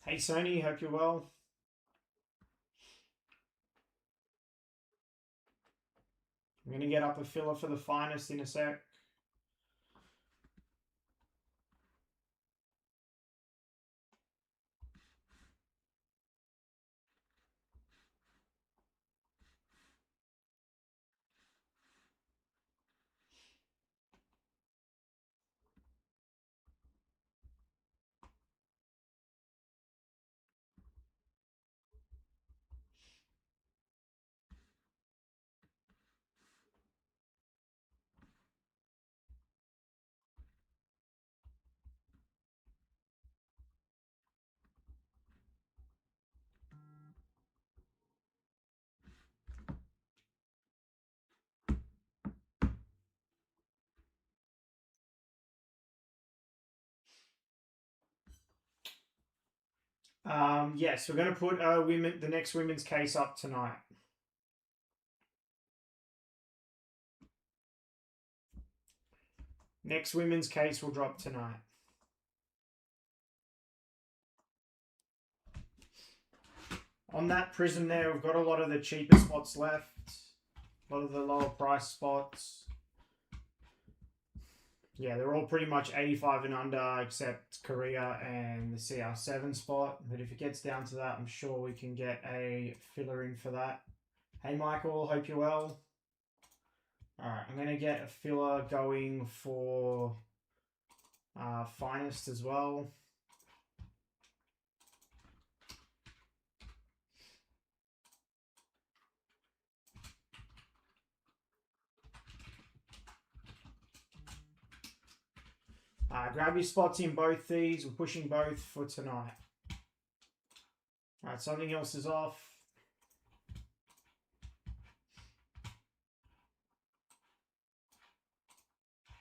Hey Sony, hope you're well. I'm going to get up a filler for the finest in a sec. Yes, we're going to put the next women's case up tonight. Next women's case will drop tonight. On that Prizm there, we've got a lot of the cheaper spots left. A lot of the lower price spots. Yeah, they're all pretty much 85 and under except Korea and the CR7 spot. But if it gets down to that, I'm sure we can get a filler in for that. Hey Michael, hope you're well. Alright, I'm going to get a filler going for finest as well. Grab your spots in both these. We're pushing both for tonight. Alright, something else is off.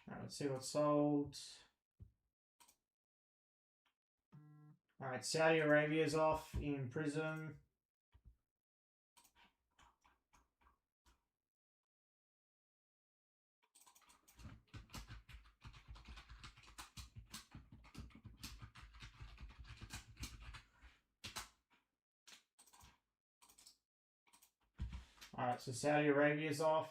Alright, let's see what's sold. Alright, Saudi Arabia's off in Prizm. Alright, so Saudi Arabia's off.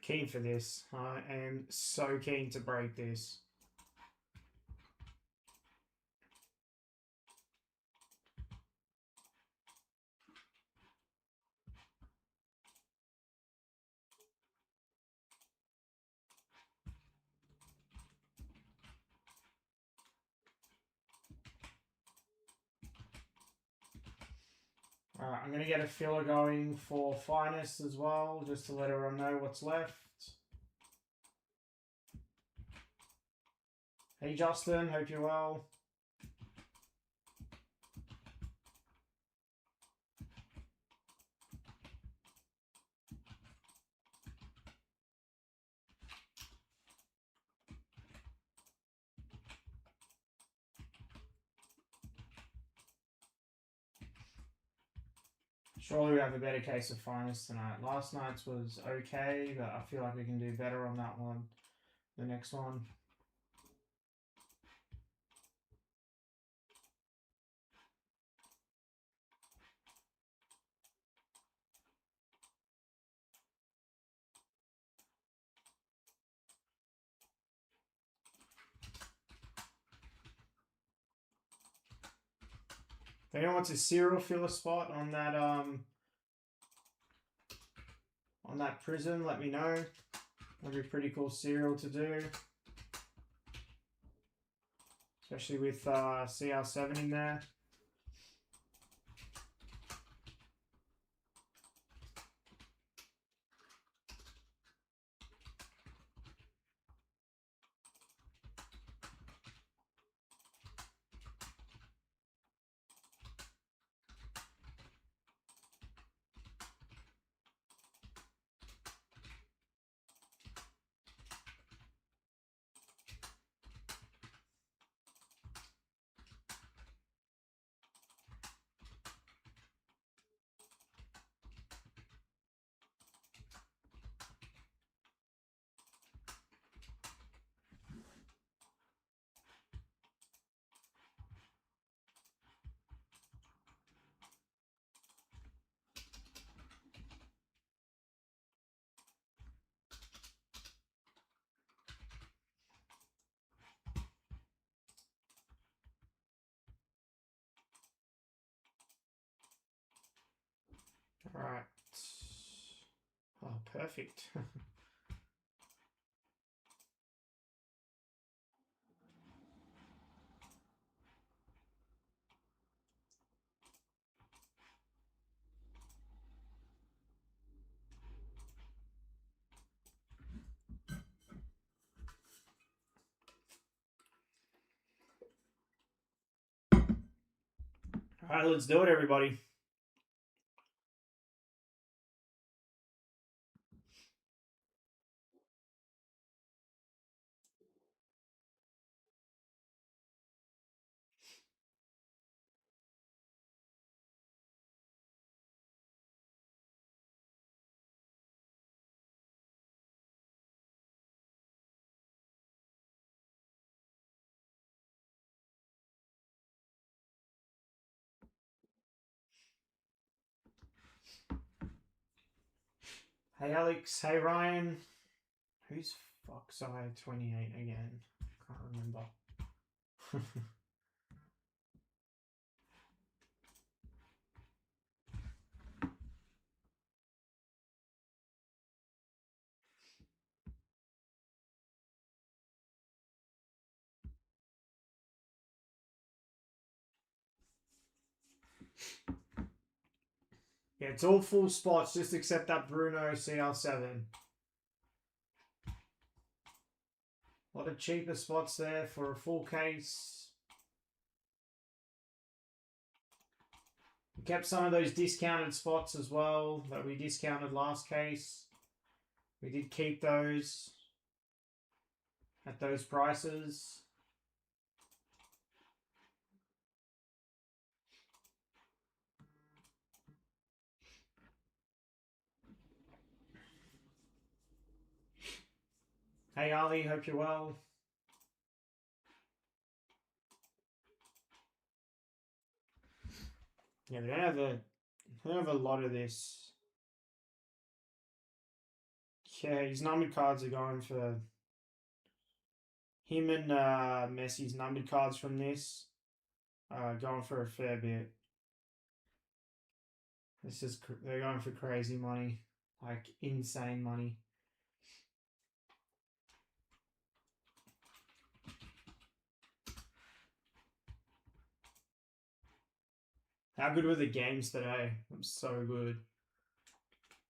Keen for this. I am so keen to break this. Alright, I'm going to get a filler going for finest as well, just to let everyone know what's left. Hey Justin, hope you're well. Surely we have a better case of finest tonight. Last night's was okay, but I feel like we can do better on that one. The next one. If anyone wants a serial filler spot on that Prizm, let me know. That'd be a pretty cool serial to do. Especially with CR7 in there. Right. Oh, perfect. All right, let's do it, everybody. Hey, Alex. Hey, Ryan. Who's Foxeye 28 again? Can't remember. Yeah, it's all full spots, just except that Bruno CR7. A lot of cheaper spots there for a full case. We kept some of those discounted spots as well that we discounted last case. We did keep those at those prices. Hey Ali, hope you're well. Yeah, we don't have a lot of this. Yeah, his numbered cards are going for him and Messi's numbered cards from this. Going for a fair bit. They're going for crazy money, like insane money. How good were the games today? It was so good.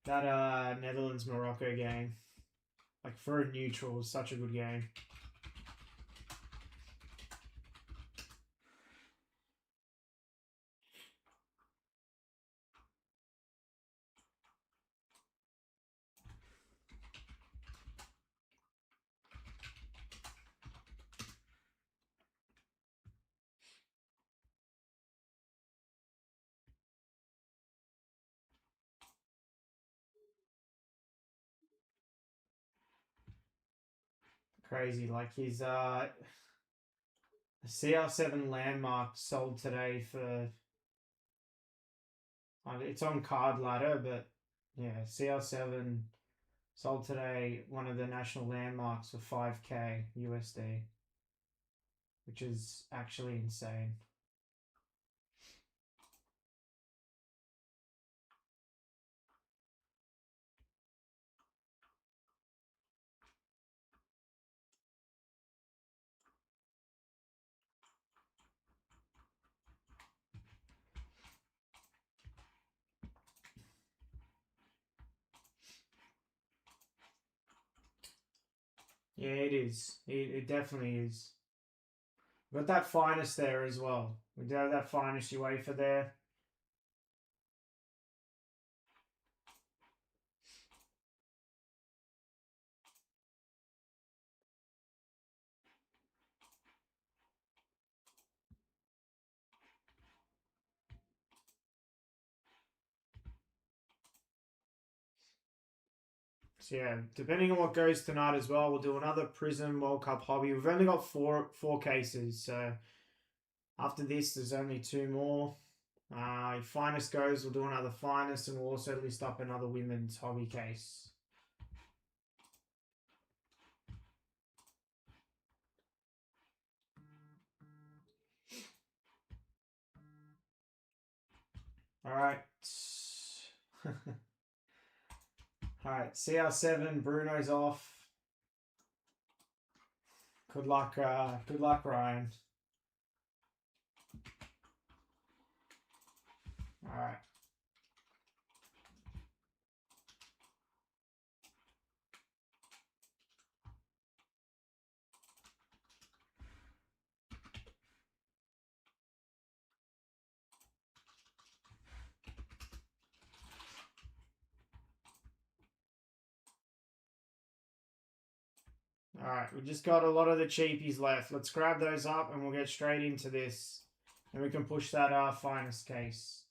That Netherlands Morocco game, like for a neutral, was such a good game. Crazy. Like his CR7 landmark sold today for it's on card ladder, but yeah, CR7 sold today one of the national landmarks for 5K USD, which is actually insane. Yeah, it is. It definitely is. We've got that finest there as well. We do have that finest UEFA there. So yeah, depending on what goes tonight as well, we'll do another Prizm World Cup hobby. We've only got four cases, so after this, there's only two more. If finest goes, we'll do another finest, and we'll also list up another women's hobby case. All right. Alright, CR7, Bruno's off. Good luck, Ryan. Alright. Alright, we just got a lot of the cheapies left. Let's grab those up and we'll get straight into this. And we can push that finest case.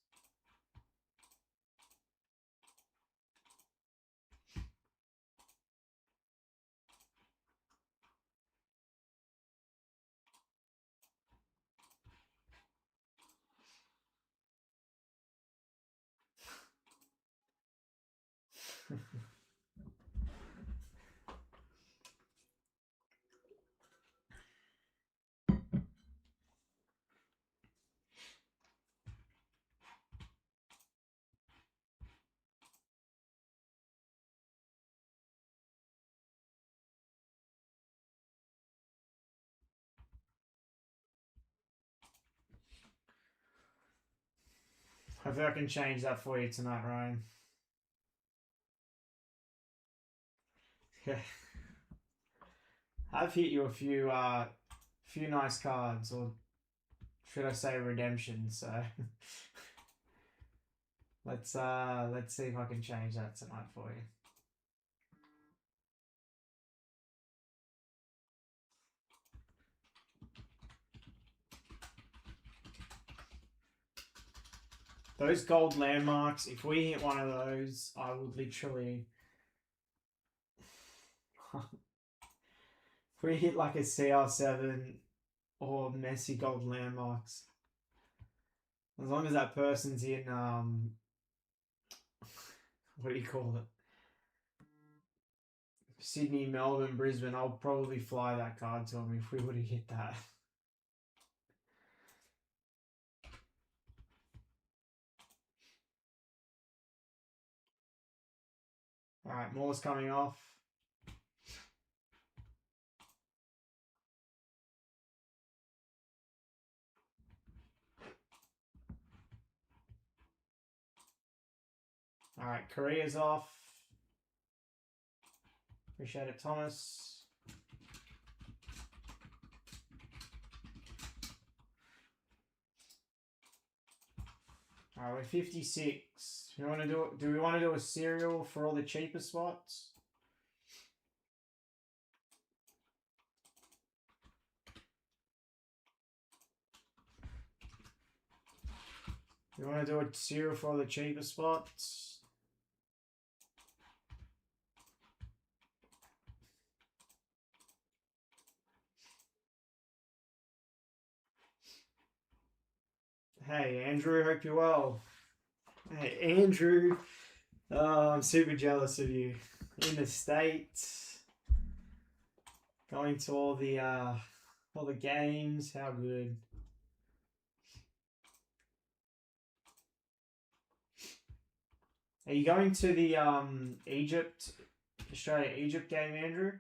Hopefully I can change that for you tonight, Ryan. Yeah. I've hit you a few nice cards, or should I say redemptions, so let's see if I can change that tonight for you. Those gold landmarks, if we hit one of those, I would literally... if we hit like a CR7 or Messi gold landmarks, as long as that person's in, what do you call it? Sydney, Melbourne, Brisbane, I'll probably fly that card to him if we would have hit that. Alright, more's coming off. Alright, Korea's off. Appreciate it, Thomas. Alright, we're 56. Do we want to do a serial for all the cheaper spots? You want to do a serial for all the cheaper spots? Hey, Andrew, hope you're well. Hey, Andrew. Oh, I'm super jealous of you. In the States. Going to all the games. How good. Are you going to the Australia-Egypt game, Andrew?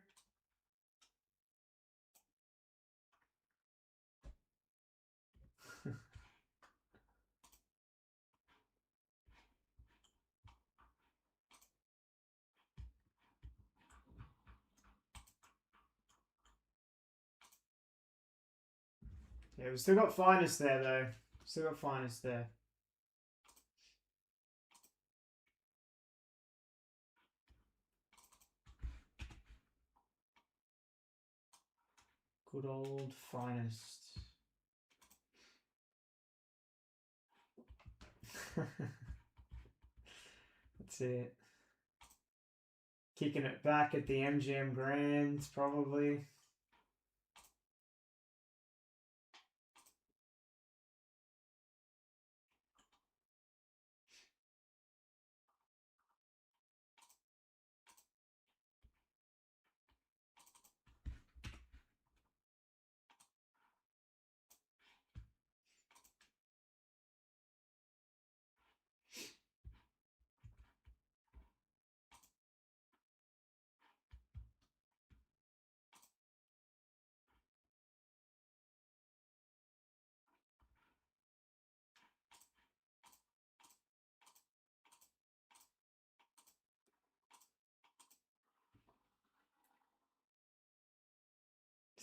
Yeah, we've still got finest there, though. Still got finest there. Good old finest. That's it. Kicking it back at the MGM Grand, probably.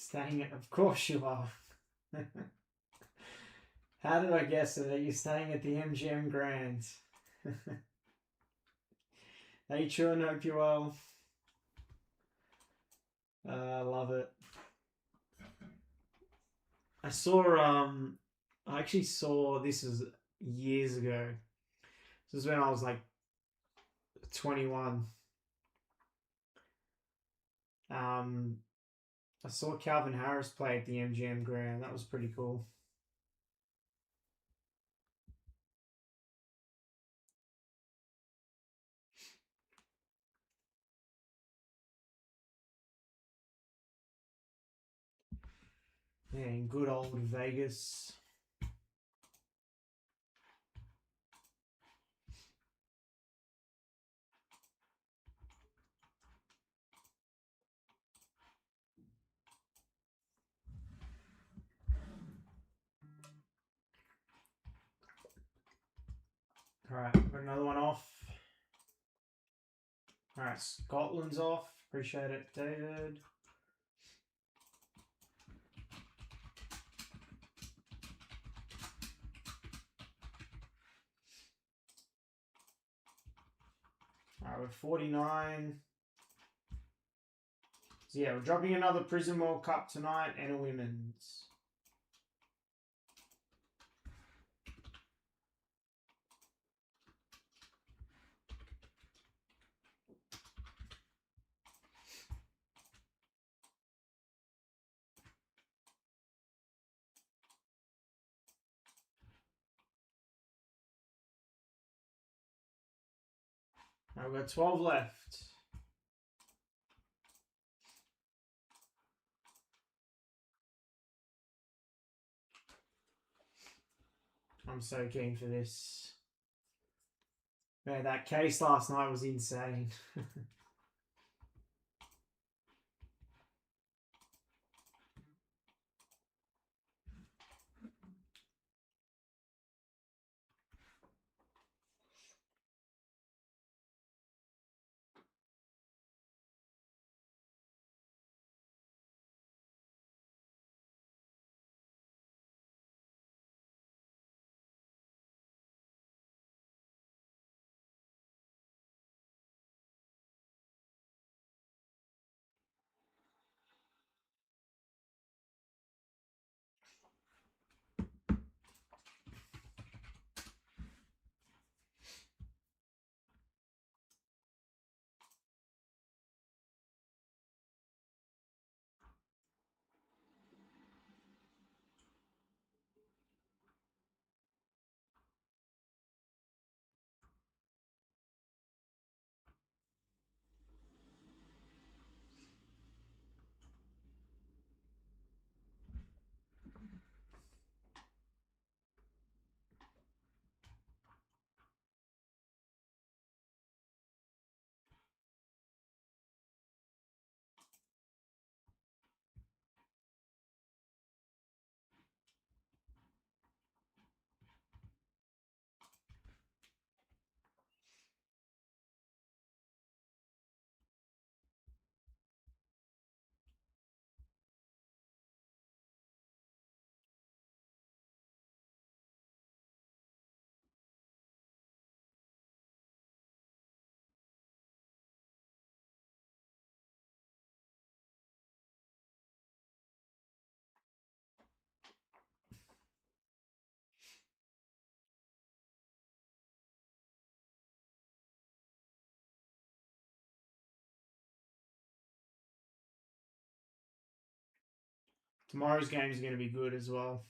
Staying at, of course you are. How did I guess it that you're staying at the MGM Grand? Hey, Chun, hope you're well. Love it. I actually saw, this was years ago. This was when I was like 21. I saw Calvin Harris play at the MGM Grand. That was pretty cool. Yeah, in good old Vegas. Alright, got another one off. Alright, Scotland's off. Appreciate it, David. Alright, we're 49. So yeah, we're dropping another Prizm World Cup tonight and a women's. Alright, we've got 12 left. I'm so keen for this. Man, that case last night was insane. Tomorrow's games are going to be good as well.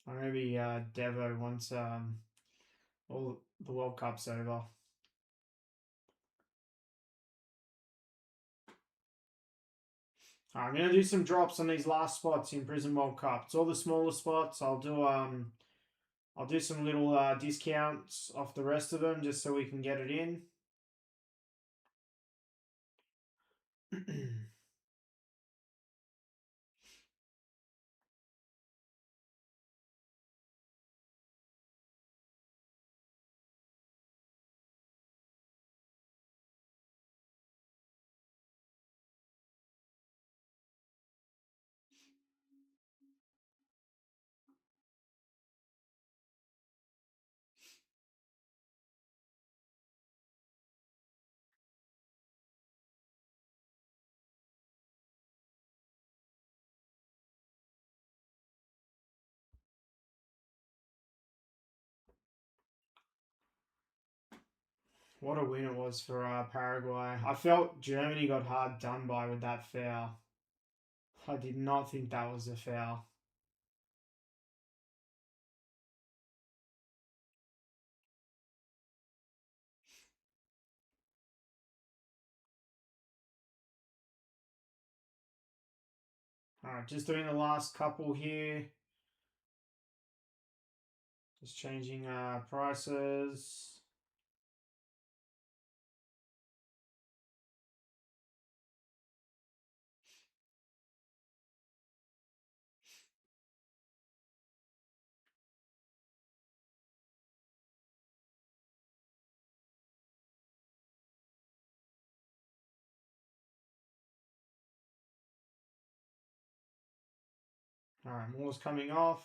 Or maybe Devo once all the World Cup's over. I'm gonna do some drops on these last spots in Prizm World Cup. It's all the smaller spots. I'll do some little discounts off the rest of them just so we can get it in. What a win it was for Paraguay. I felt Germany got hard done by with that foul. I did not think that was a foul. Alright, just doing the last couple here. Just changing prices. Alright, more's coming off.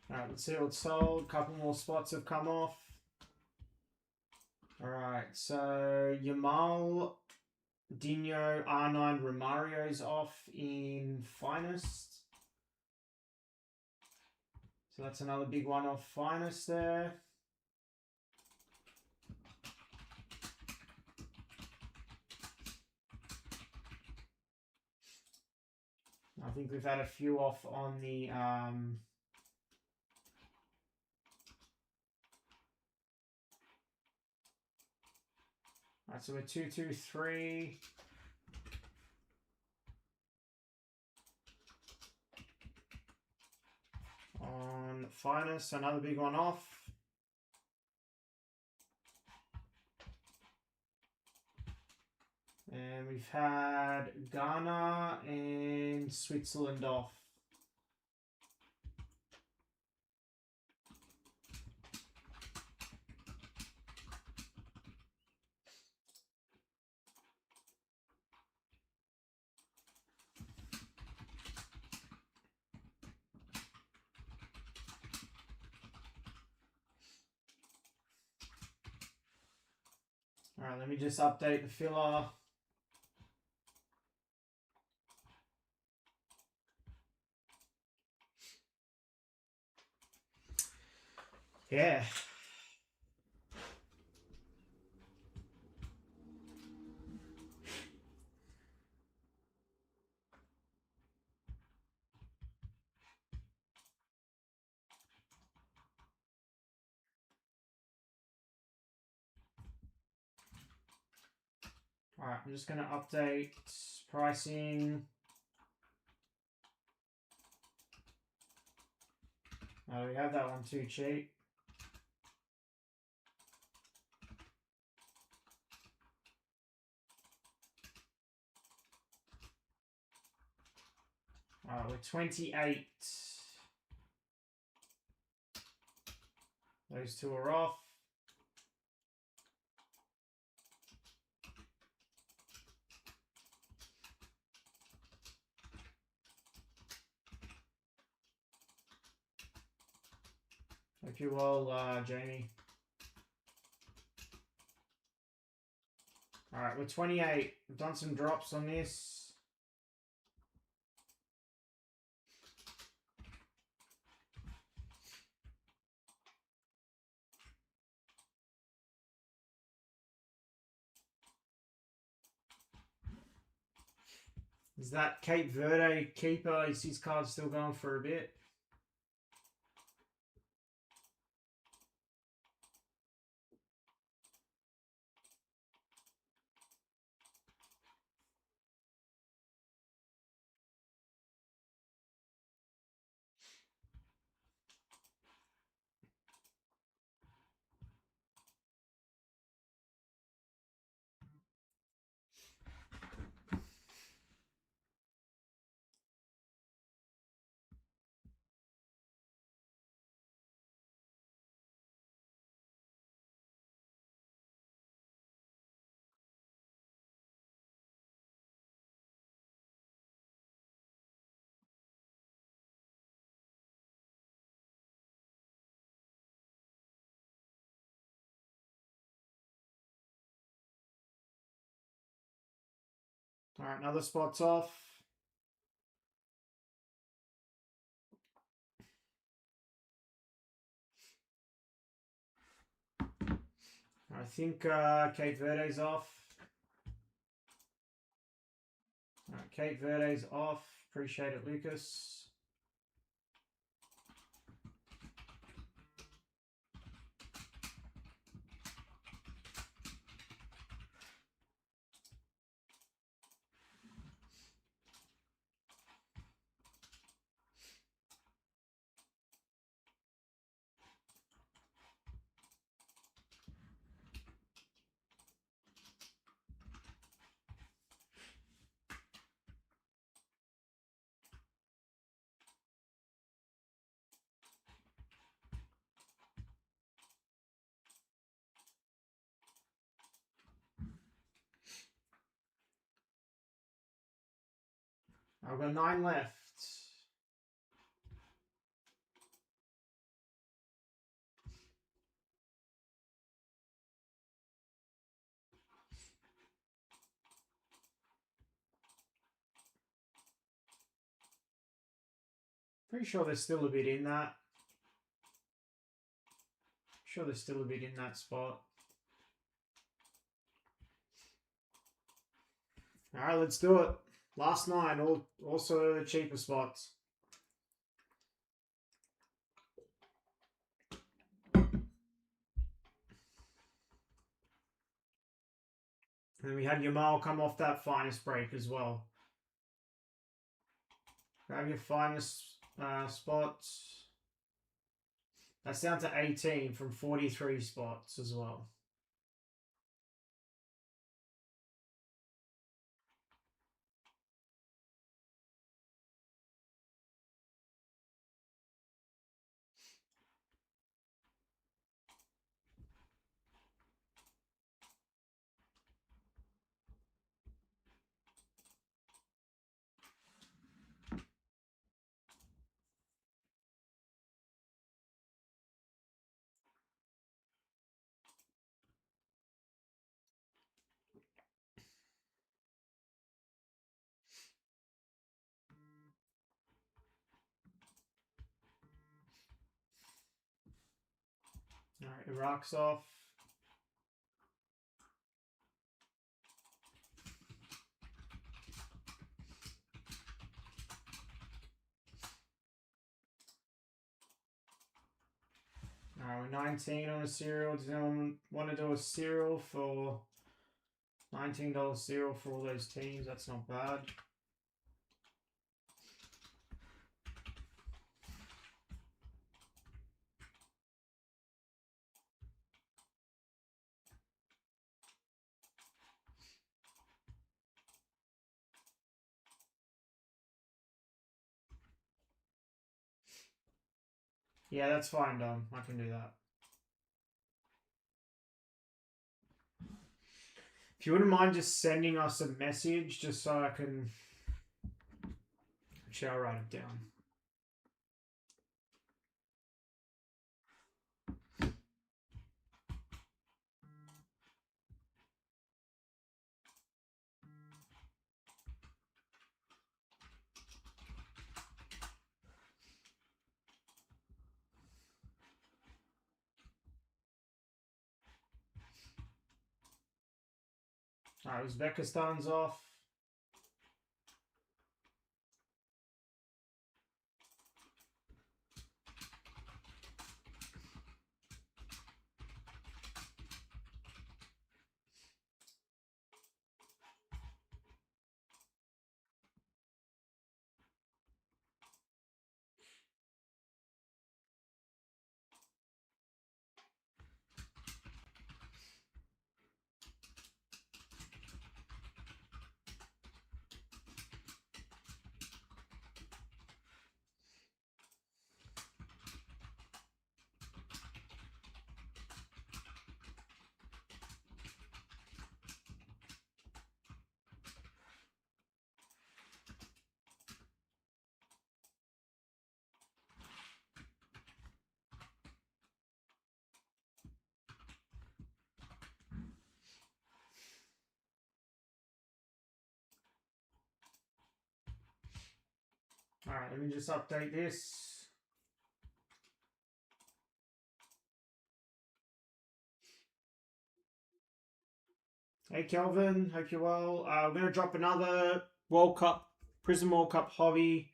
Alright, let's see what's sold. Couple more spots have come off. Alright, so Yamal, Dino, R9, Romario's off in Finest. So that's another big one off Finest there. I think we've had a few off on the Alright, so we're 223. On Finest, another big one off. And we've had Ghana and Switzerland off. Alright, let me just update the filler. Yeah. Alright, I'm just going to update pricing. We have that one too cheap. Alright, we're 28. Those two are off. Hope you're well, Jamie. Alright, we're 28. We've done some drops on this. Is that Cape Verde keeper? Is his card still going for a bit? All right, another spot's off. I think Cape Verde's off. All right, Cape Verde's off. Appreciate it, Lucas. I've got 9 left. Pretty sure there's still a bit in that. Sure there's still a bit in that spot. All right, let's do it. Last 9, also the cheaper spots. And we had Yamal come off that finest break as well. Grab your finest spots. That's down to 18 from 43 spots as well. All right, Iraq's off. All right, we're 19 on a cereal. Does anyone want to do a cereal for $19 cereal for all those teams? That's not bad. Yeah, that's fine, Dom. I can do that. If you wouldn't mind just sending us a message just so I can... Actually, I'll write it down. Alright, Uzbekistan's off. Alright, let me just update this. Hey Kelvin, hope you're well. We're going to drop another World Cup, Prizm World Cup hobby.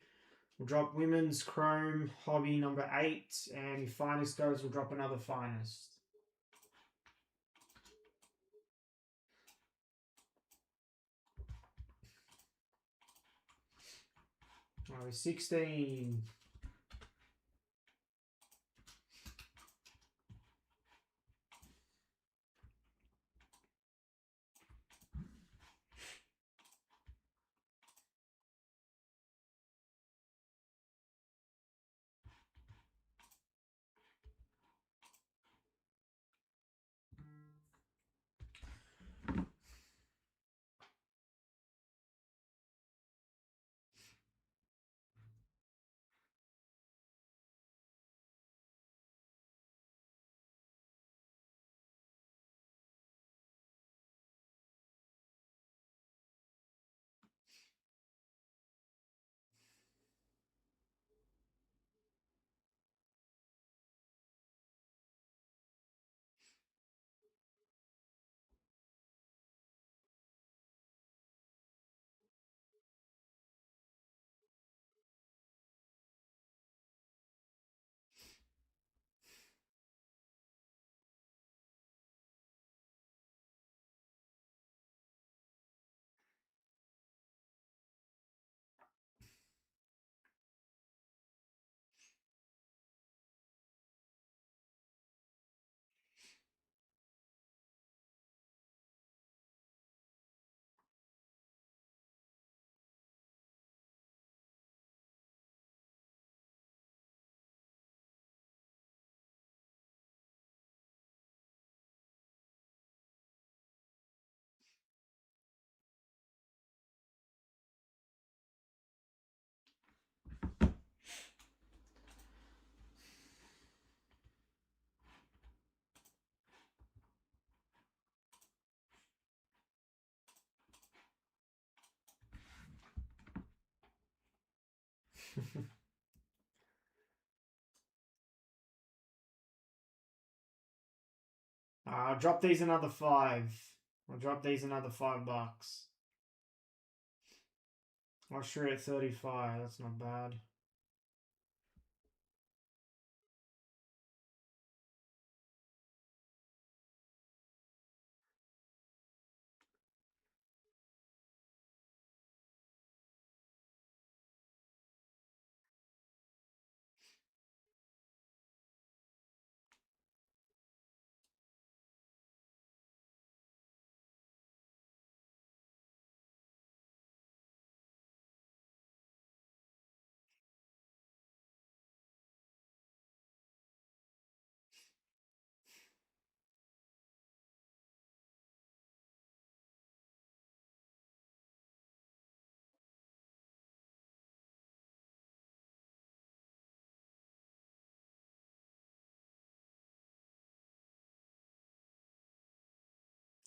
We'll drop Women's Chrome hobby number 8. And if Finest goes, we'll drop another Finest. Alright, 16. I'll drop these another 5. I'll drop these another $5. Austria at 35. That's not bad.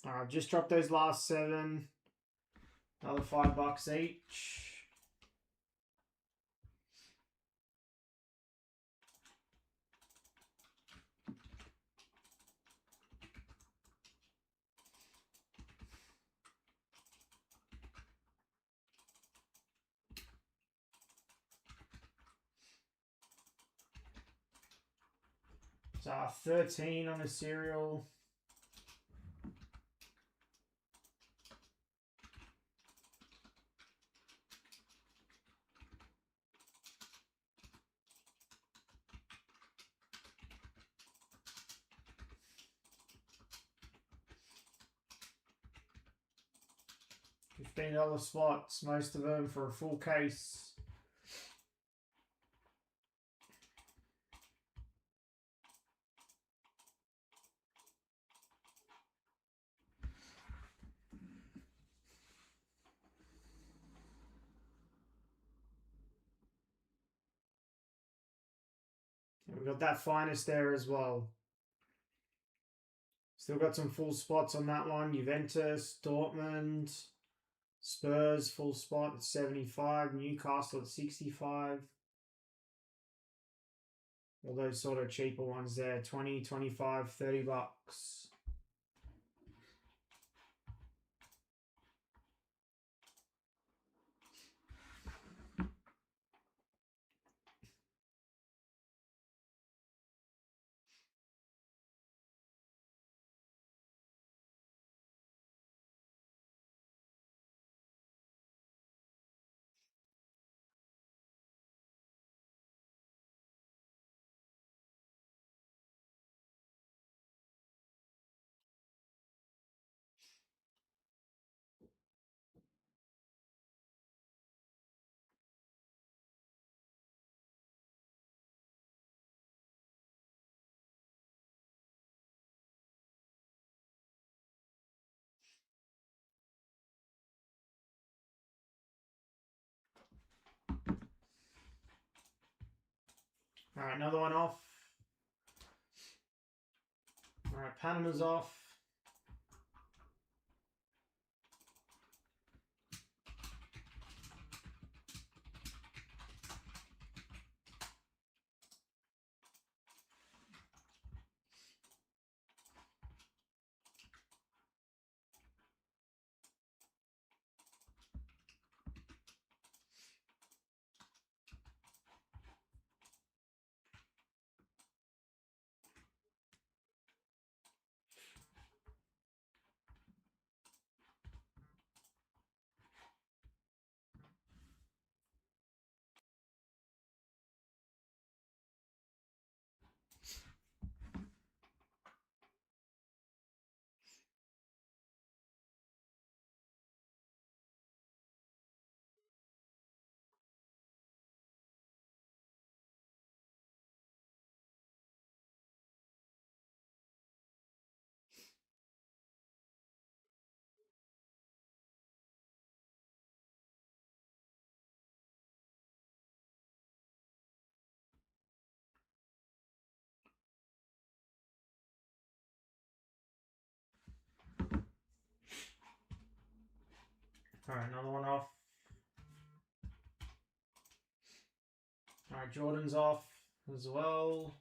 Alright, just drop those last 7. Another $5 each. So 13 on a serial. $15 spots, most of them for a full case. And we've got that Finest there as well. Still got some full spots on that one. Juventus, Dortmund, Spurs full spot at 75. Newcastle at 65. All those sort of cheaper ones there. 20, 25, 30 bucks. All right, another one off. All right, Panama's off. All right, another one off. All right, Jordan's off as well.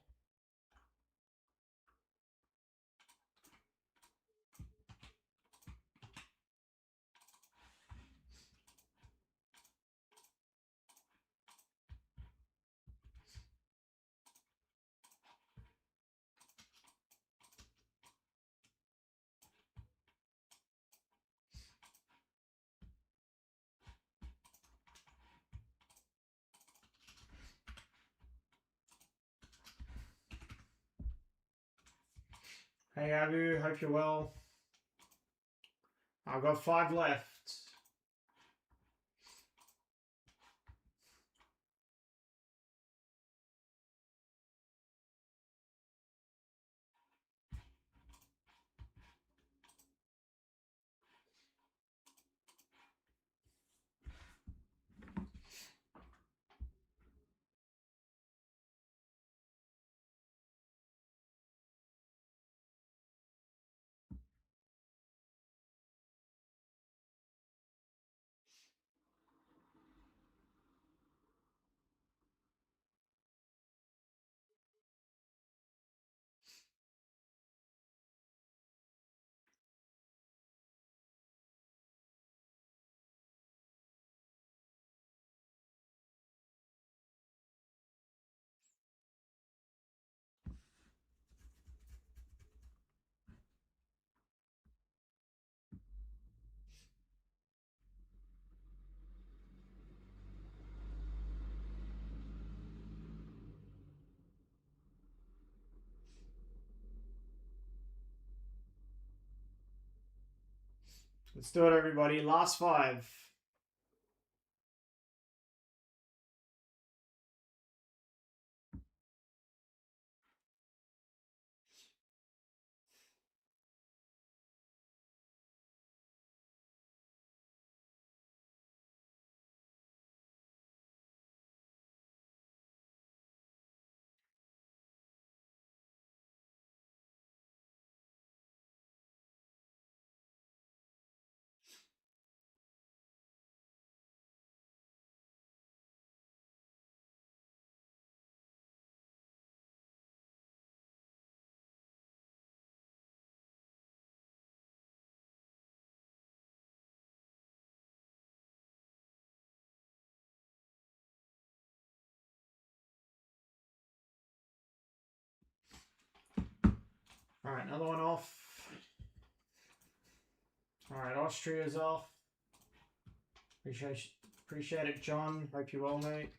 Hey Abu, hope you're well. I've got 5 left. Let's do it, everybody. Last 5. All right, another one off. All right, Austria's off. Appreciate it, John. Hope you're well, mate.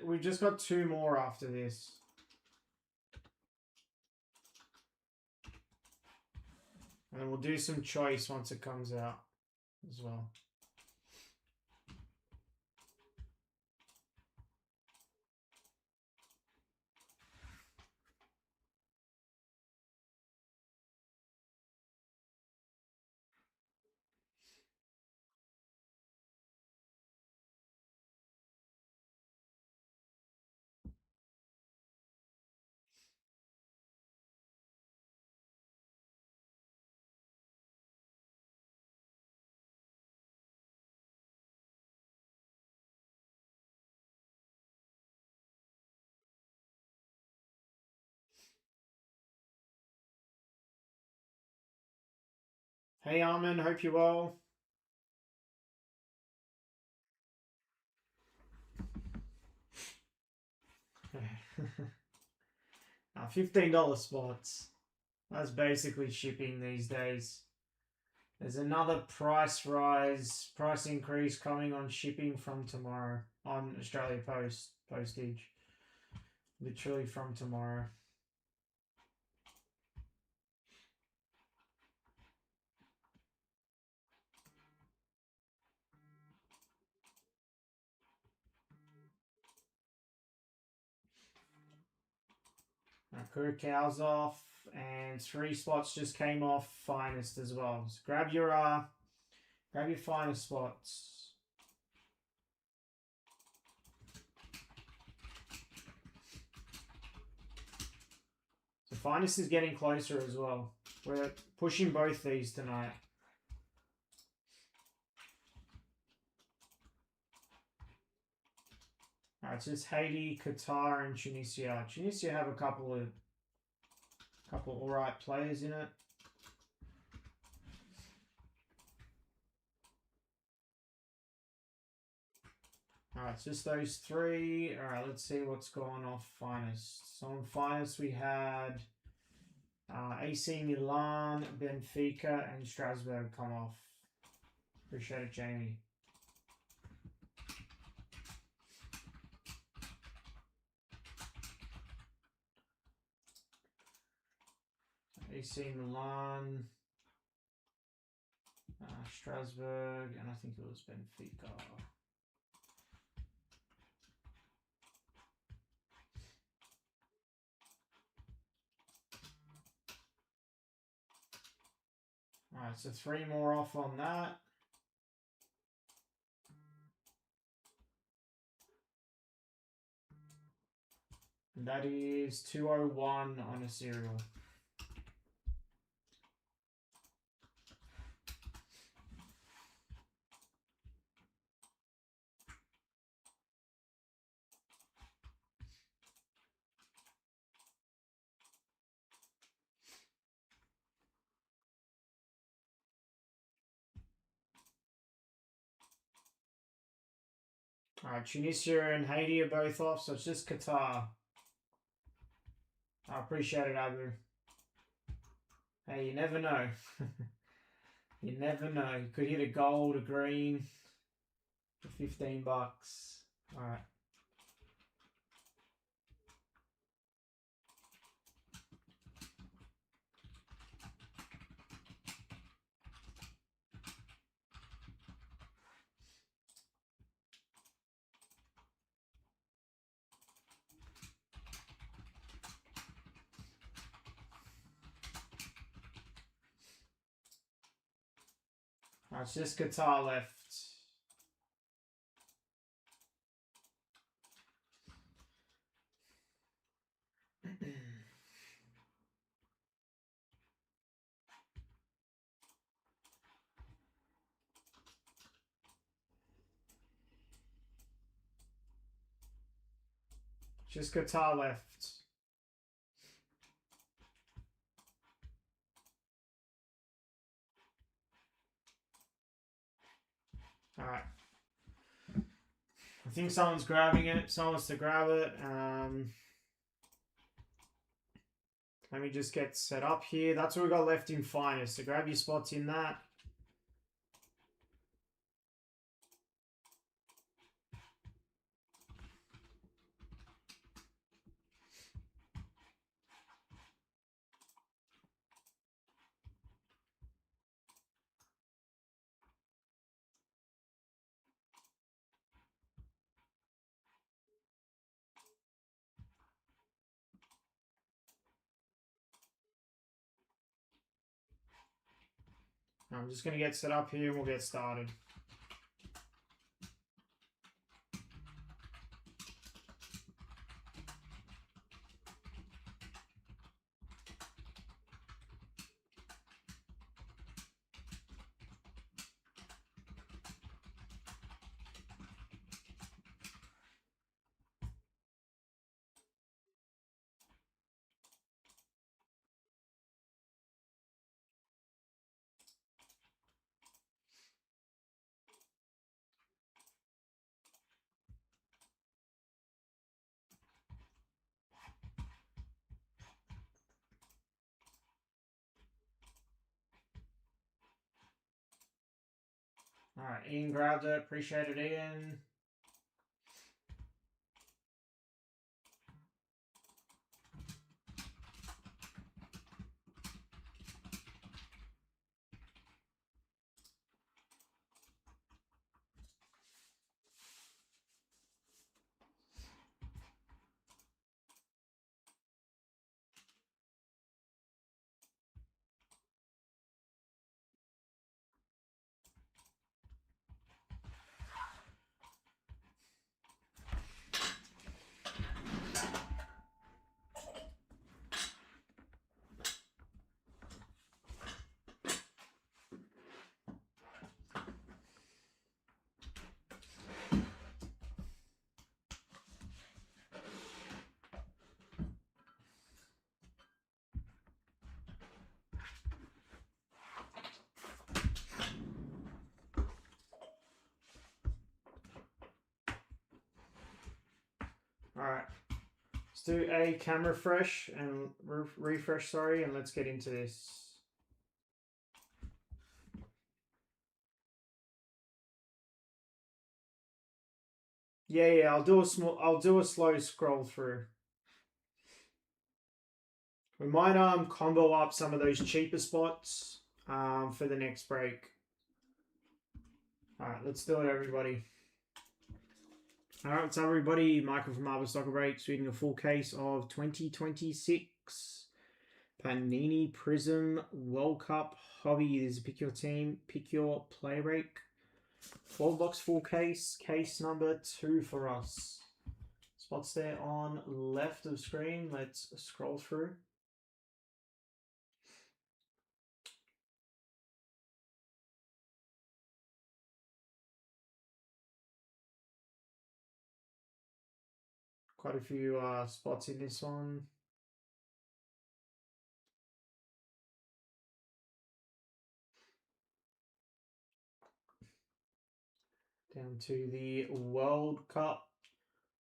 We've just got 2 more after this. And then we'll do some choice once it comes out as well. Hey Armin, hope you're well. $15 spots. That's basically shipping these days. There's another price increase coming on shipping from tomorrow on Australia Post postage. Literally from tomorrow. Kurokow's off, and 3 spots just came off finest as well. So grab your finest spots. So finest is getting closer as well. We're pushing both these tonight. Alright, so it's Haiti, Qatar, and Tunisia. Tunisia have a couple alright players in it. Alright, it's just those 3. Alright, let's see what's going off finest. So on finest we had AC Milan, Benfica, and Strasbourg come off. Appreciate it, Jamie. AC Milan, Strasbourg, and I think it was Benfica. Alright, so 3 more off on that. And that is 201 on a serial. Alright, Tunisia and Haiti are both off, so it's just Qatar. I appreciate it, Abu. Hey, you never know. You never know. You could hit a gold, a green for $15. Alright. It's just Qatar left. Just Qatar left. Alright. I think someone's grabbing it. Someone wants to grab it. Let me just get set up here. That's what we got left in finest. So grab your spots in that. I'm just going to get set up here and we'll get started. Alright, Ian grabbed it. Appreciate it, Ian. Alright, let's do a camera refresh and refresh, sorry, and let's get into this. Yeah, I'll do a slow scroll through. We might combo up some of those cheaper spots for the next break. Alright, let's do it, everybody. Alright, what's up, everybody? Michael from Marble Soccer Breaks, reading a full case of 2026 Panini Prizm World Cup Hobby. This is pick your team, pick your play break. 12 box full case, case number 2 for us. Spots there on left of screen. Let's scroll through. Quite a few spots in this one. Down to the World Cup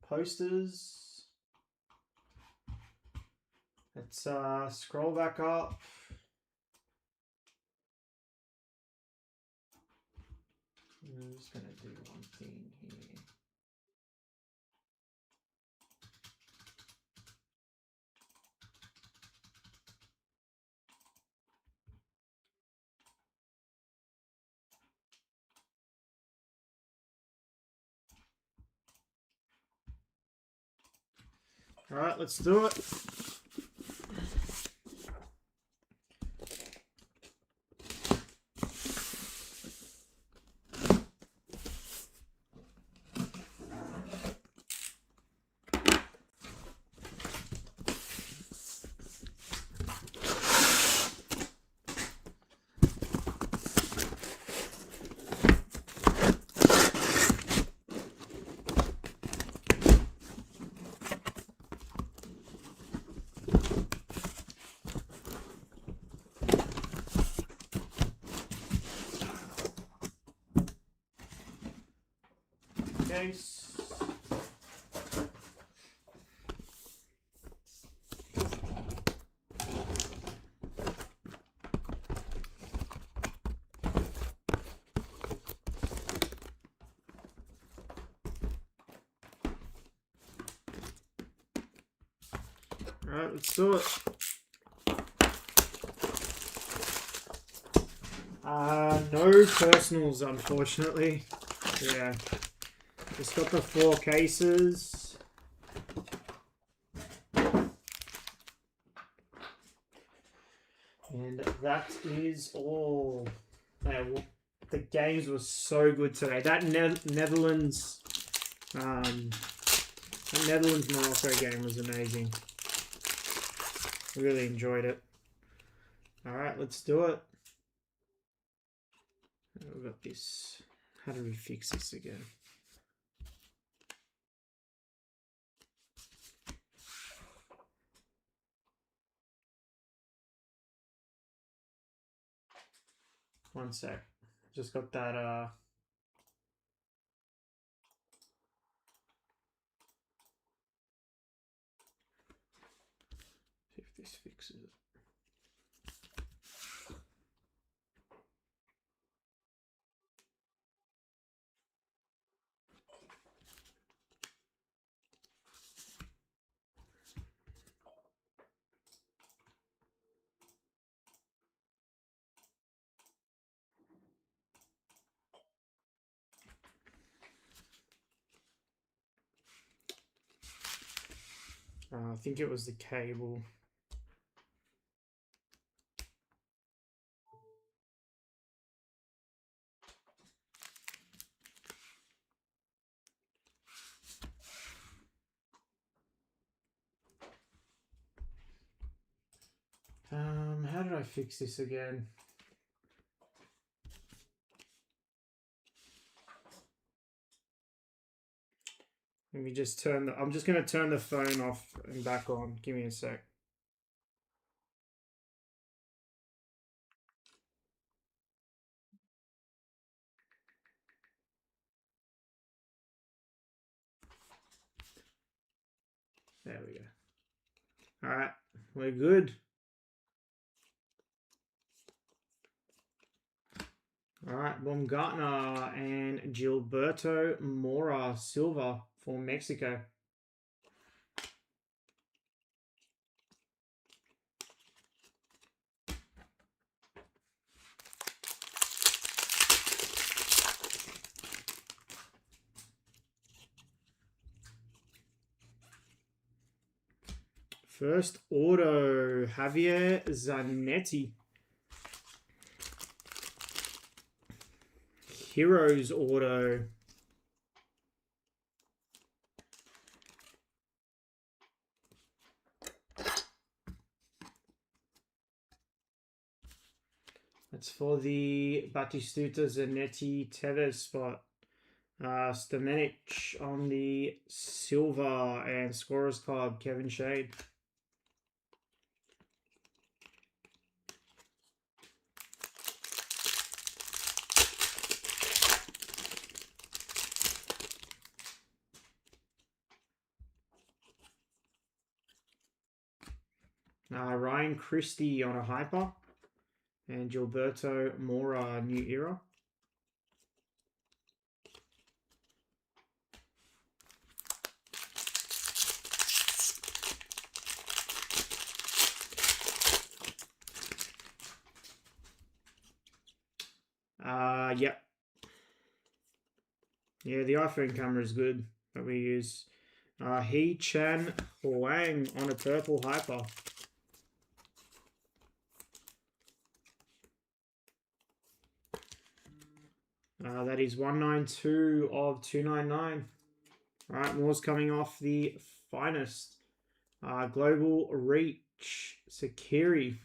posters. Let's scroll back up. I'm just going to do one thing here. All right, let's do it. case. Alright, let's do it. No personals, unfortunately. Yeah. Just got the 4 cases. And that is all. Yeah, well, the games were so good today. That Netherlands Morocco game was amazing. Really enjoyed it. Alright, let's do it. We've got this. How do we fix this again? One sec. Just got that see if this fixes it. I think it was the cable. How did I fix this again? Let me just turn the... I'm just going to turn the phone off and back on. Give me a sec. There we go. All right, we're good. All right, Baumgartner and Gilberto Mora Silva for Mexico. First auto, Javier Zanetti. Heroes auto. That's for the Batistuta Zanetti Tevez spot. Stamenic on the silver and Scorers Club, Kevin Shade. Ryan Christie on a hyper. And Gilberto Mora, New Era. Yep. Yeah, the iPhone camera is good that we use. He Chan Huang on a purple hyper. That is 192 of 299. All right, more's coming off the finest. Global Reach, Sakiri.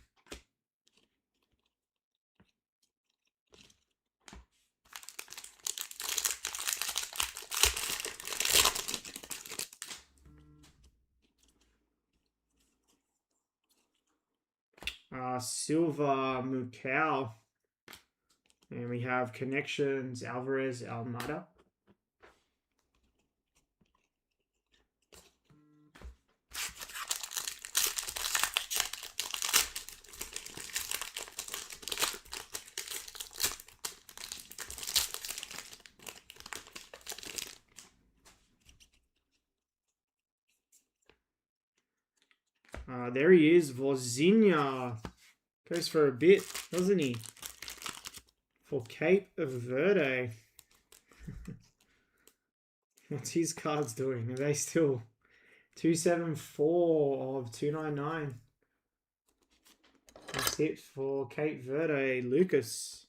Silva Mukau. And we have Connections, Alvarez, Almada. There he is, Vozinha. Goes for a bit, doesn't he? For Cape Verde. What's his cards doing? Are they still 274 of 299? That's it for Cape Verde, Lucas.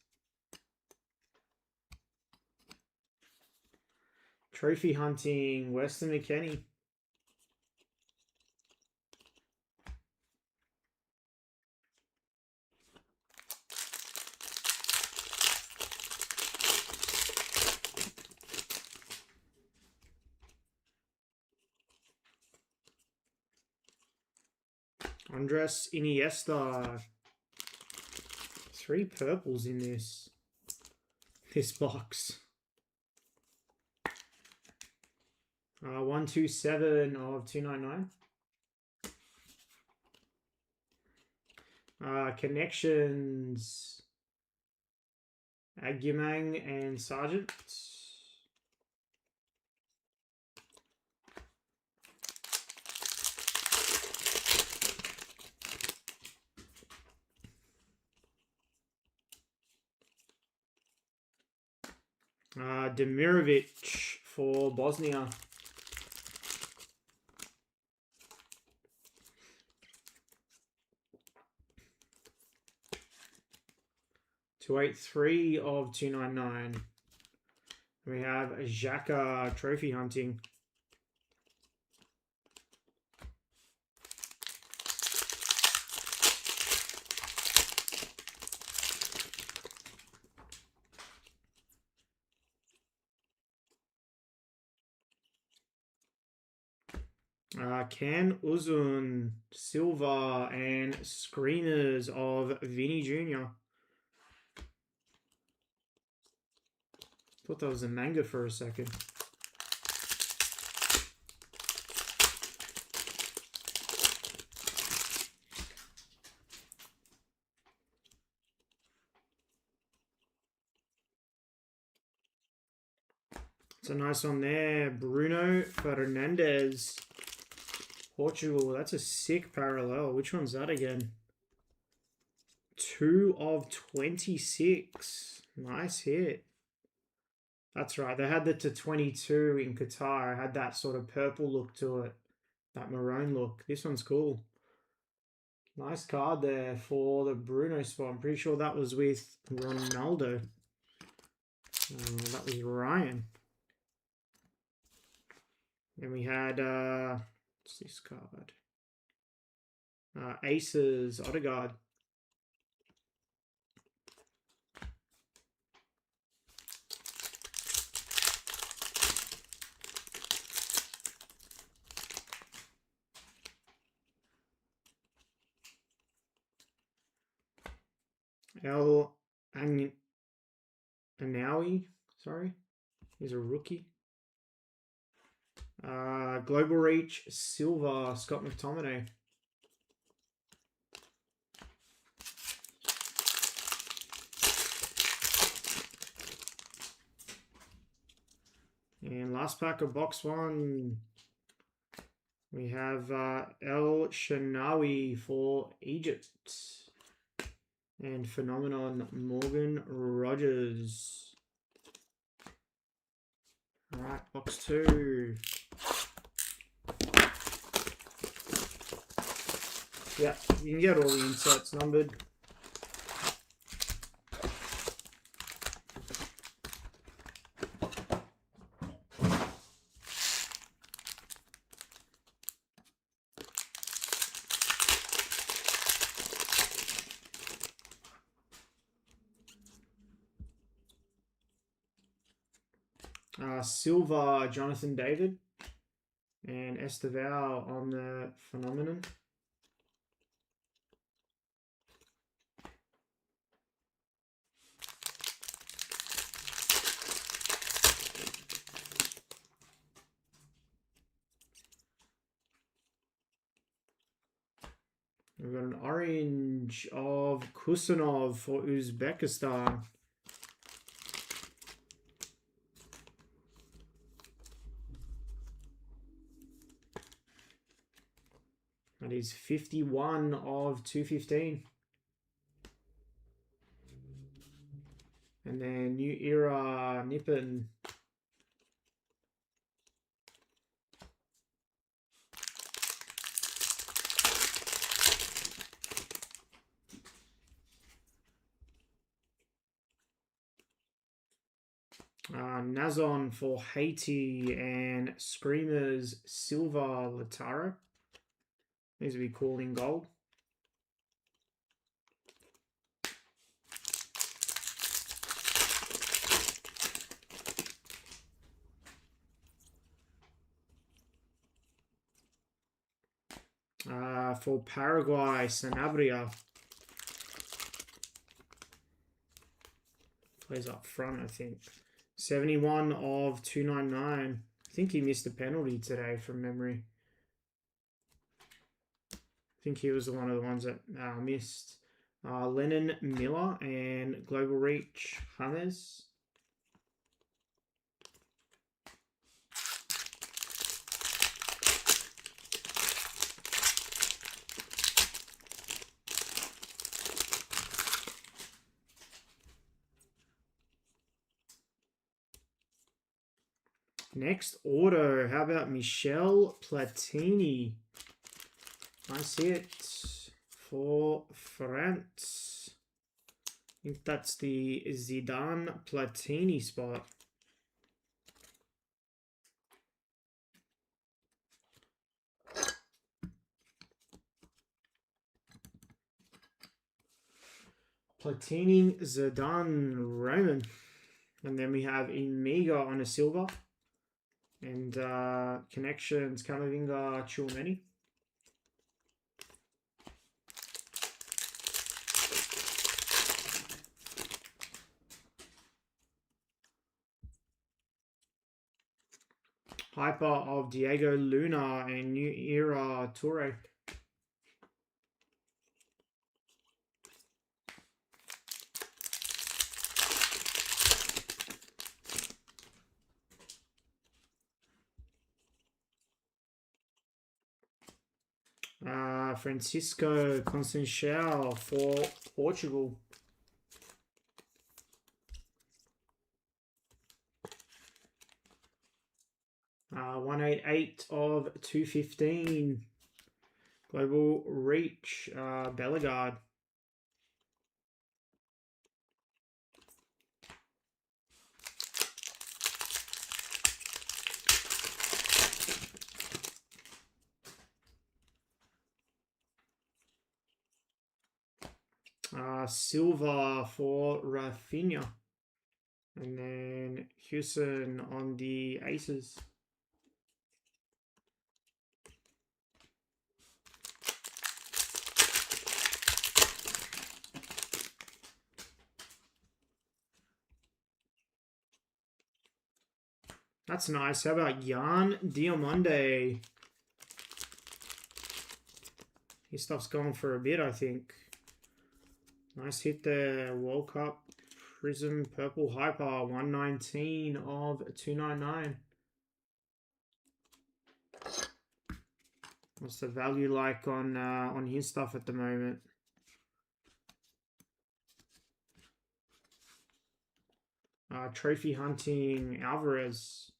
Trophy hunting, Weston McKennie. Andres Iniesta. 3 purples in this box. 127 of 299. Connections. Agumang and Sargent. Demirovic for Bosnia. $283 of 299. We have Xhaka trophy hunting. Can Uzun, Silva, and screeners of Vinny Jr. Thought that was a manga for a second. It's a nice one there. Bruno Fernandes. Portugal. That's a sick parallel. Which one's that again? 2 of 26. Nice hit. That's right. They had the /22 in Qatar. It had that sort of purple look to it. That maroon look. This one's cool. Nice card there for the Bruno spot. I'm pretty sure that was with Ronaldo. That was Ryan. Then we had, what's this card? Aces, Odegaard. El Anawi, sorry, he's a rookie. Global Reach, Silver, Scott McTominay. And last pack of box 1, we have El Shanawi for Egypt. And Phenomenon, Morgan Rogers. All right, box 2. Yeah, you can get all the inserts numbered. Silva, Jonathan David, and Estevao on the Phenomenon. We've got an orange of Kusanov for Uzbekistan. That is 51 of 215. And then New Era Nippon. Nazon for Haiti and Screamers Silver Lataro. These would be cool in gold. For Paraguay, Sanabria. Plays up front, I think. 71 of 299. I think he missed a penalty today from memory. I think he was one of the ones that missed. Lennon Miller and Global Reach James. Next auto, how about Michel Platini? Nice hit for France. I think that's the Zidane Platini spot. Platini, Zidane, Roman. And then we have Amiga on a silver. And Connections, Camavinga, Chouameni. Hyper of Diego Luna and New Era Toure. Francisco Conceição for Portugal. Uh, 188 of 215. Global Reach, Bellegarde. Silver for Rafinha. And then Houston on the Aces. That's nice. How about Jan Diamande? His stuff's gone for a bit, I think. Nice hit there. World Cup Prizm Purple Hyper. 119 of 299. What's the value like on his stuff at the moment? Trophy Hunting Alvarez.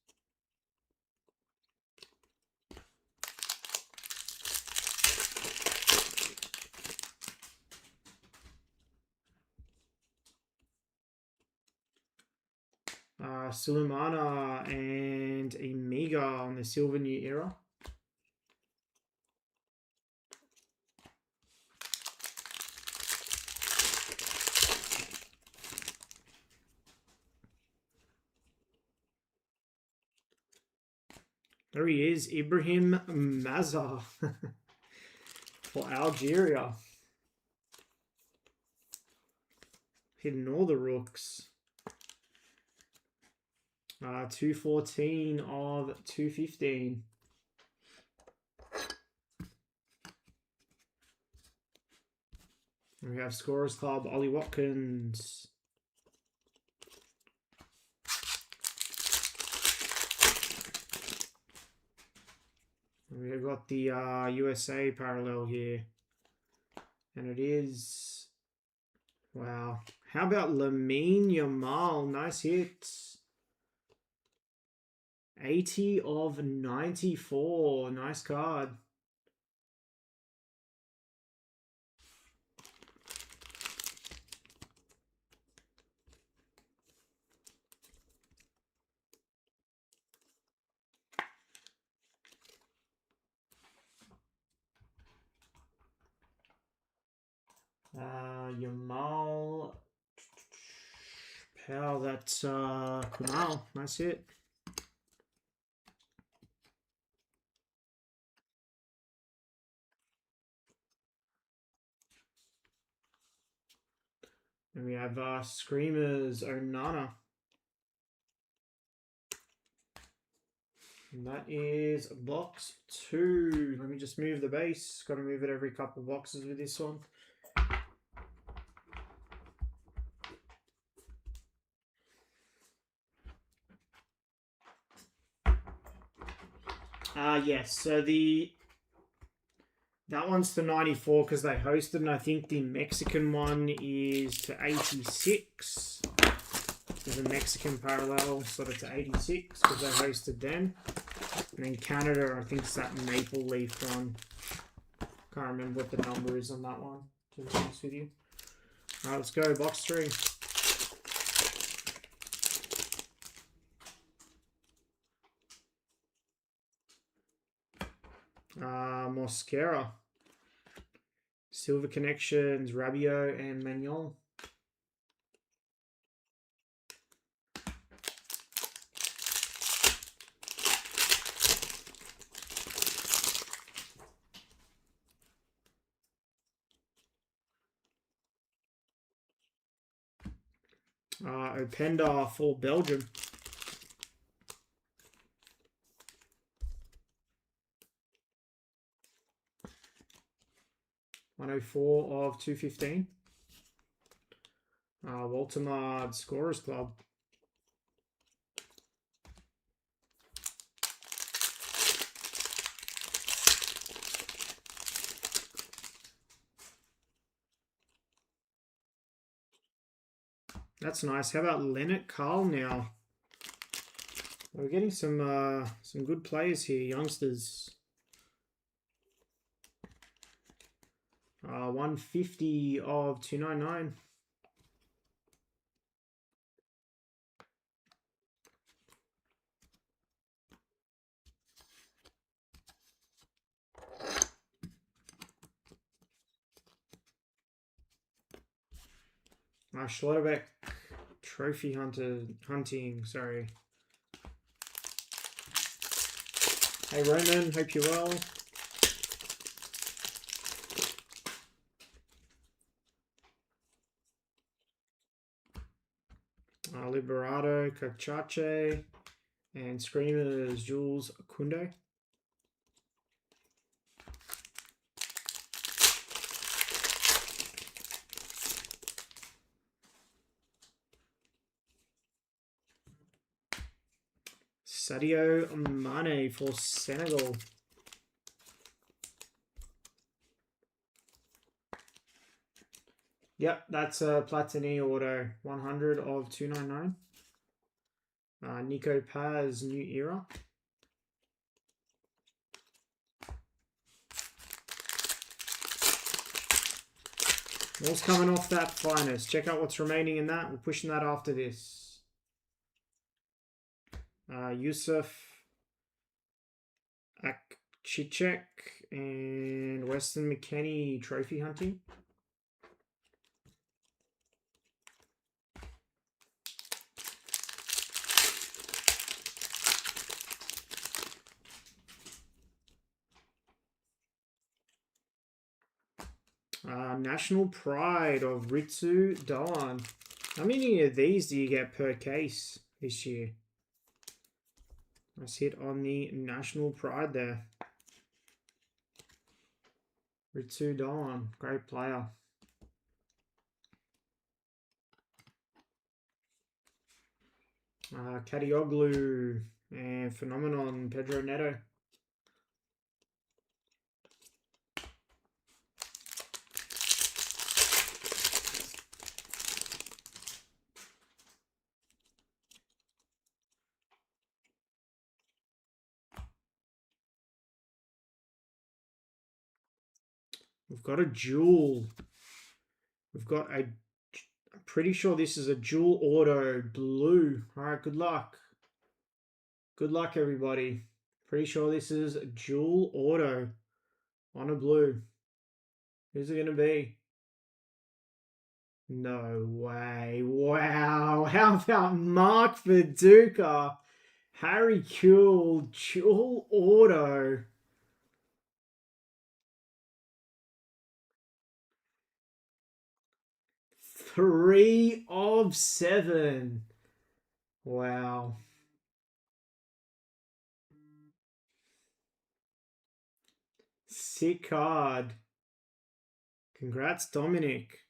Sulemana and Amiga on the Silver New Era. There he is, Ibrahim Mazza for Algeria. Hitting all the rooks. 214 of 215. We have Scorers Club, Ollie Watkins. We've got the USA parallel here. And it is... Wow. How about Lamine Yamal? Nice hit. 80 of 94. Nice card. Yamal. Pal, that's Kumal. Nice hit. And we have Screamers Onana. And that is box 2. Let me just move the base. Got to move it every couple boxes with this one. Yes, so that one's to 94 because they hosted, and I think the Mexican one is to 86. There's a Mexican parallel sort of to 86 because they hosted them. And then Canada, I think it's that Maple Leaf one. Can't remember what the number is on that one, to be honest with you. Alright, let's go. Box 3. Mosquera. Silver Connections, Rabiot and Magnon. Openda for Belgium. $104 of 215. Waltermard Scorers Club. That's nice. How about Leonard Carl now? We're getting some good players here, youngsters. 150 of 299. Schlotterbeck Trophy hunting, sorry. Hey Roman, hope you're well. Liberato, Kochache, and Screamers, Jules Kunde. Sadio Mane for Senegal. Yep, that's a Platini auto. 100 of 299. Nico Paz, New Era. What's coming off that finest? Check out what's remaining in that. We're pushing that after this. Yusuf Akchichek and Weston McKennie trophy hunting. National Pride of Ritsu Doan. How many of these do you get per case this year? Nice hit on the National Pride there. Ritsu Doan, great player. Kadioglu and Phenomenon, Pedro Neto. We've got a jewel. We've got a... I'm pretty sure this is a jewel auto blue. All right, good luck. Good luck, everybody. Pretty sure this is a jewel auto on a blue. Who's it going to be? No way. Wow. How about Mark Viduka? Harry Kuehl, jewel auto. Three of 7. Wow. Sick card. Congrats, Dominic.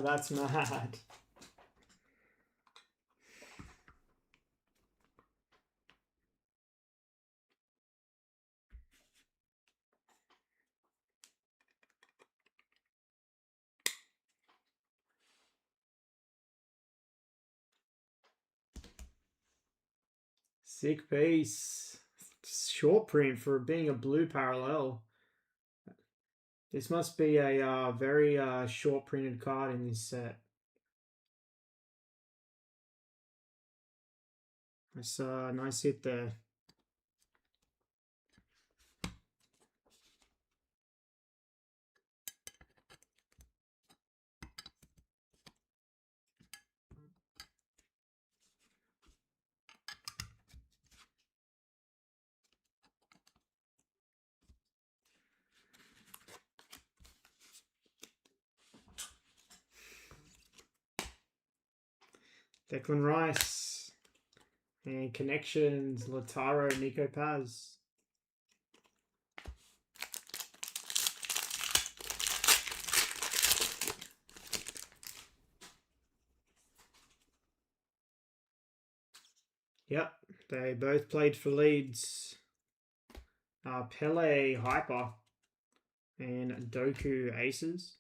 That's mad. Sick piece. Short print for being a blue parallel. This must be a very short printed card in this set. It's a nice hit there. Declan Rice. And connections, Lautaro, Nico Paz. Yep, they both played for Leeds. Pele, Hyper. And Doku, Aces.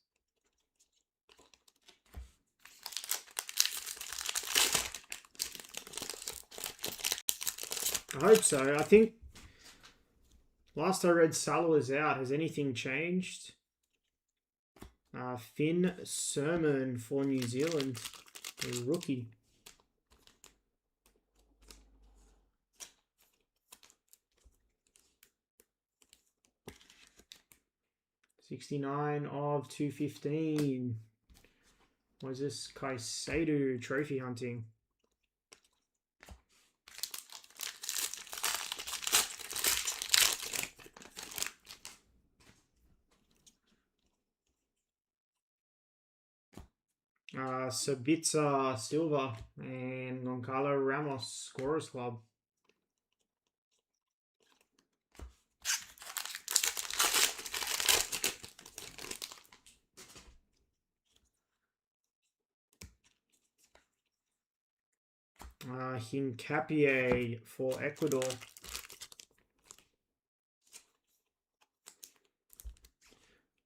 I hope so. I think last I read Salah was out. Has anything changed? Finn Sermon for New Zealand. A rookie. $69 of 215. What is this? Caicedo trophy hunting. Sabitzer Silva and Goncalo Ramos Scorers Club. Hincapié for Ecuador.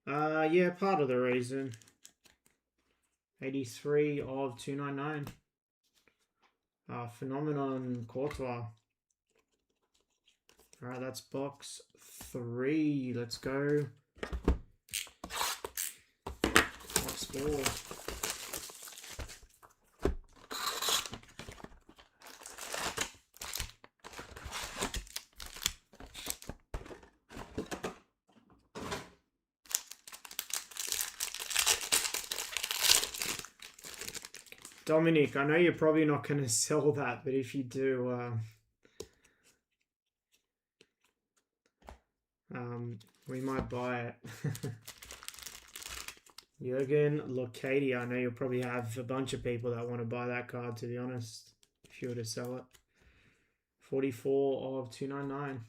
Yeah, part of the reason. 83 of 299. Phenomenon Courtois. Alright, that's box 3. Let's go. Box 4. Dominic, I know you're probably not going to sell that, but if you do, we might buy it. Jurgen Locadia, I know you'll probably have a bunch of people that want to buy that card, to be honest, if you were to sell it. 44 of 299.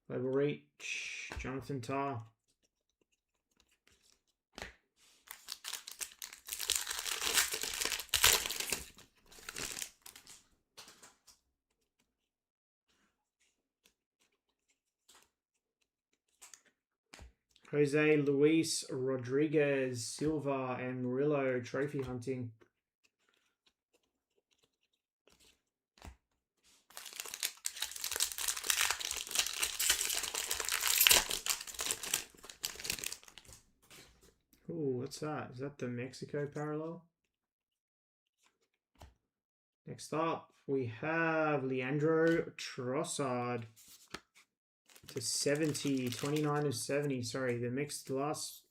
Global Reach, Jonathan Tarr. Jose Luis Rodriguez, Silva, and Murillo trophy hunting. Ooh, what's that? Is that the Mexico parallel? Next up, we have Leandro Trossard to 70, 29 of 70. Sorry, the last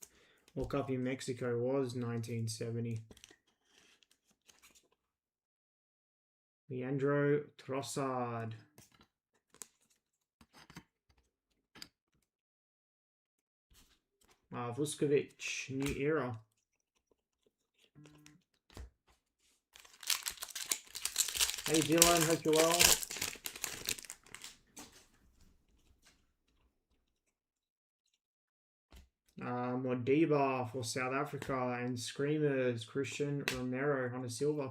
World Cup in Mexico was 1970. Leandro Trossard. Vuskovic, new era. Hey Dylan, hope you're well. Modiba for South Africa and Screamers, Christian Romero on a silver.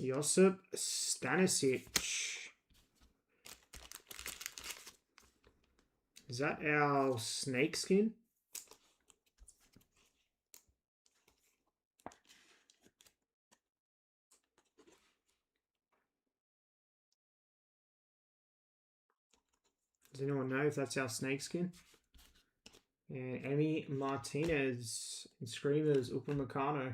Josip Stanisic. Is that our snake skin? Does anyone know if that's our snake skin? And Emmy Martinez and Screamers, Upamecano.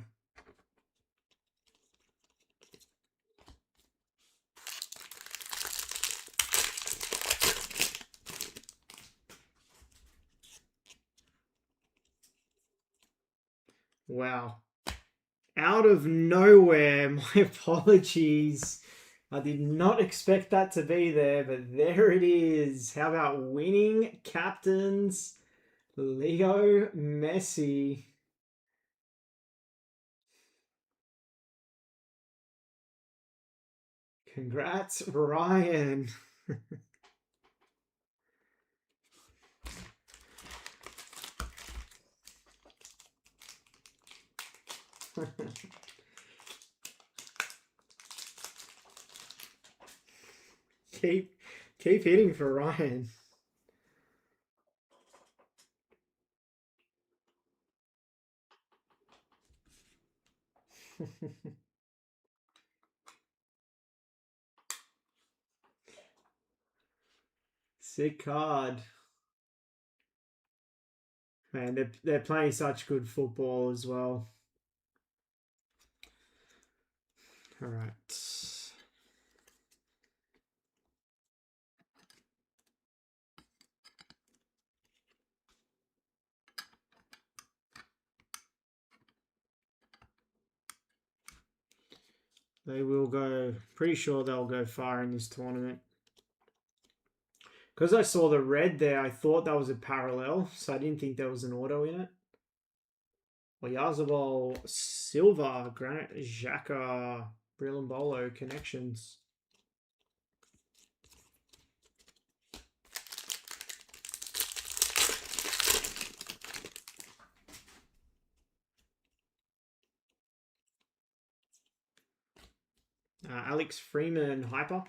Wow. Out of nowhere, my apologies. I did not expect that to be there, but there it is. How about winning captains? Leo Messi. Congrats, Ryan. keep hitting for Ryan. Sick card. Man, they're playing such good football as well. All right. They will go, pretty sure they'll go far in this tournament. Because I saw the red there, I thought that was a parallel, so I didn't think there was an auto in it. Oyarzabal, Silva, Granite Xhaka, Brillambolo, connections. Alex Freeman, Hyper.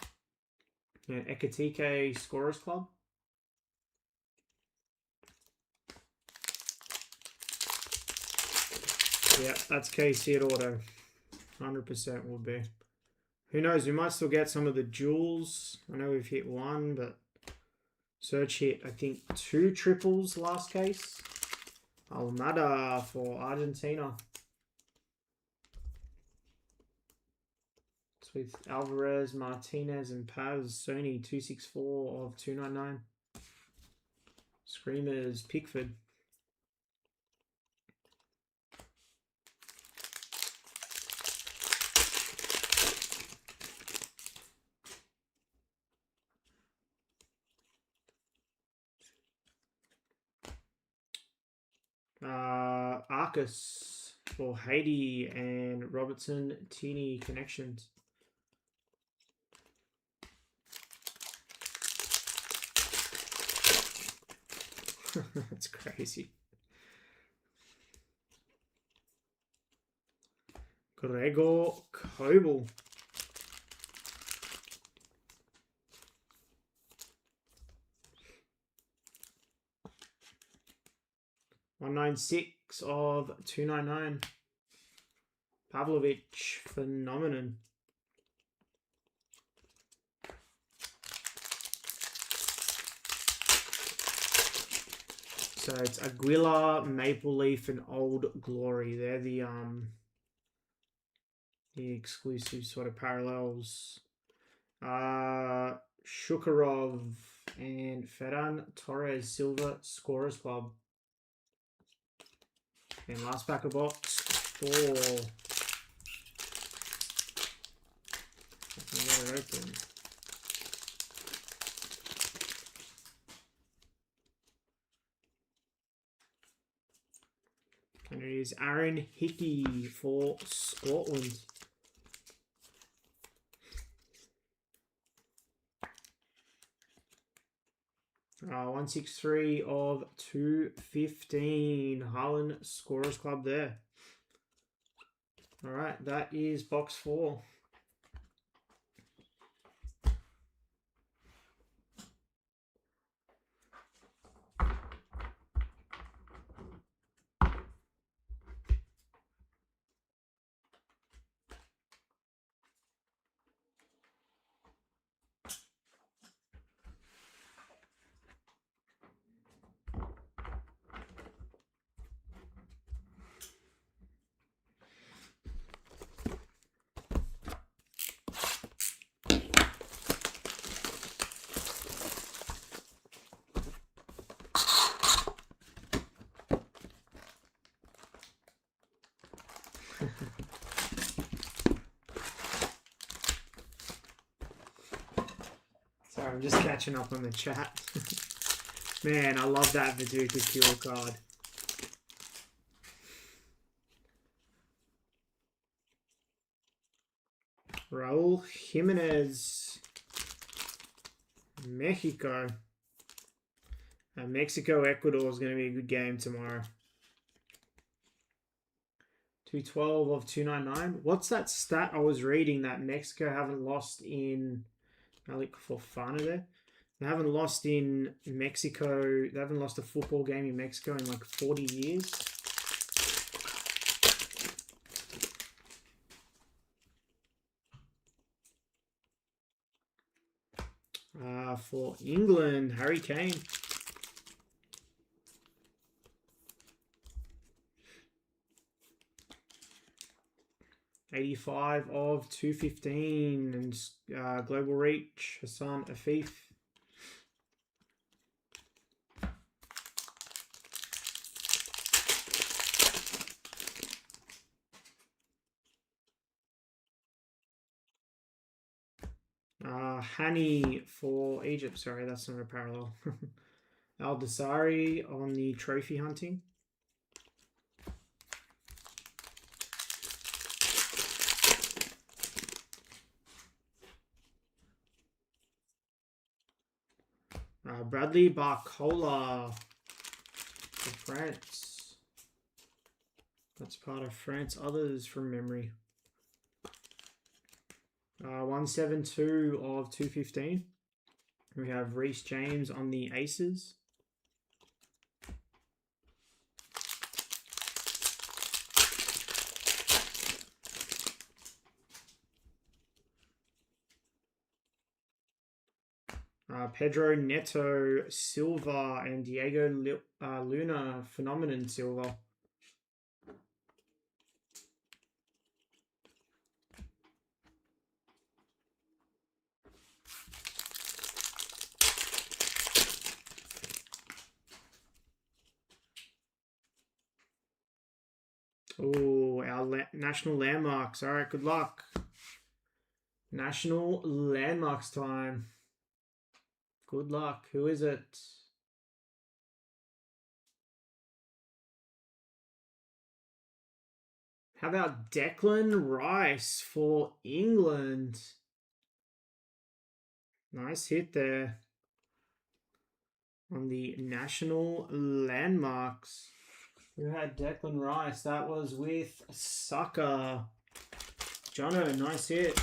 And Ekatike, Scorers Club. Yeah, that's KC at auto. 100% would be. Who knows? We might still get some of the jewels. I know we've hit one, but Search hit, I think, 2 triples last case. Almada for Argentina. It's with Alvarez, Martinez, and Paz. Sony 264 of 299. Screamers, Pickford. Arcus for Haiti and Robertson Teeny connections. That's crazy. Gregor Kobel. 196 of 299. Pavlovich, phenomenon. So it's Aguilar, Maple Leaf, and Old Glory. They're the exclusive sort of parallels. Shukarov and Ferran Torres Silver Scorers Club. And last pack of box 4. Get it open. And it is Aaron Hickey for Scotland. Uh, 163 of 215. Harlan Scorers Club there. All right, that is box 4. Sorry, I'm just catching up on the chat. Man, I love that Viduka Pure card. Raul Jimenez, Mexico. Mexico-Ecuador is going to be a good game tomorrow. 212 of 299. What's that stat I was reading that Mexico haven't lost in... I look for fun there. They haven't lost in Mexico. They haven't lost a football game in Mexico in like 40 years. For England, Harry Kane. $85 of 215 and Global Reach, Hassan Afif. Hani for Egypt. Sorry, that's not a parallel. Al Dasari on the trophy hunting. Bradley Barcola for France. That's part of France. Others from memory. 172 of 215. We have Reece James on the Aces. Pedro Neto Silva and Diego Luna Phenomenon Silva. Oh, our national landmarks. All right, good luck. National landmarks time. Good luck. Who is it? How about Declan Rice for England? Nice hit there on the national landmarks. Who had Declan Rice? That was with Sucker. Jono, nice hit.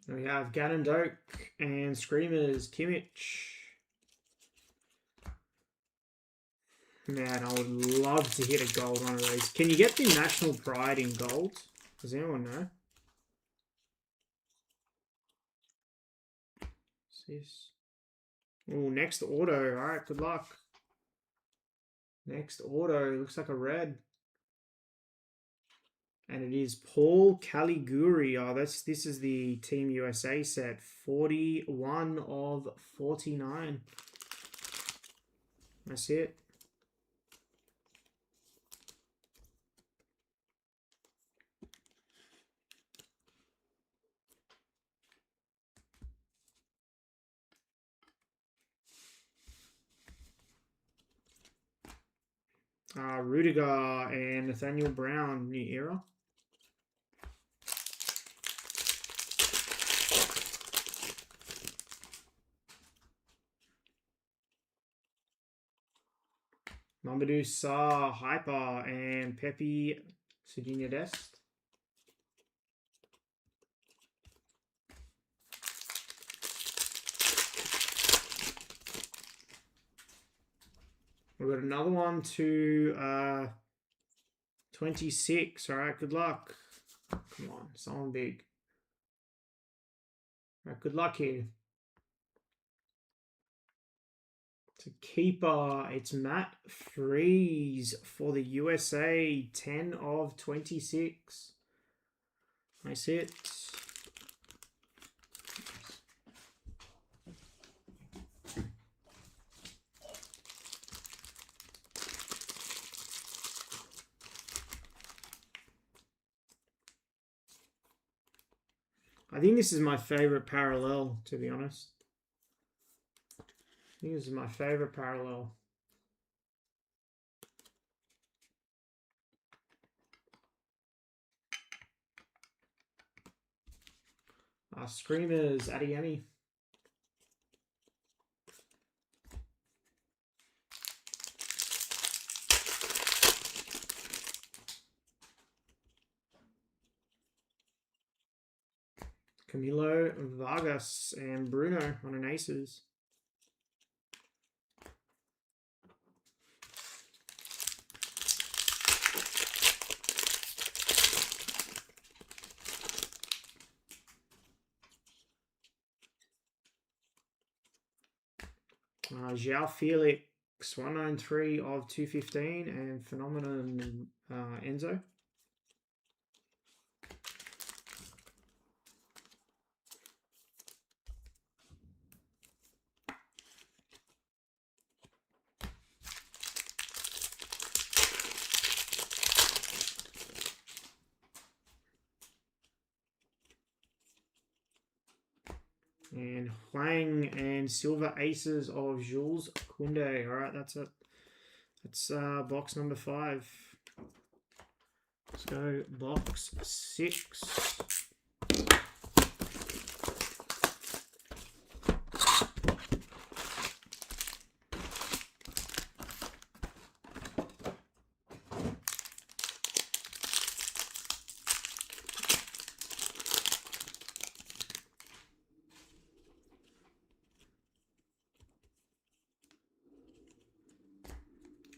We have Gannon Doak and Screamers, Kimmich. Man, I would love to hit a gold one of those. Can you get the National Pride in gold? Does anyone know? What's this? Oh, next auto. All right, good luck. Next auto. Looks like a red. And it is Paul Caliguri. Oh, this is the Team USA set. 41 of 49. That's it. Rudiger and Nathaniel Brown, new era. Mamadou Sarr, Hyper, and Pepe Sejunior Dest. We've got another one to 26. All right, good luck. Come on, someone big. All right, good luck here. To keeper, it's Matt Freeze for the USA. 10 of 26. Nice hit. I think this is my favorite parallel, to be honest. I think this is my favorite parallel. Screamers, Adeyemi. Camilo Vargas and Bruno on an Aces. João Felix, 193 of 215, and Phenomenon Enzo. And Huang and Silver Aces of Jules Koundé. All right, that's it. That's box number 5. Let's go box 6.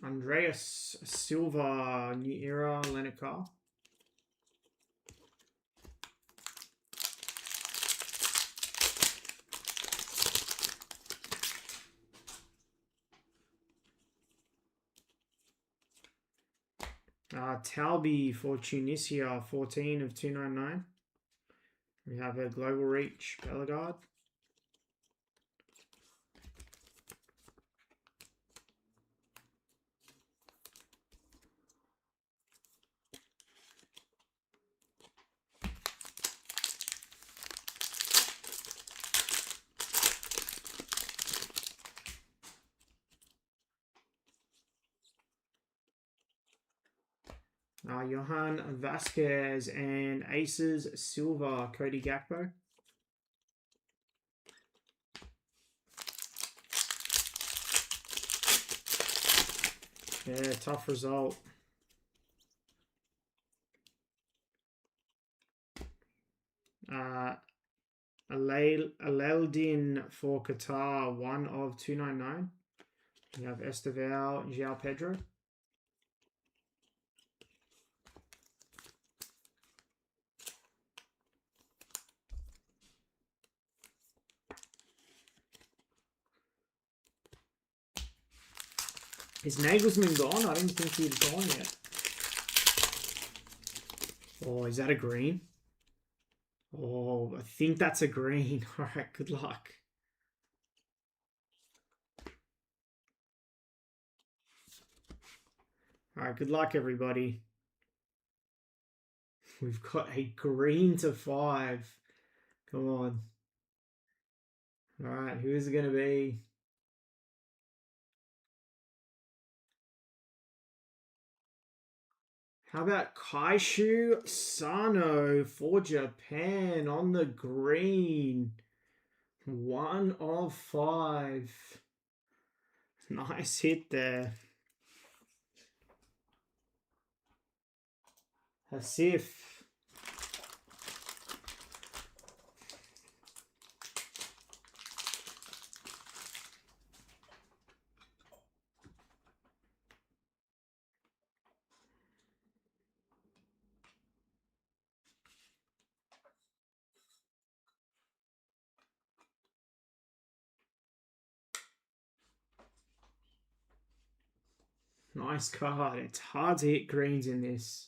Andreas Silva, new era, Leonard Carl. Talby for Tunisia, 14 of 299. We have a Global Reach Bellegarde. Johan Vasquez and Aces Silver, Cody Gakpo. Yeah, tough result. Aleldin for Qatar, 1 of 299. We have Esteval, João Pedro. Is Nagelsmann gone? I didn't think he'd gone yet. Oh, is that a green? Oh, I think that's a green. All right, good luck. All right, good luck, everybody. We've got a green to 5. Come on. All right, who is it going to be? How about Kaishu Sano for Japan on the green? 1 of 5. Nice hit there. Hasif. Nice card. It's hard to hit greens in this.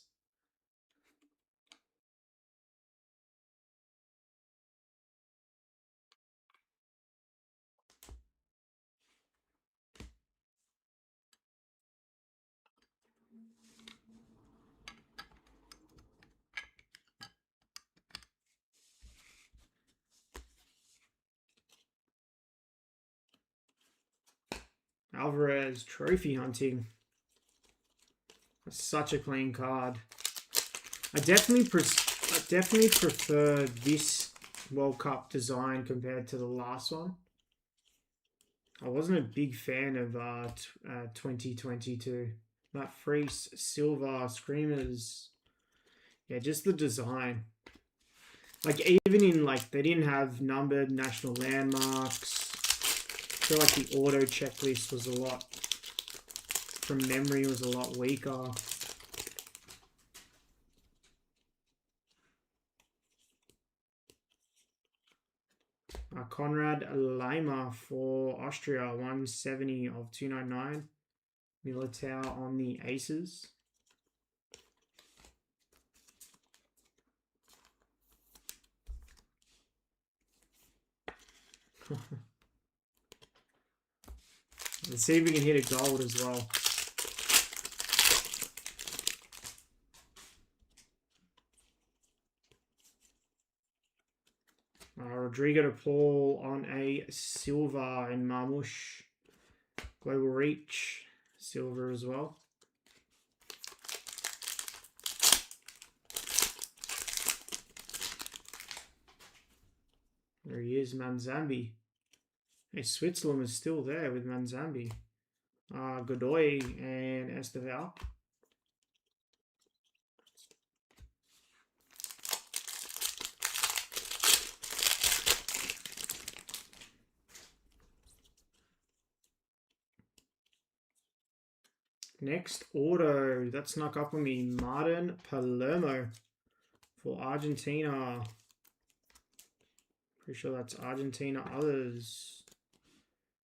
Alvarez trophy hunting. That's such a clean card. I definitely prefer this World Cup design compared to the last one. I wasn't a big fan of 2022. That Freeze Silver Screamers. Yeah, just the design. Like, even in, like, they didn't have numbered national landmarks. I feel like the auto checklist was a lot, from memory, was a lot weaker. Conrad Lima for Austria, 170 of 299. Militao on the Aces. Let's see if we can hit a gold as well. Rodrigo de Paul on a silver in Marmouche. Global Reach, silver as well. There he is, Manzambi. Hey, Switzerland is still there with Manzambi. Godoy and Esteval. Next auto, that snuck up on me. Martin Palermo for Argentina. Pretty sure that's Argentina Others.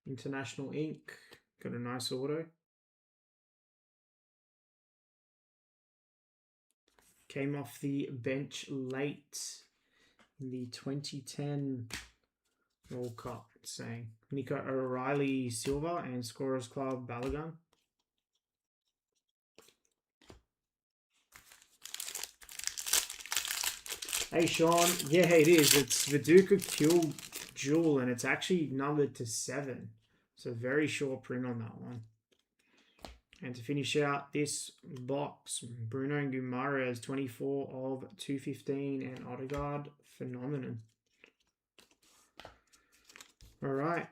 International Ink. Got a nice auto. Came off the bench late in the 2010 World Cup. Saying Nico O'Reilly Silver and Scorers Club Balogun. Hey Sean, yeah it is. It's Viduka Kill Jewel and it's actually numbered to 7. So very short print on that one. And to finish out this box, Bruno Guimaraes 24 of 215 and Odegaard Phenomenon. Alright.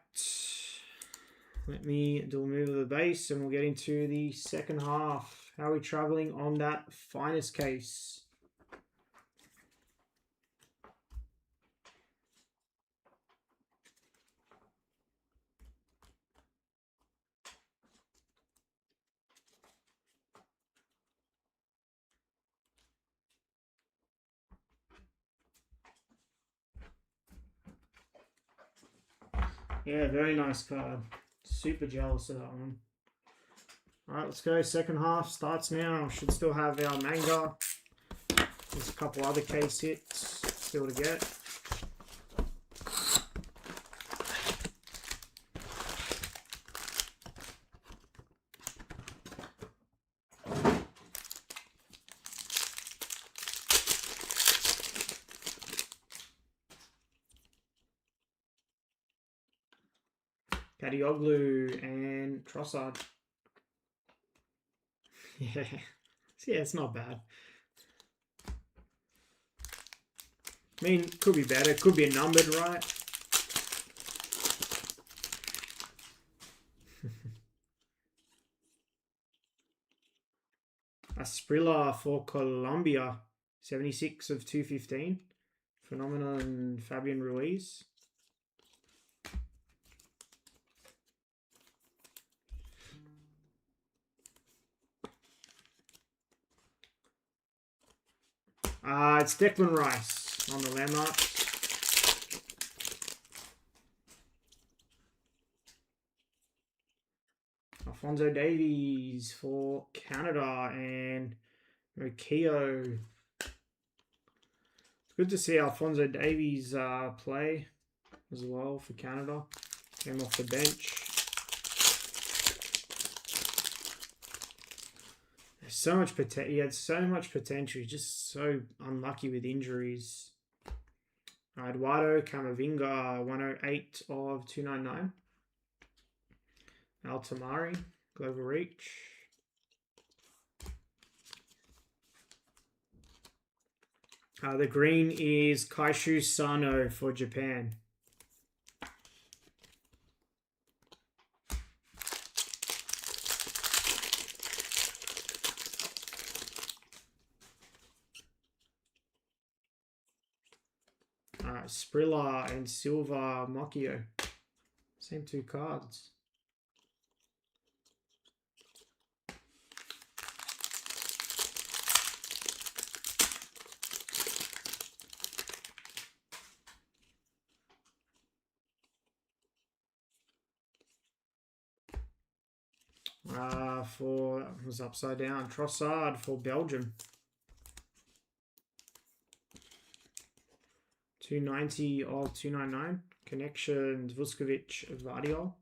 Let me do a move of the base and we'll get into the second half. How are we traveling on that finest case? Yeah, very nice card. Super jealous of that one. Alright, let's go. Second half starts now. Should still have our manga. There's a couple other case hits still to get. Kadioglu and Trossard. Yeah, it's not bad. I mean, could be better. Could be a numbered, right? Asprilla for Colombia. 76 of 215. Phenomenon Fabian Ruiz. It's Declan Rice on the landmark. Alphonso Davies for Canada and Rokio. It's good to see Alphonso Davies play as well for Canada. Came off the bench. So much potential. He had so much potential. He's just so unlucky with injuries. Eduardo Camavinga, 108 of 299. Altamari, Global Reach. The green is Kaishu Sano for Japan. Sprilla and Silva Mocchio. Same 2 cards. That was upside down. Trossard for Belgium. 290 of 299. Connections, Vuskovic, Vardiol.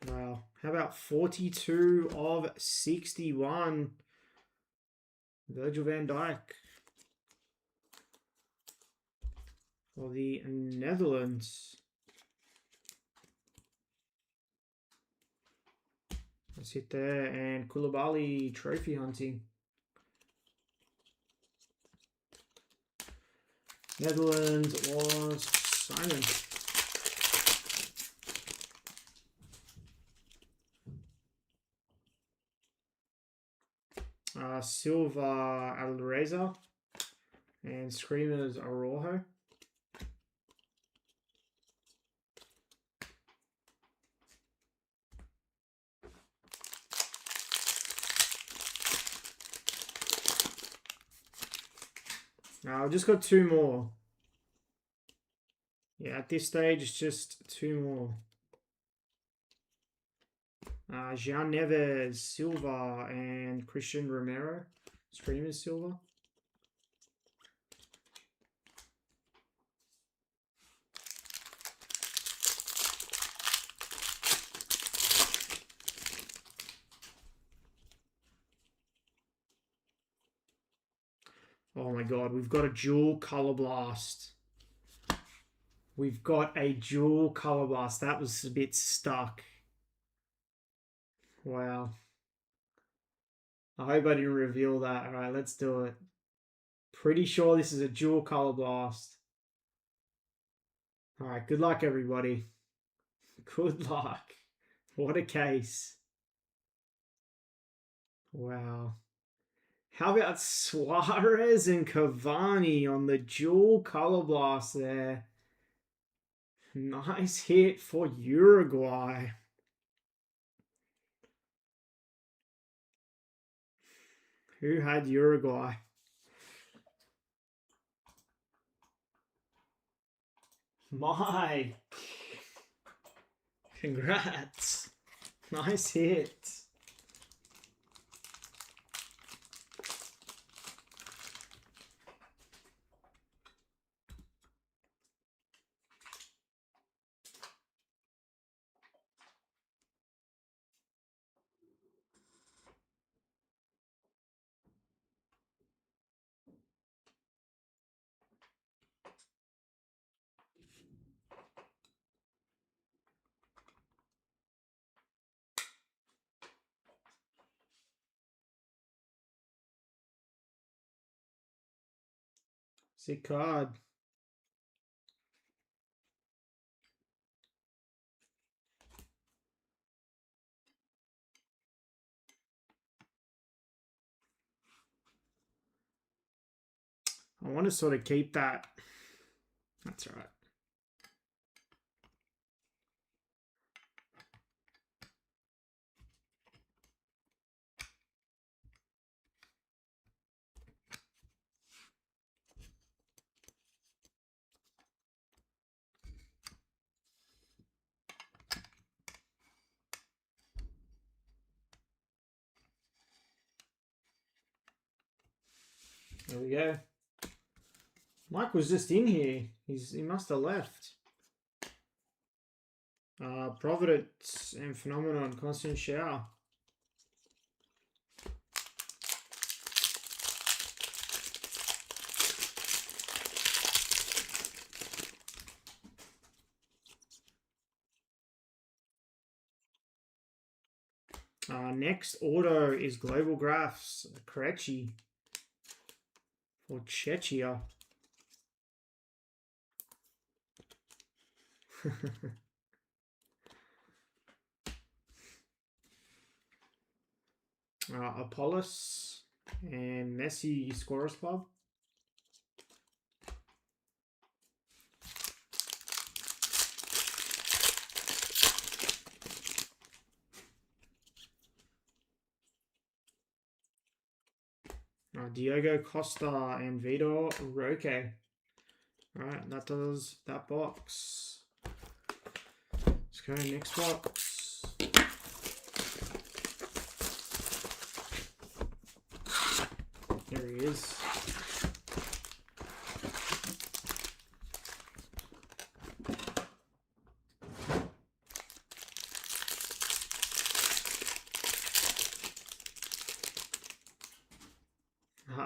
Wow. How about 42 of 61? Virgil van Dijk. For the Netherlands. Let's hit there. And Koulibaly trophy hunting. Netherlands was Simon. Silva Alreza. And Screamers Araujo. I've just got 2 more. Yeah, at this stage, it's just 2 more. Jean Neves, Silva, and Christian Romero. Streamers Silva. Oh my god, we've got a dual color blast. We've got a dual color blast. That was a bit stuck. Wow. I hope I didn't reveal that. Alright, let's do it. Pretty sure this is a dual color blast. Alright, good luck, everybody. Good luck. What a case. Wow. How about Suarez and Cavani on the dual color blast there? Nice hit for Uruguay. Who had Uruguay? Mike. Congrats. Nice hit. Sick card. I want to sort of keep that. That's right. There we go. Mike was just in here. He must have left. Providence and Phenomenon, Constant Shower. Next auto is Global Graphs, Karachi for Czechia. Apollos and Messi Scorers Club. Diogo Costa and Vitor Roque. Alright, that does that box. Let's go next box. There he is.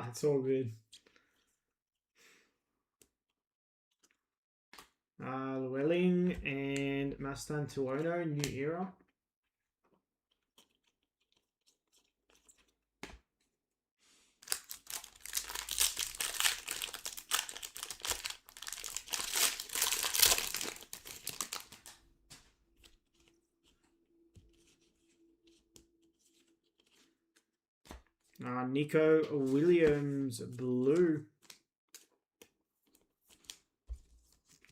It's all good. Llewellyn and Mastantuono, New Era. Nico Williams, blue.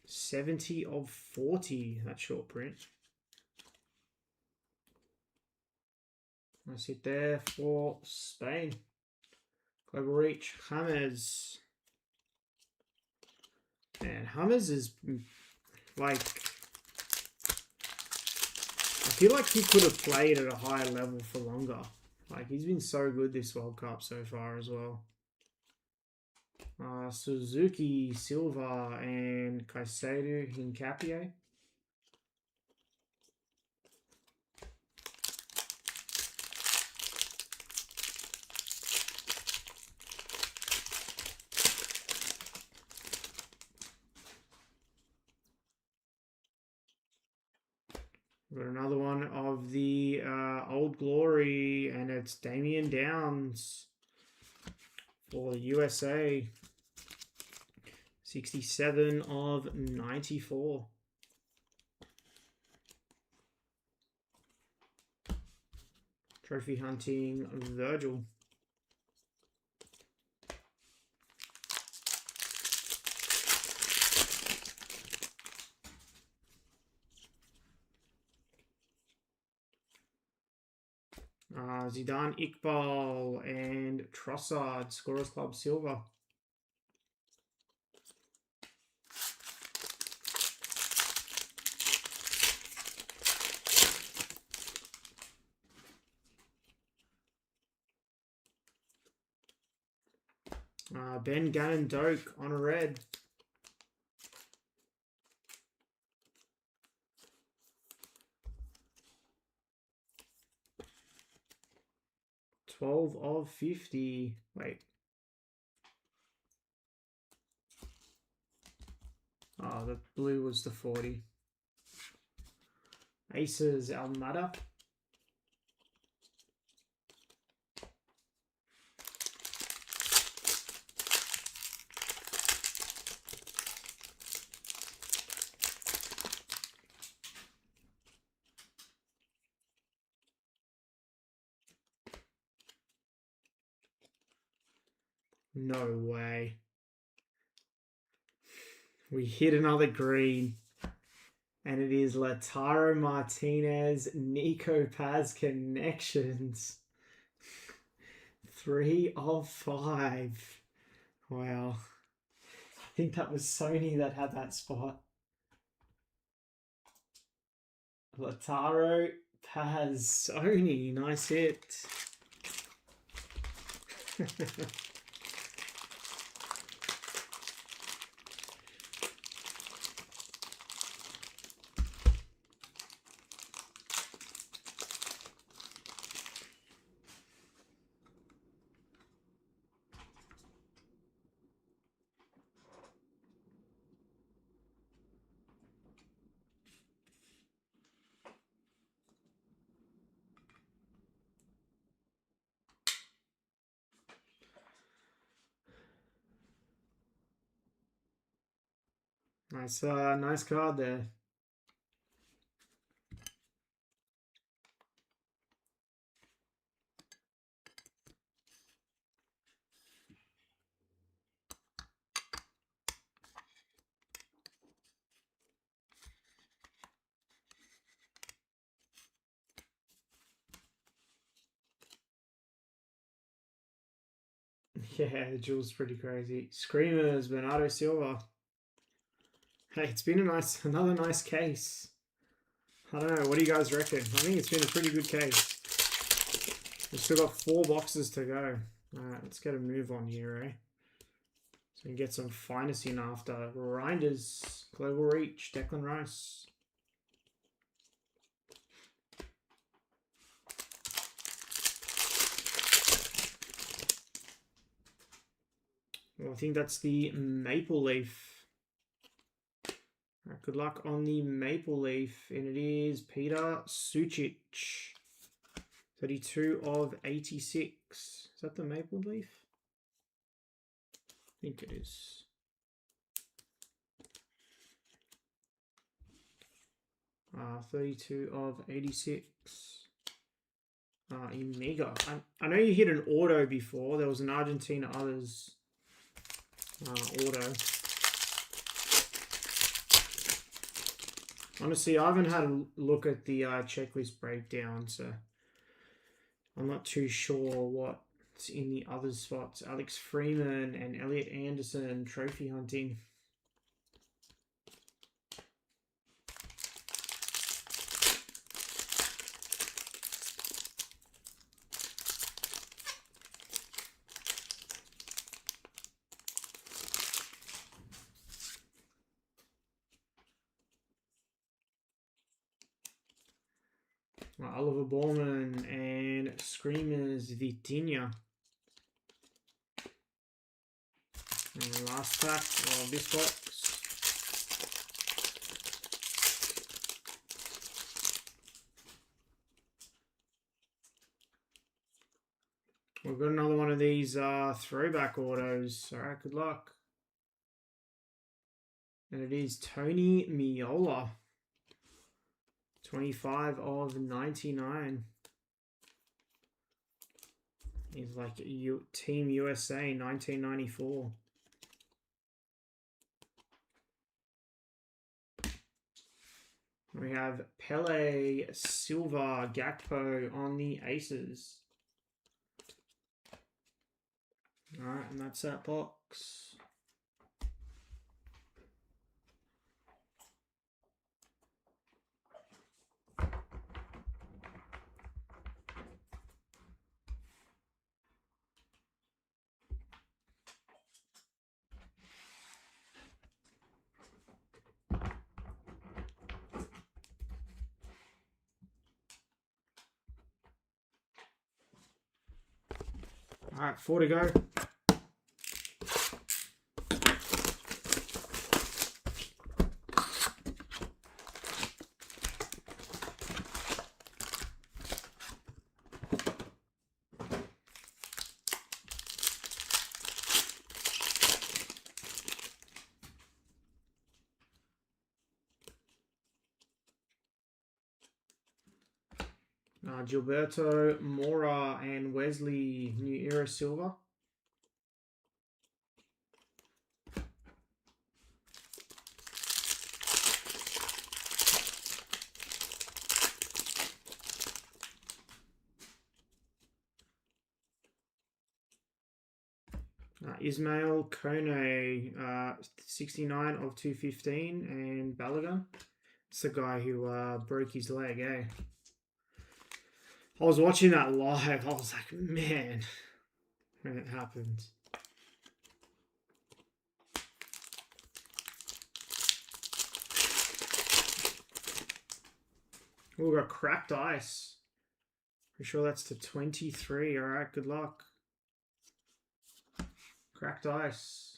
70 of 40, that short print. Nice hit there for Spain. Global Reach, James. Man, Hummers is like, I feel like he could have played at a higher level for longer. Like, he's been so good this World Cup so far as well. Suzuki, Silva, and Caicedo, Hincapie. Got another one of the Old Glory, and it's Damian Downs for the USA. 67 of 94. Trophy hunting Virgil. Zidane, Iqbal, and Trossard, Scorers Club Silver. Ben Gannon Doak on a red. $12 of 50. Wait. Oh, the blue was the 40. Aces Almada. No way. We hit another green. And it is Lautaro Martinez, Nico Paz connections. 3 of 5. Wow. I think that was Sony that had that spot. Lautaro Paz, Sony, nice hit. Nice card there. Yeah, the jewel's pretty crazy. Screamers, Bernardo Silva. Hey, it's been another nice case. I don't know, what do you guys reckon? I think it's been a pretty good case. We've still got 4 boxes to go. Alright, let's get a move on here, eh? So we can get some finest in after. Grinders, Global Reach, Declan Rice. Well, I think that's the Maple Leaf. Right, good luck on the Maple Leaf. And it is Peter Sucic. 32 of 86. Is that the Maple Leaf? I think it is. Uh, 32 of 86. Mega. I know you hit an auto before. There was an Argentina Others auto. Honestly, I haven't had a look at the checklist breakdown, so I'm not too sure what's in the other spots. Alex Freeman and Elliot Anderson trophy hunting. Oliver Ballman and Screamers Vitinha. And last pack of this box. We've got another one of these throwback autos. All right, good luck. And it is Tony Miola. 25 of 99. He's like Team USA 1994. We have Pele, Silva, Gakpo on the Aces. All right, and that's that box. All right, 4 to go. Gilberto, Mora, and Wesley, New Era Silver. Ismail Kone, 69 of 215, and Balogun. It's the guy who broke his leg, eh? I was watching that live. I was like, man, when it happened. Oh, we got cracked ice. Pretty sure that's to 23. All right, good luck. Cracked ice.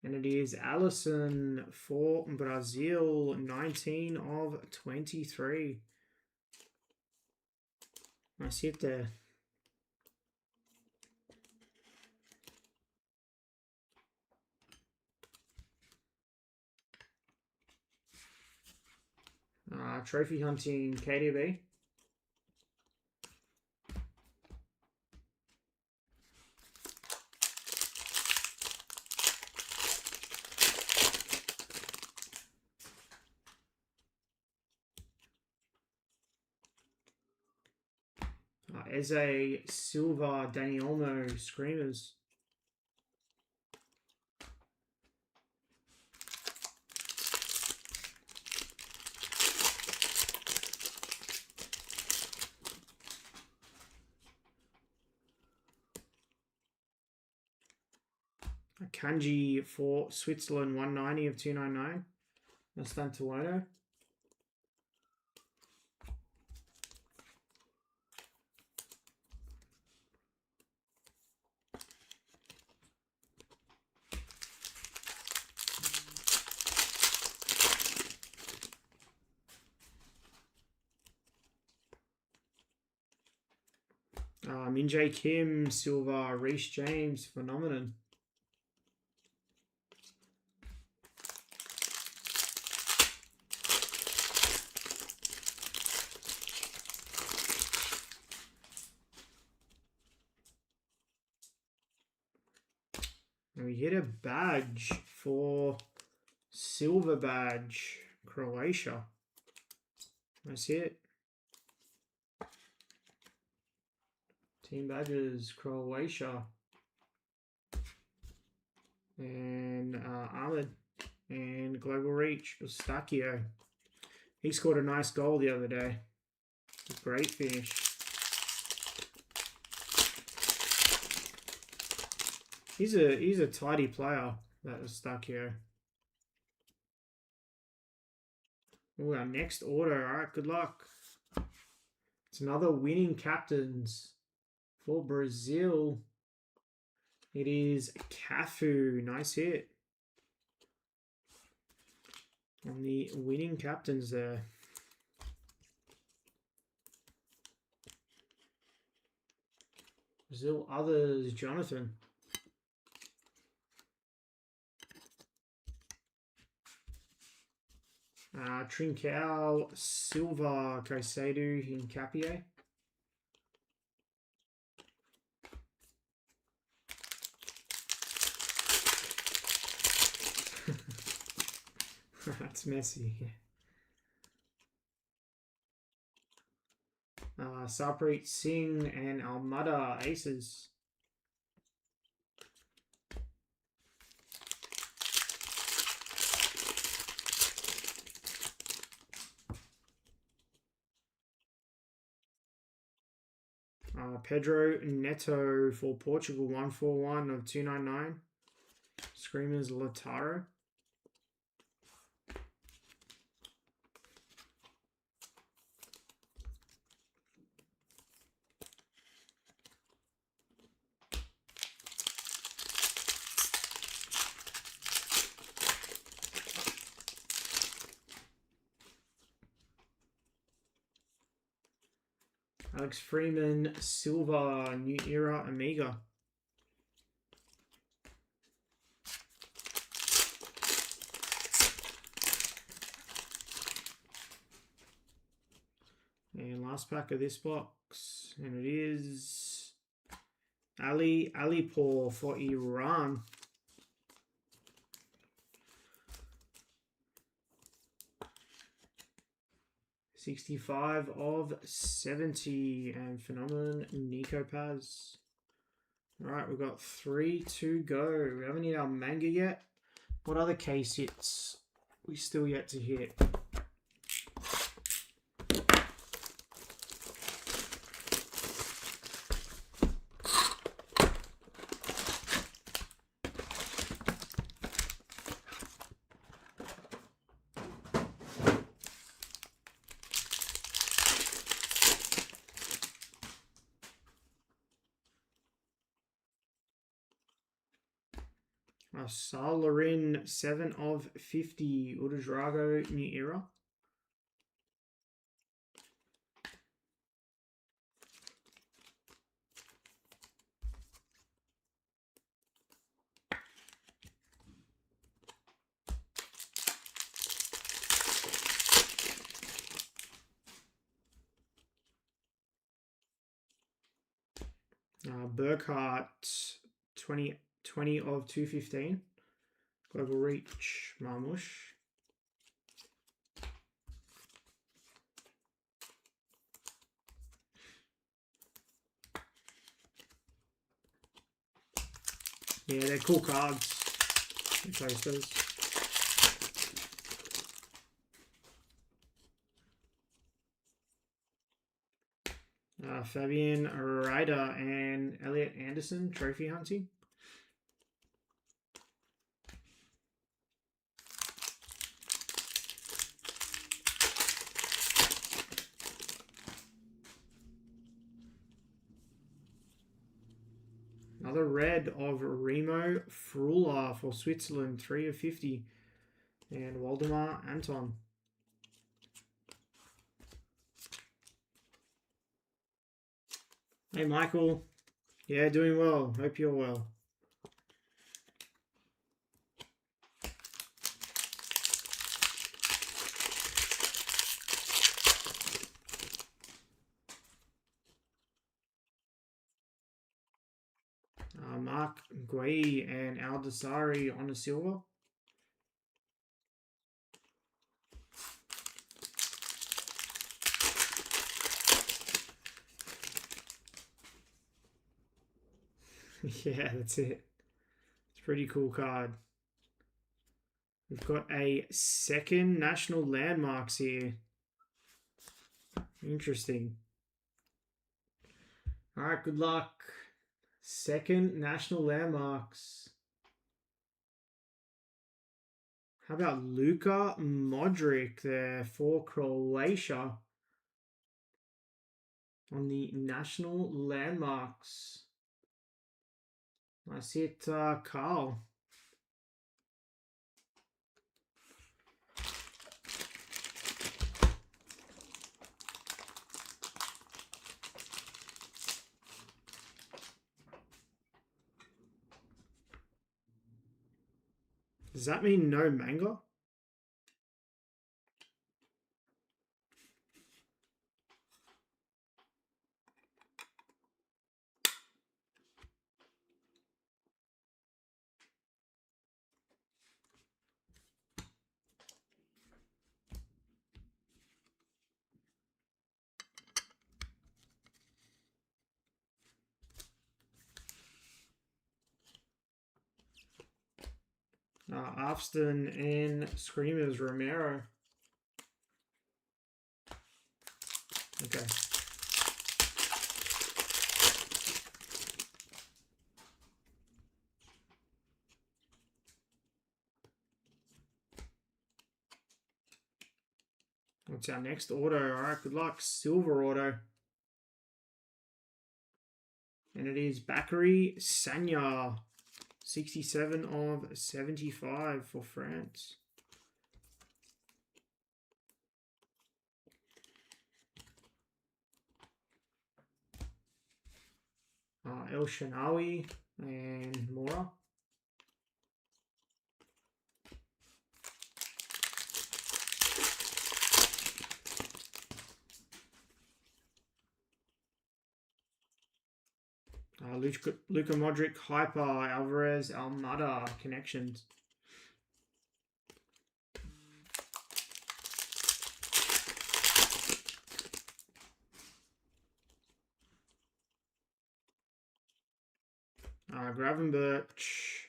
And it is Allison for Brazil, 19 of 23. Nice hit there. Trophy hunting KDB. Eze Silva, Dani Olmo, Screamers. Kanji for Switzerland, 190 of 299. That's done to Wano. Min-Jae Kim, Silva, Reece James, Phenomenon. And we hit a badge for Silver Badge, Croatia. That's it. Team badges, Croatia. And Ahmed. And Global Reach, Eustachio. He scored a nice goal the other day. Great finish. He's a tidy player, that Eustachio. Oh, our next order. All right, good luck. It's another winning captains for Brazil. It is Cafu. Nice hit on the winning captains there. Brazil others, Jonathan. Trincao, Silva, Caicedo, Hincapié. That's messy. Sarpreet Singh and Almada aces. Pedro Neto for Portugal, 141 of 299. Screamers Lautaro. Alex Freeman, Silva, New Era, Amiga. And last pack of this box, and it is Alipur for Iran. '65 of 70 and Phenomenon Nico Paz. All right, we've got 3 to go. We haven't hit our manga yet. What other case hits we still yet to hit? Salarin, 7 of 50. Udadrago, New Era. Burkhart, 20 of 215. Global Reach, Marmush. Yeah, they're cool cards. Posters. Fabian Ryder and Elliot Anderson, trophy hunting. Another red of Remo Frula for Switzerland, 3 of 50. And Waldemar Anton. Hey, Michael. Yeah, doing well. Hope you're well. Mark Guay and Aldasari on a silver. Yeah, that's it. It's a pretty cool card. We've got a second national landmarks here. Interesting. All right, good luck. Second national landmarks. How about Luka Modric there for Croatia on the National Landmarks? Nice hit, Carl. Does that mean no manga? Afston and Screamers Romero. Okay. What's our next auto? All right, good luck. Silver auto. And it is Bakary Sagna. 67 of 75 for France. El Shanawi and Mora. Luka Modric, Hyper, Alvarez, Almada connections. Gravenberch,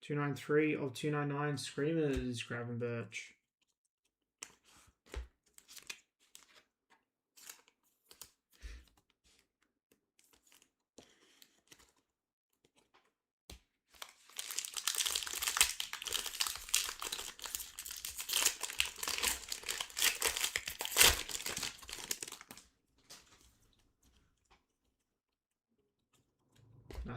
293 of 299. Screamers, Gravenberch.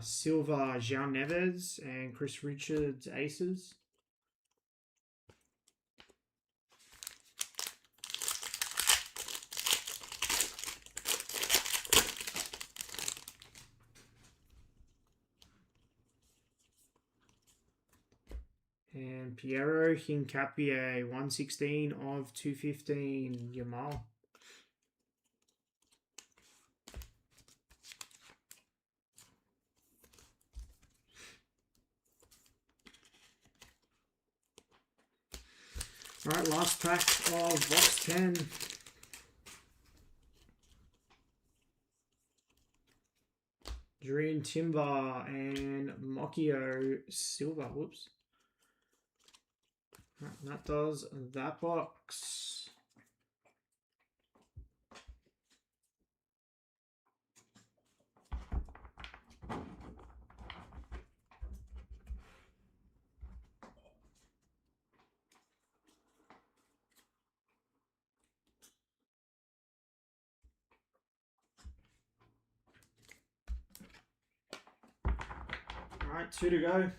Silva, João Neves, and Chris Richards, aces. And Piero Hincapié, 116 of 215, Yamal. All right, last pack of box 10. Dream Timber and Mokio Silver. Whoops. All right, that does that box. All right, 2 to go.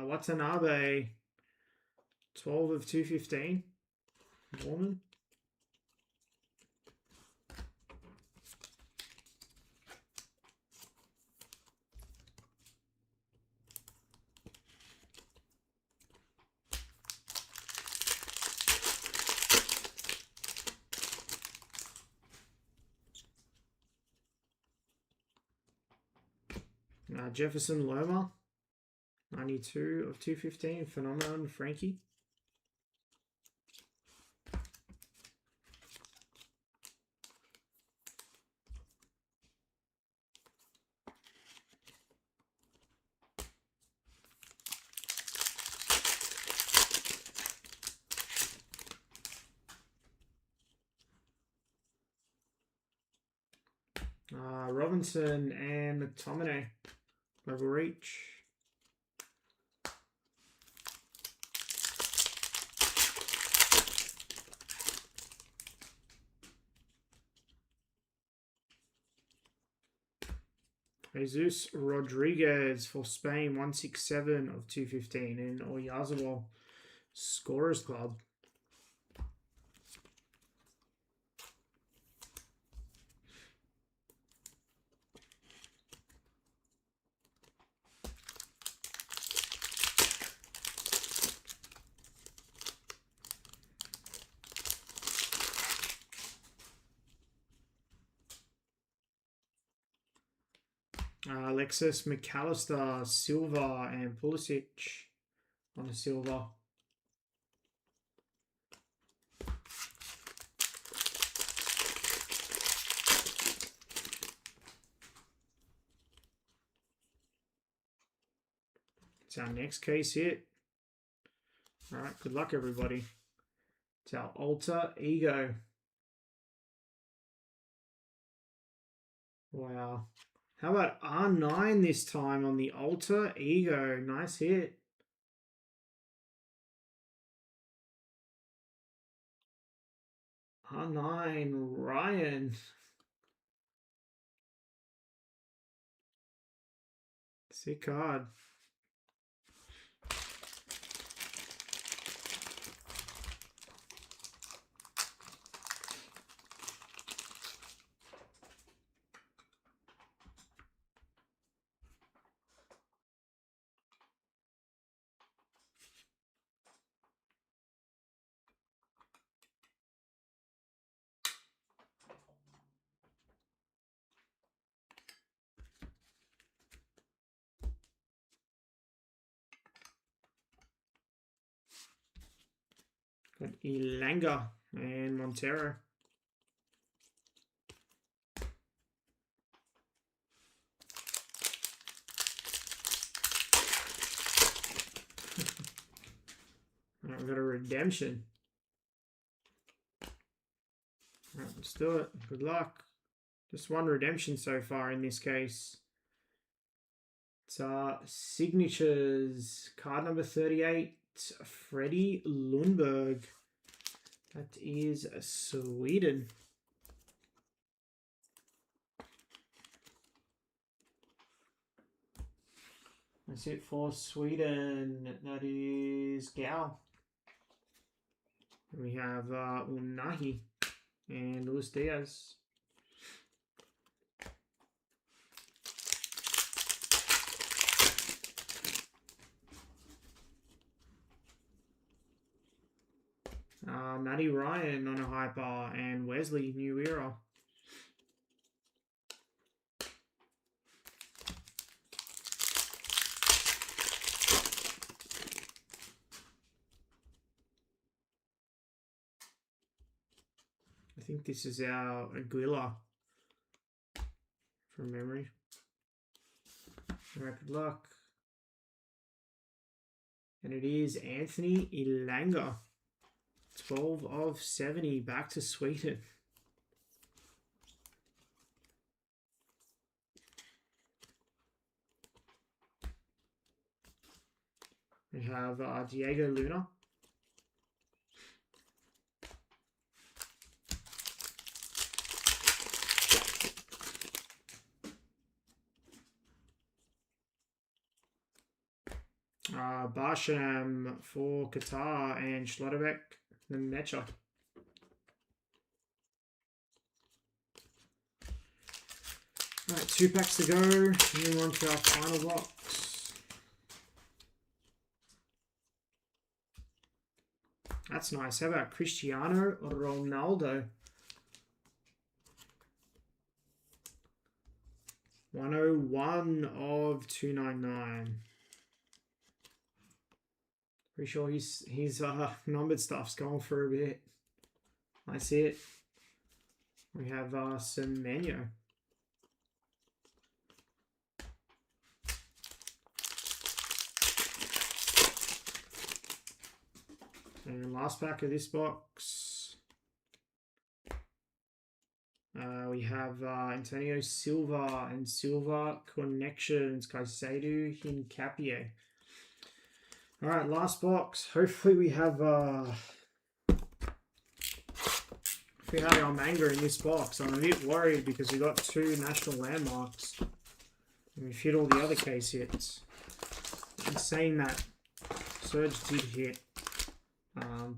Watanabe, 12 of 215. Norman. Jefferson Lerma, 92 of 215. Phenomenon, Frankie. Robinson and McTominay. Overreach. Jesus Rodriguez for Spain, 167 of 215. And Oyarzabal, Scorers Club. Alexis McAllister, Silva, and Pulisic on the silver. It's our next case hit. All right, good luck, everybody. It's our Alter Ego. Wow. How about R9 this time on the Alter Ego? Nice hit. R9 Ryan. Sick card. Got Ilanga and Montero. All right, we've got a redemption. All right, let's do it. Good luck. Just one redemption so far in this case. It's signatures. Card number 38, Freddie Lundberg. That is Sweden. That's it for Sweden. That is Gal. We have Unahi and Luis Diaz. Matty Ryan on a hyper and Wesley New Era. I think this is our Aguila from memory. All right, good luck. And it is Anthony Ilanga. 12 of 70, back to Sweden. We have Diego Luna. Barsham for Qatar and Schlotterbeck and Netcher. Alright, 2 packs to go. And then we're on to our final box. That's nice. How about Cristiano Ronaldo? 101 of 299. Pretty sure his numbered stuff's going for a bit. I see it. We have Semenyo. And last pack of this box, we have Antonio Silva and Silva Connections, Caicedo Hincapie. All right, last box. Hopefully we have our manga in this box. I'm a bit worried because we got 2 national landmarks and we've hit all the other case hits. In saying that, Surge did hit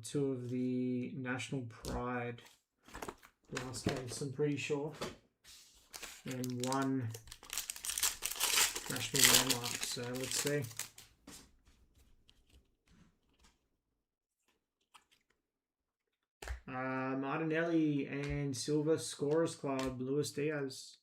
2 of the National Pride last case, I'm pretty sure, and 1 National Landmark. So let's see. Martinelli and Silver Scorers Club, Luis Diaz.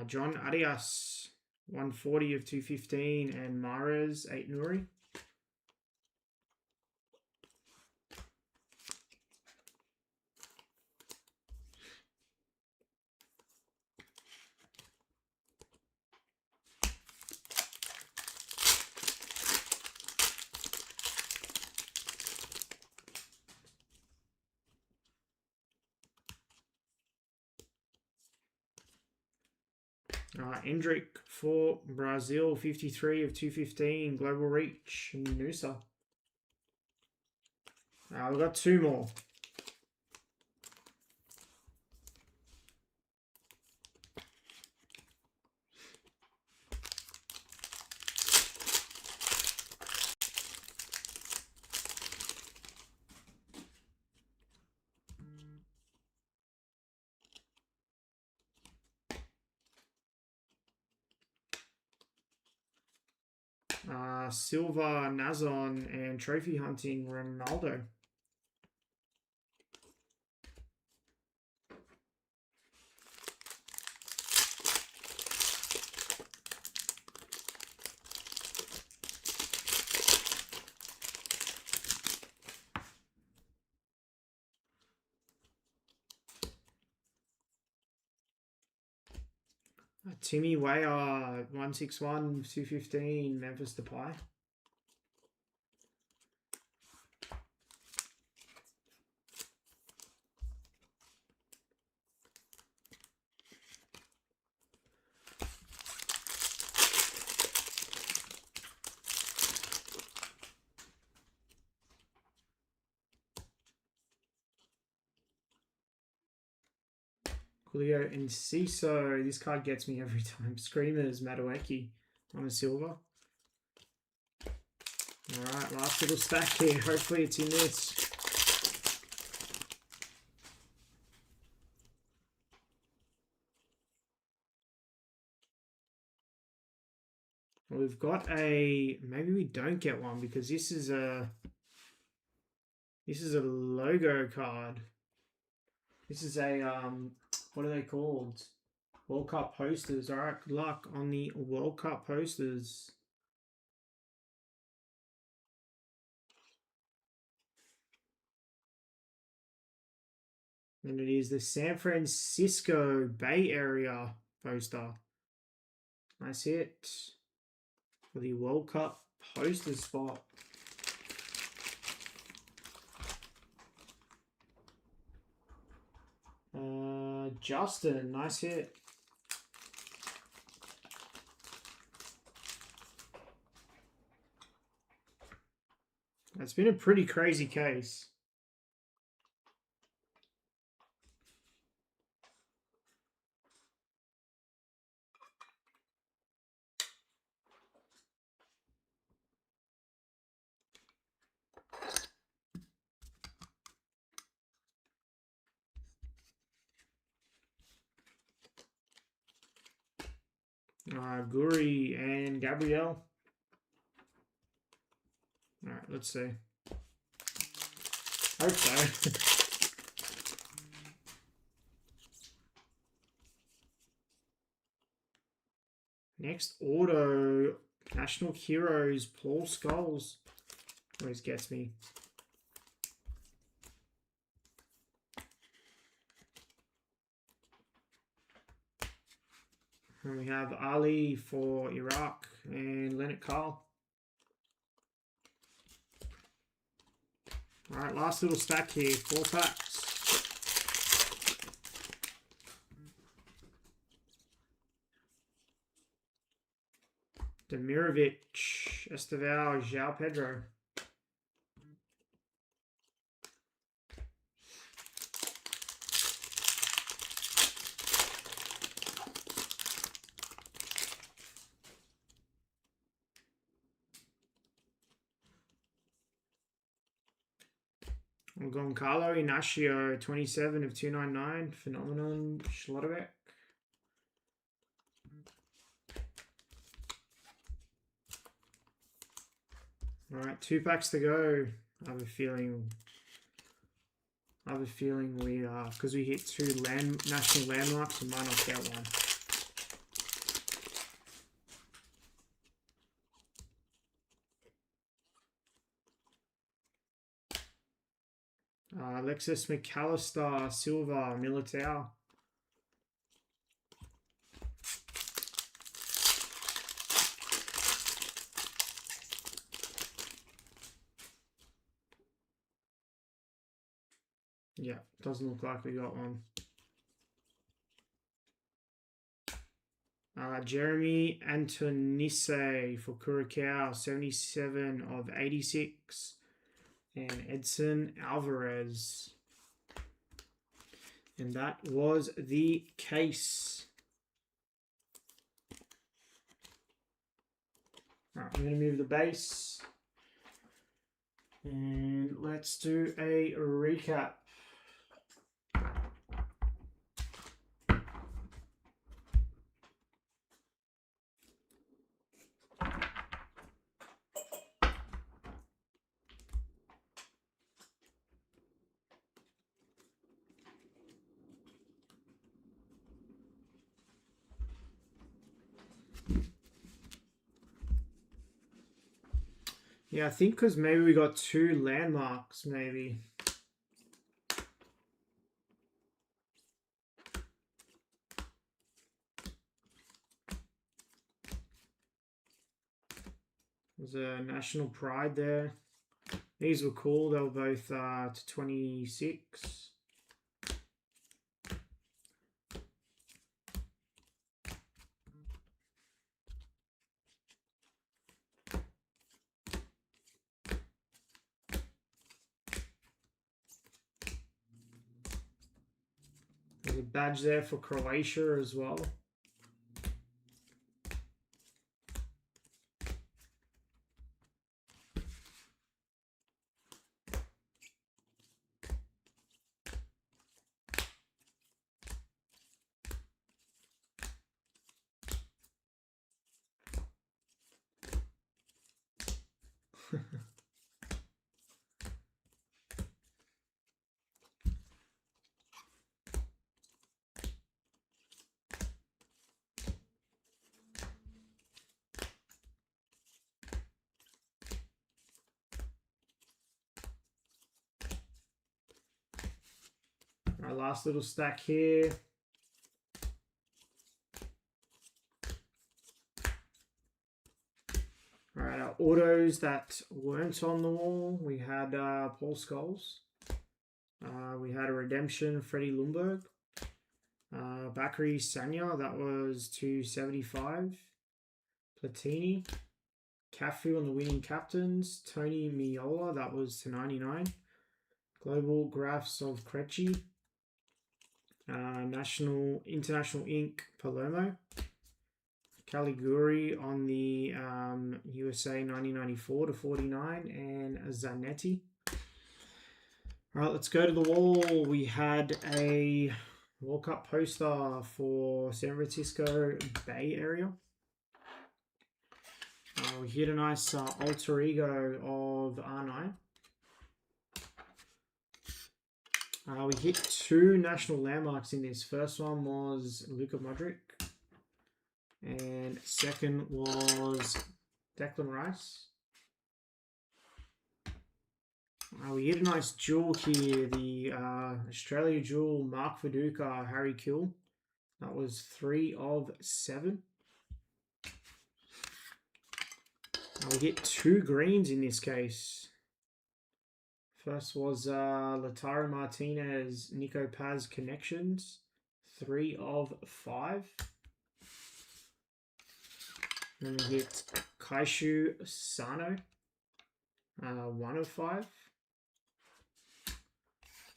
John Arias, 140 of 215, and Mahrez, 8 Nuri. Endrick for Brazil, 53 of 215, Global Reach, Nusa. We've got 2 more. Silva, Nazon, and Trophy Hunting, Ronaldo. Timmy Weah, 161, 215, Memphis Depay. Julio Enciso. This card gets me every time. Screamers, Madueke on a silver. Alright, last little stack here. Hopefully it's in this. We've got a... Maybe we don't get one because this is a logo card. This is a... what are they called? World Cup posters. Alright, good luck on the World Cup posters. And it is the San Francisco Bay Area poster. Nice hit for the World Cup poster spot. Justin, nice hit. It's been a pretty crazy case. Guri and Gabrielle. All right, let's see. Hope so. Next auto, National Heroes, Paul Scholes. Always gets me. And we have Ali for Iraq and Leonard Carl. All right, last little stack here, 4 packs. Demirovic, Estevao, João Pedro. Goncalo Inacio, 27 of 299. Phenomenon, Schlotterbeck. All right, 2 packs to go. I have a feeling we because we hit 2 national landmarks, we might not get one. Alexis McAllister, Silva, Militao. Yeah, doesn't look like we got one. Jeremy Antonisse for Curacao, 77 of 86. And Edson Alvarez. And that was the case. All right, I'm going to move the base. And let's do a recap. Yeah, I think because maybe we got 2 landmarks, maybe. There's a National Pride there. These were cool. They were both to 26. There's a badge there for Croatia as well. Our last little stack here. All right, our autos that weren't on the wall. We had Paul Scholes. We had a redemption, Freddie Lundberg. Bakary Sagna, that was 275. Platini. Cafu on the winning captains. Tony Miola, that was to 99. Global graphs of Krejci. International Ink Palermo. Caliguri on the USA 1994 to 49 and Zanetti. All right, let's go to the wall. We had a World Cup poster for San Francisco Bay Area. We hit a nice alter ego of R9. We hit 2 national landmarks in this. First one was Luka Modric. And second was Declan Rice. We hit a nice jewel here. The Australia jewel, Mark Viduka, Harry Kill. That was 3 of 7. We hit 2 greens in this case. First was Lautaro Martinez, Nico Paz Connections, 3 of 5. Then we hit Kaishu Sano, 1 of 5.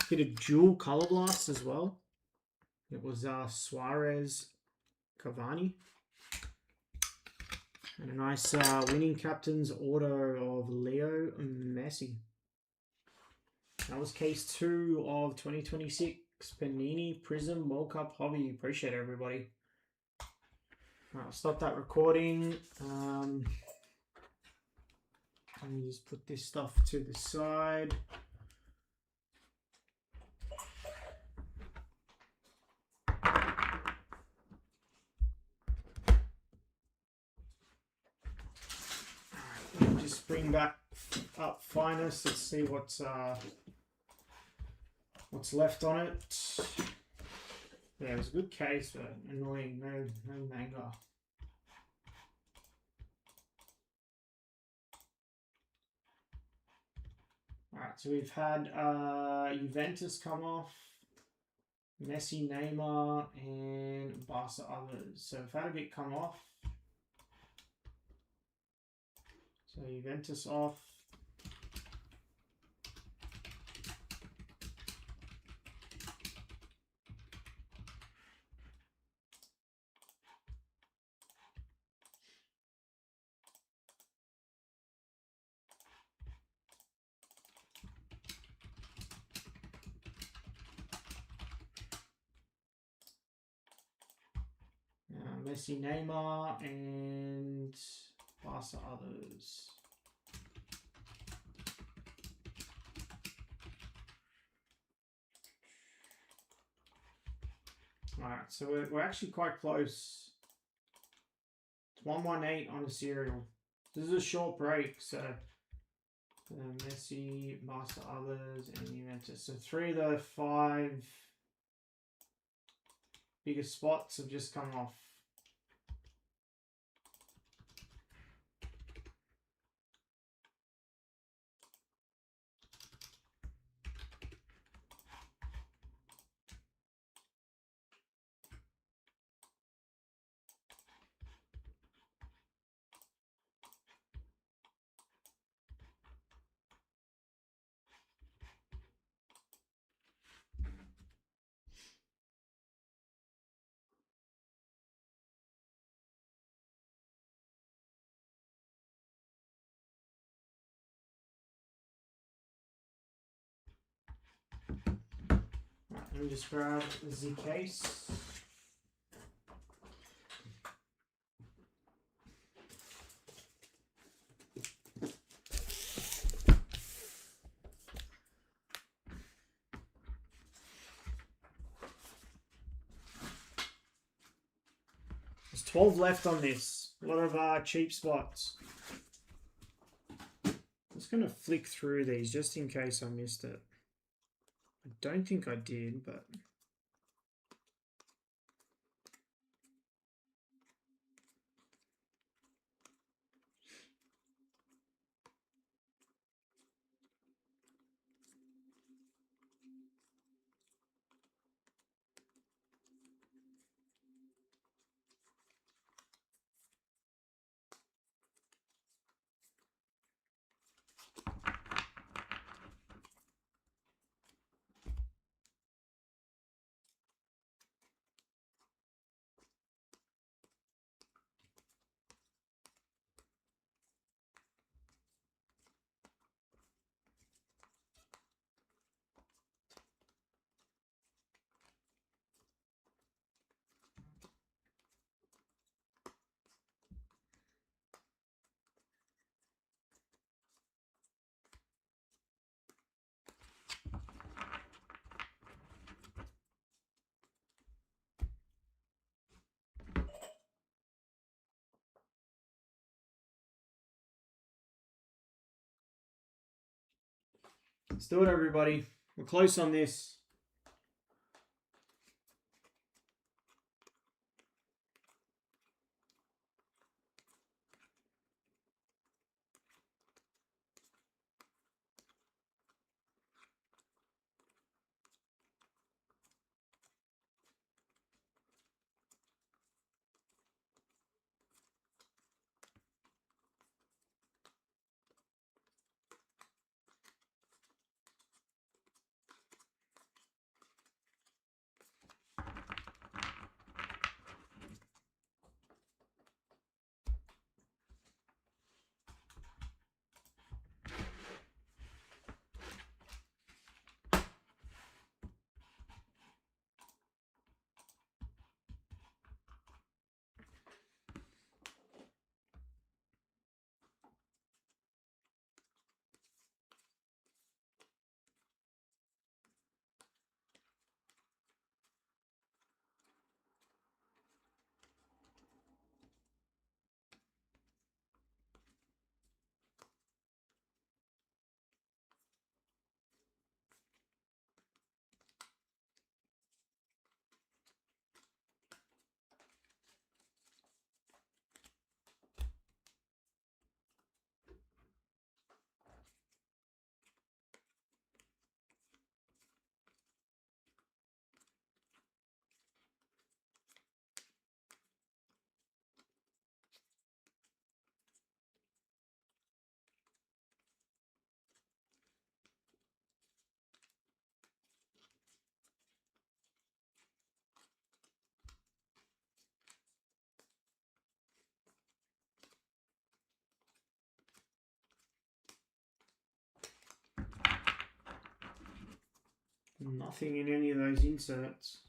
Hit a dual color blast as well. It was Suarez Cavani. And a nice winning captain's auto of Leo Messi. That was case 2 of 2026 Panini Prizm World Cup Hobby. Appreciate it, everybody. I'll stop that recording. Let me just put this stuff to the side. Just bring back up Finest. Let's see what's left on it. Yeah, it was a good case, but annoying. No manga. Alright, so we've had Juventus come off, Messi, Neymar, and Barca others. So we've had a bit come off. So Juventus off. Messi, Neymar, and Barca others. Alright, so we're actually quite close. It's 118 on the serial. This is a short break, so Messi, Barca others, and Juventus. So 3 of the 5 biggest spots have just come off. Let me just grab the case. There's 12 left on this. A lot of cheap spots. I'm just going to flick through these just in case I missed it. I don't think I did, but... Let's do it, everybody. We're close on this. Nothing in any of those inserts.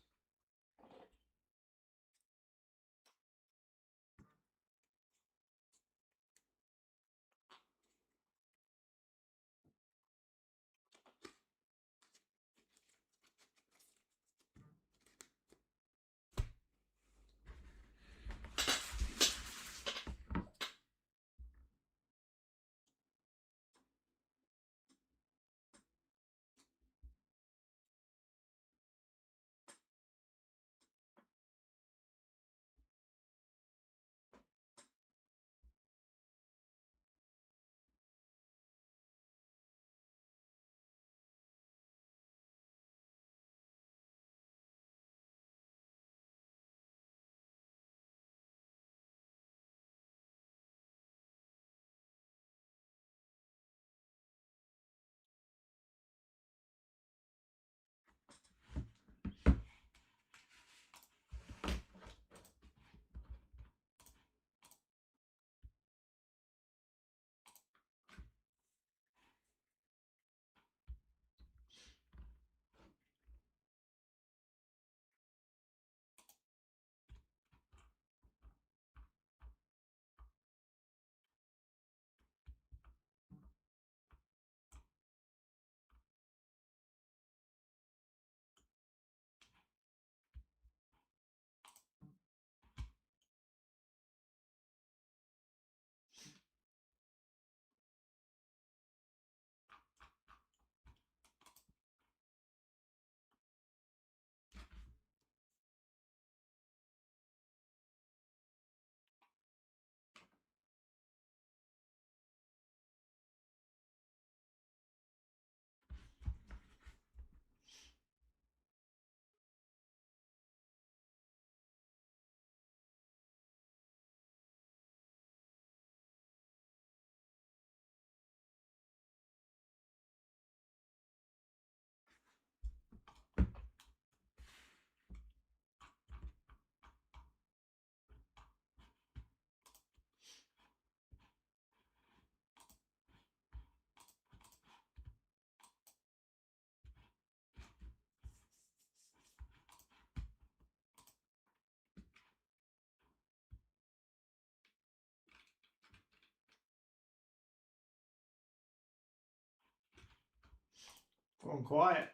Gone quiet.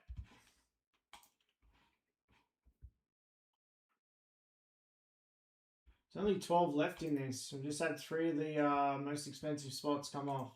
There's only 12 left in this. We just had 3 of the most expensive spots come off.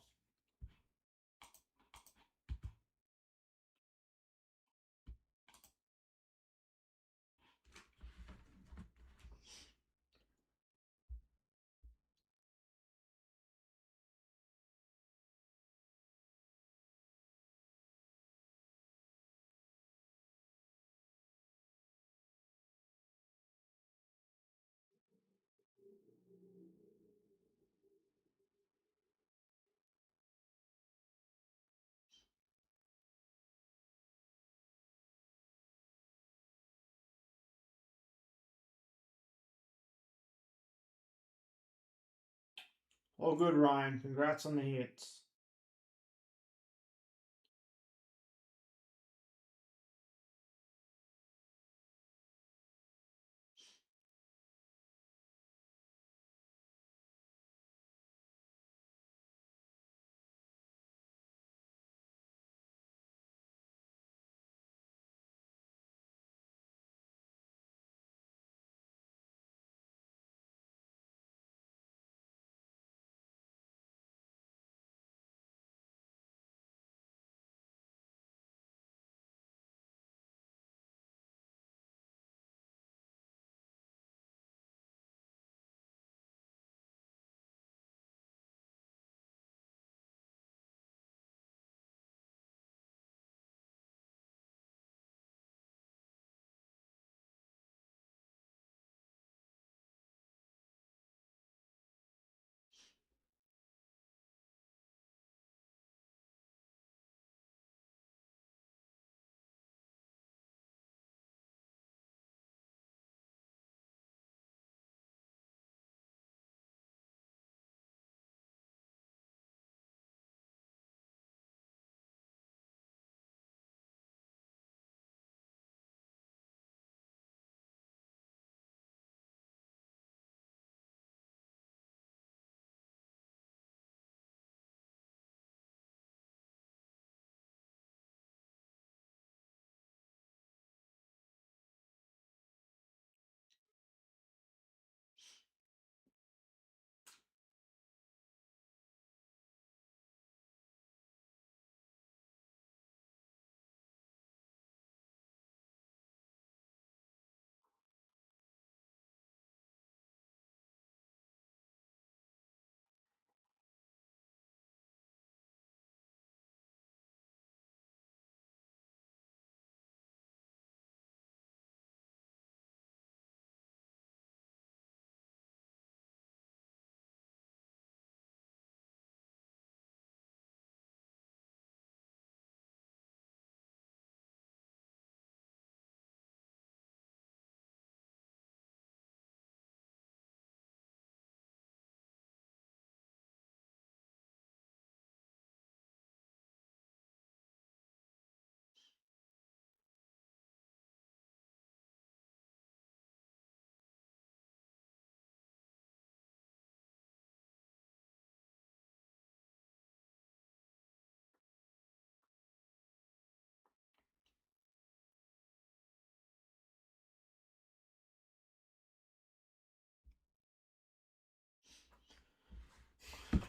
All good, Ryan. Congrats on the hits.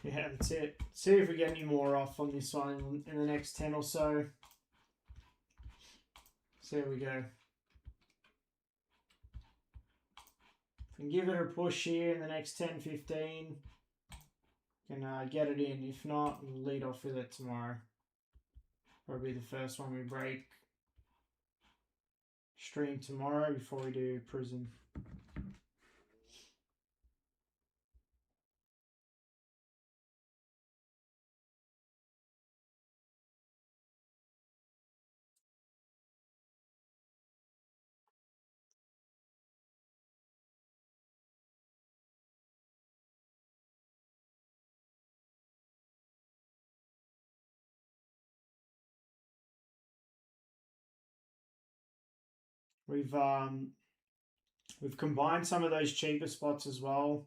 Yeah, that's it. See if we get any more off on this one in the next 10 or so. So there we go. If we can give it a push here in the next 10, 15, can get it in. If not, we'll lead off with it tomorrow. Probably the first one we break. Stream tomorrow before we do Prizm. We've combined some of those cheaper spots as well.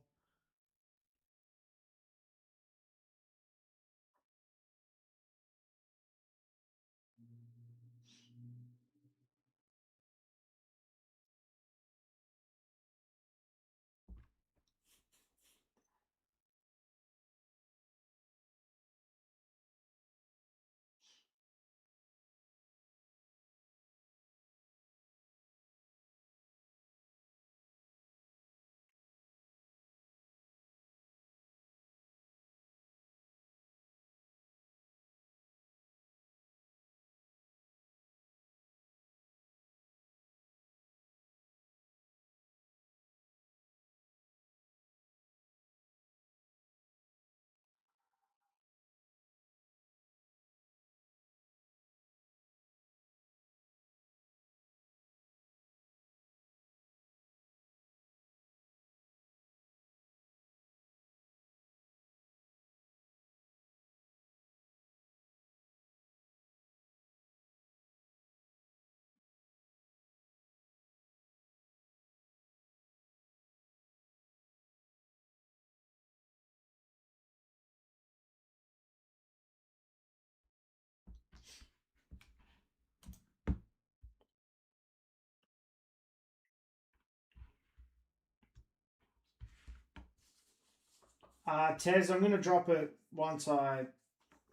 Tez, I'm going to drop it once I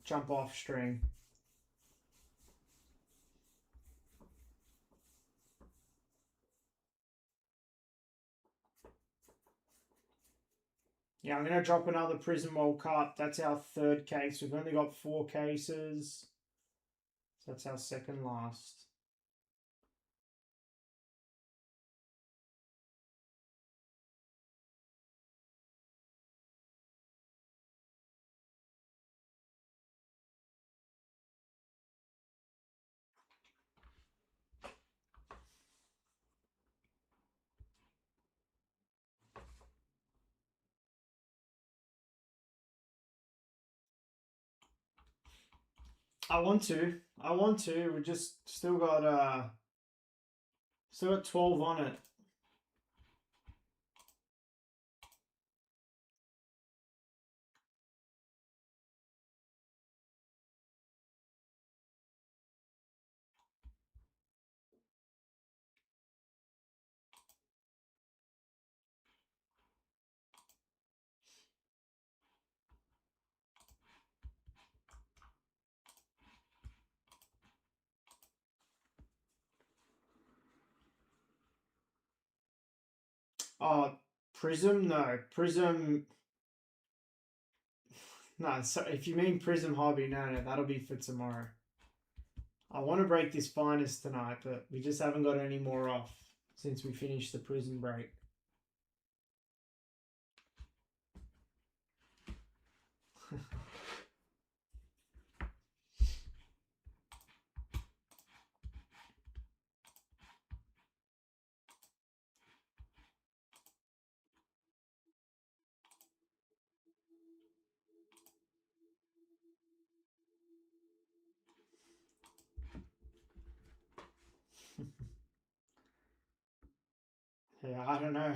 jump off stream. Yeah, I'm going to drop another Prizm World Cup. That's our third case. We've only got 4 cases. So that's our second last. I want to. We just still got 12 on it. Prizm? No. Prizm. No, so if you mean Prizm Hobby, no, that'll be for tomorrow. I want to break this finest tonight, but we just haven't got any more off since we finished the Prizm break. Yeah, I don't know.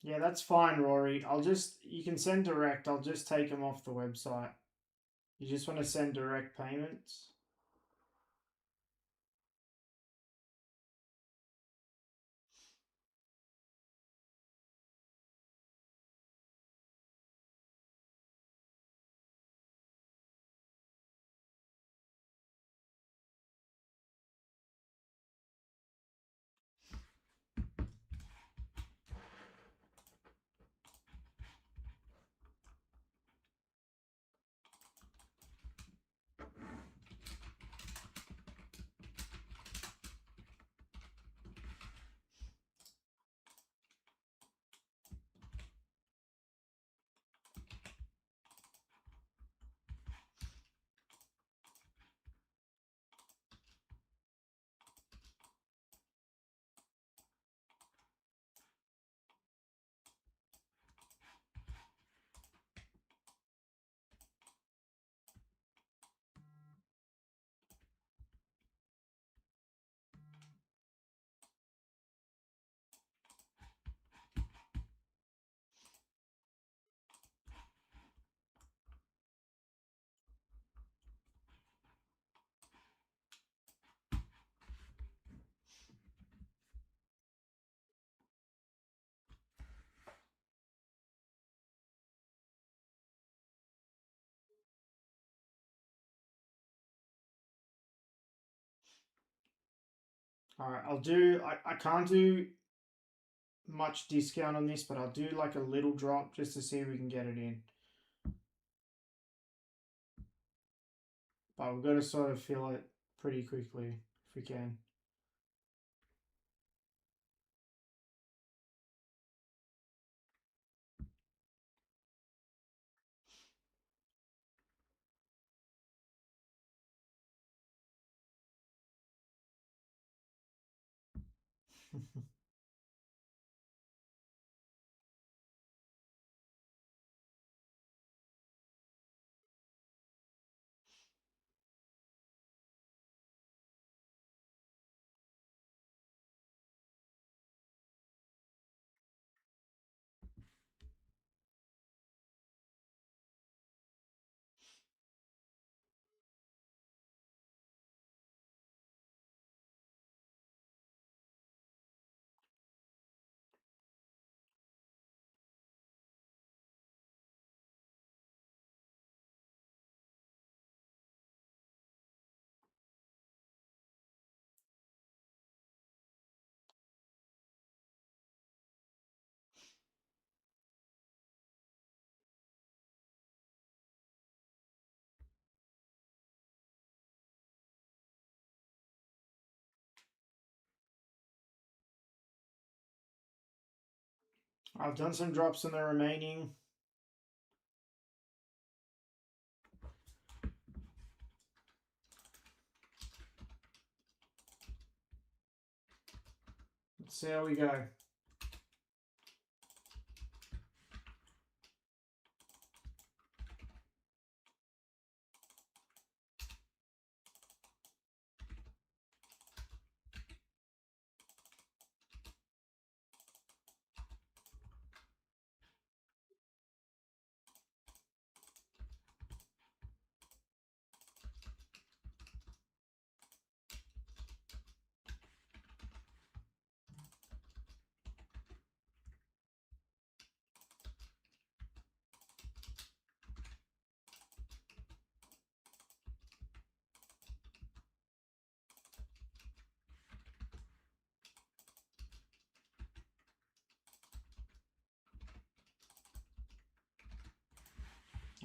Yeah, that's fine, Rory. You can send direct. I'll just take them off the website. You just want to send direct payments? All right, I'll do. I can't do much discount on this, but I'll do like a little drop just to see if we can get it in. But we've got to sort of fill it pretty quickly if we can. I've done some drops in the remaining. Let's see how we go.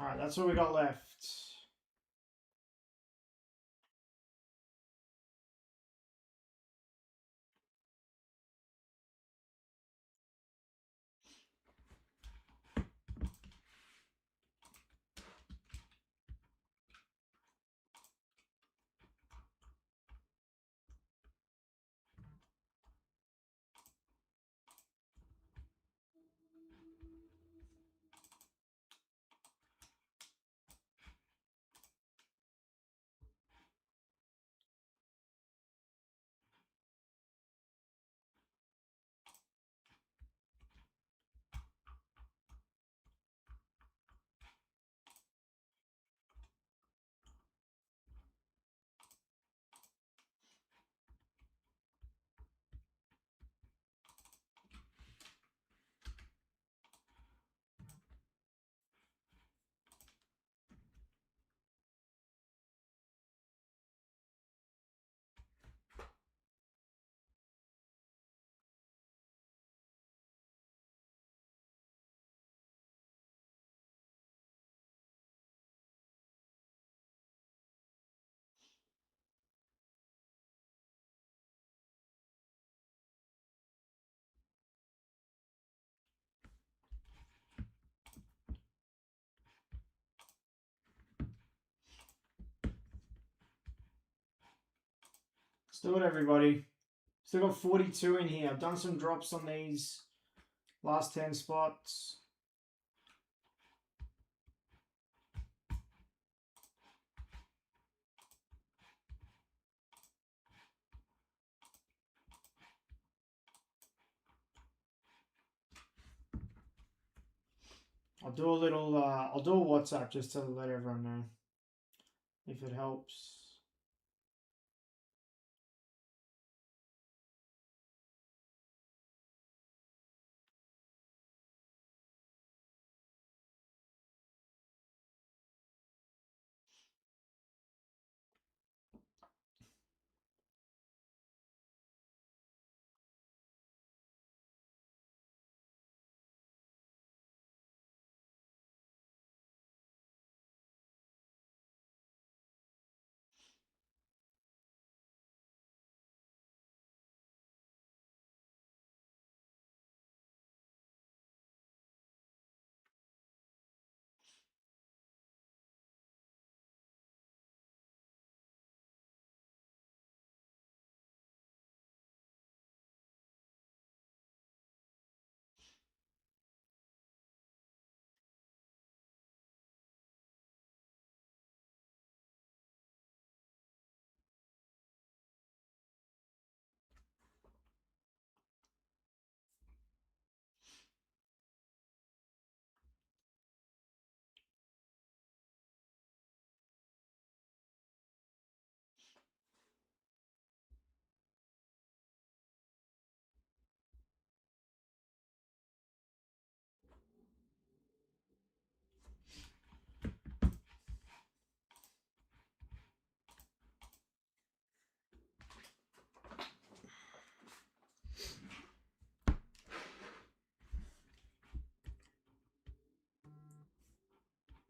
All right, that's what we got left. Let's do it, everybody. Still got 42 in here. I've done some drops on these last 10 spots. I'll do a little, I'll do a WhatsApp just to let everyone know if it helps.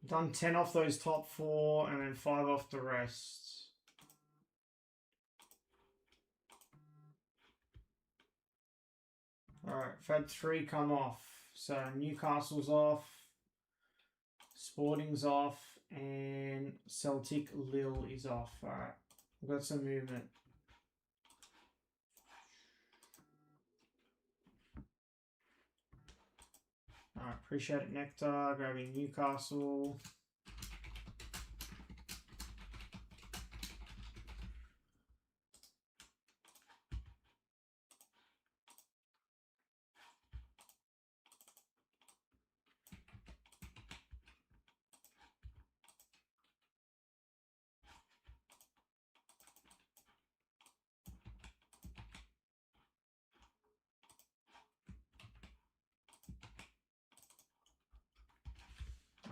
Done 10 off those top 4 and then 5 off the rest. Alright, I've had 3 come off. So Newcastle's off, Sporting's off, and Celtic Lille is off. Alright, we've got some movement. Alright, appreciate it, Nectar. Grabbing Newcastle.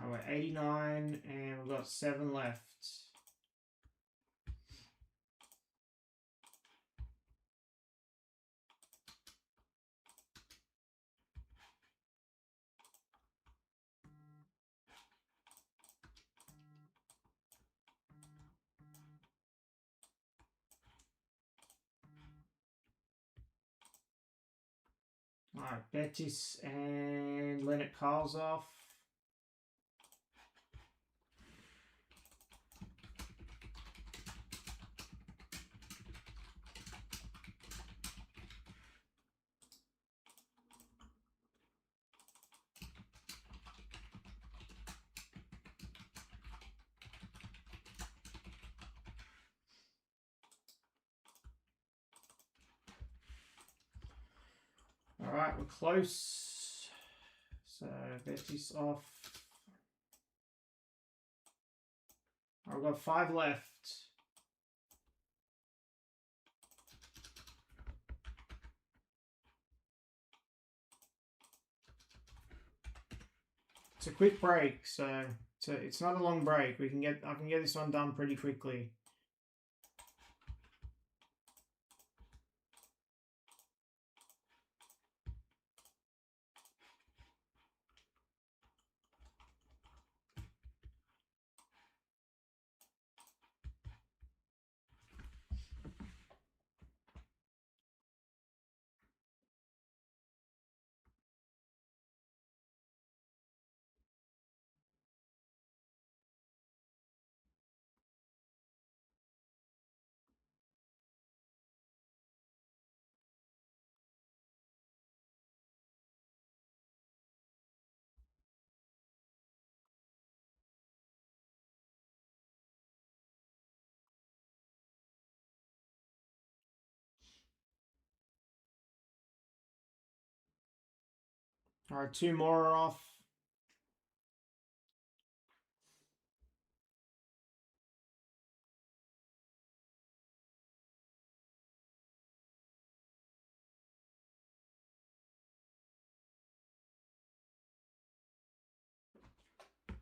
We're 89 and we've got 7 left. Alright, Betis and Leonard Carl's off. Alright, we're close. So Betis off. I've got 5 left. It's a quick break, so it's not a long break. I can get this one done pretty quickly. Alright, 2 more are off.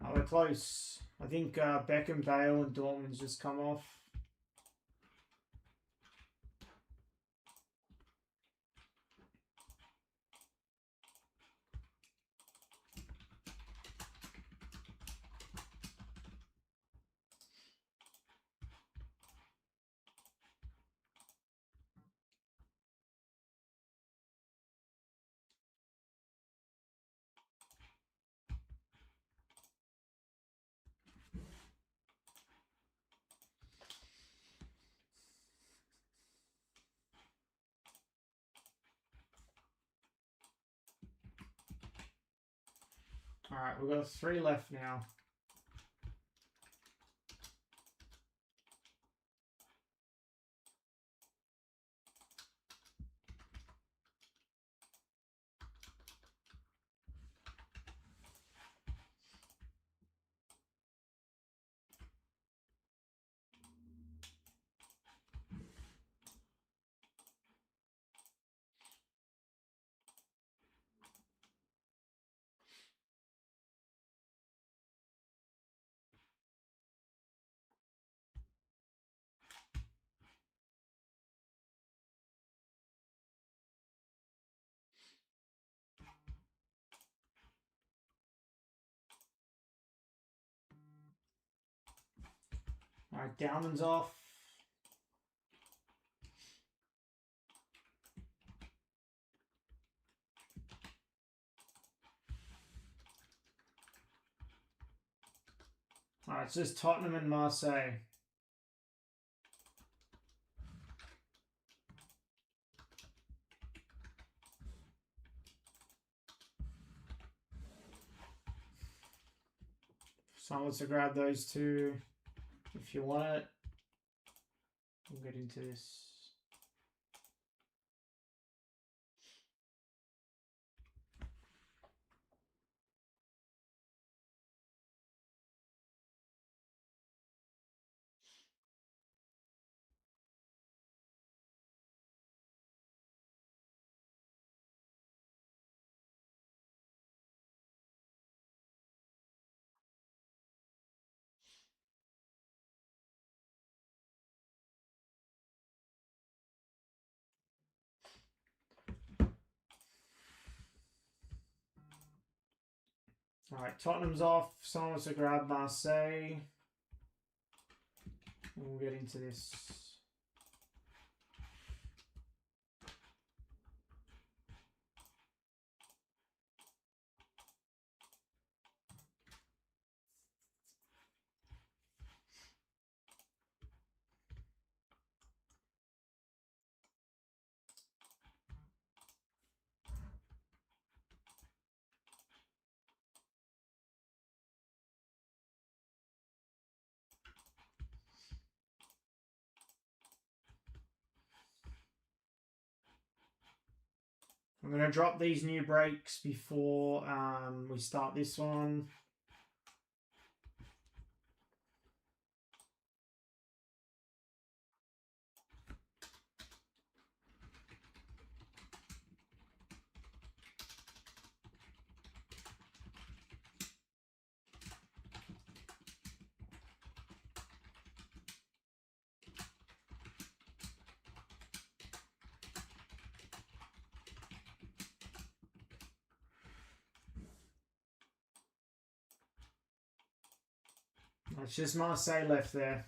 Oh, we're close. I think Beckham, Bale, and Dortmund's just come off. Alright, we've got 3 left now. Alright, Downman's off. Alright, it's just Tottenham and Marseille. Someone wants to grab those two if you want it. We'll get into this. Alright, Tottenham's off. Someone wants to grab Marseille. We'll get into this. I'm going to drop these new breaks before we start this one. It's just Marseille left there.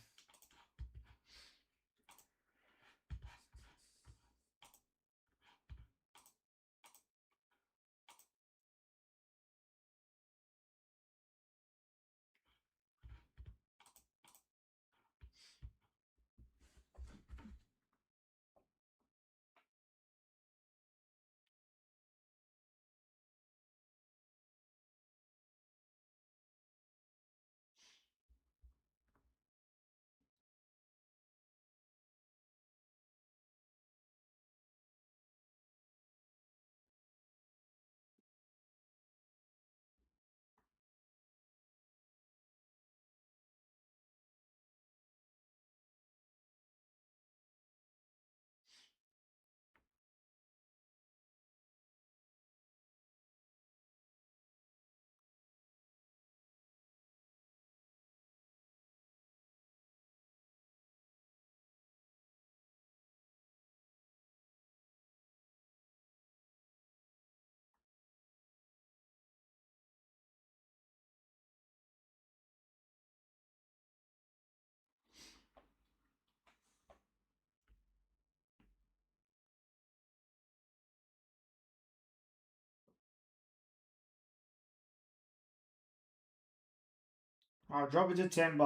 I'll drop it to $10.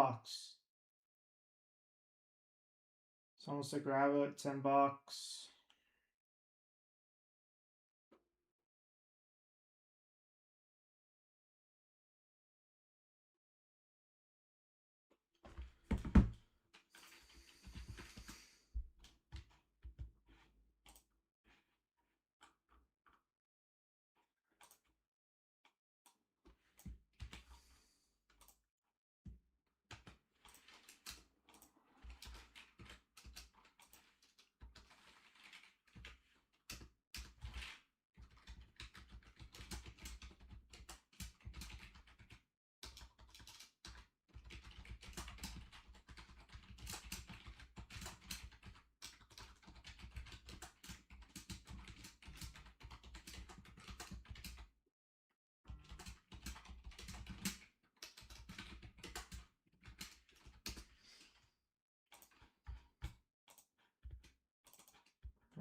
Someone wants to grab it, $10.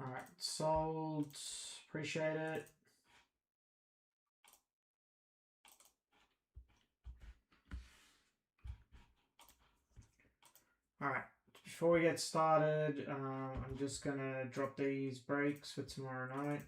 Alright, sold. Appreciate it. Alright, before we get started, I'm just going to drop these breaks for tomorrow night.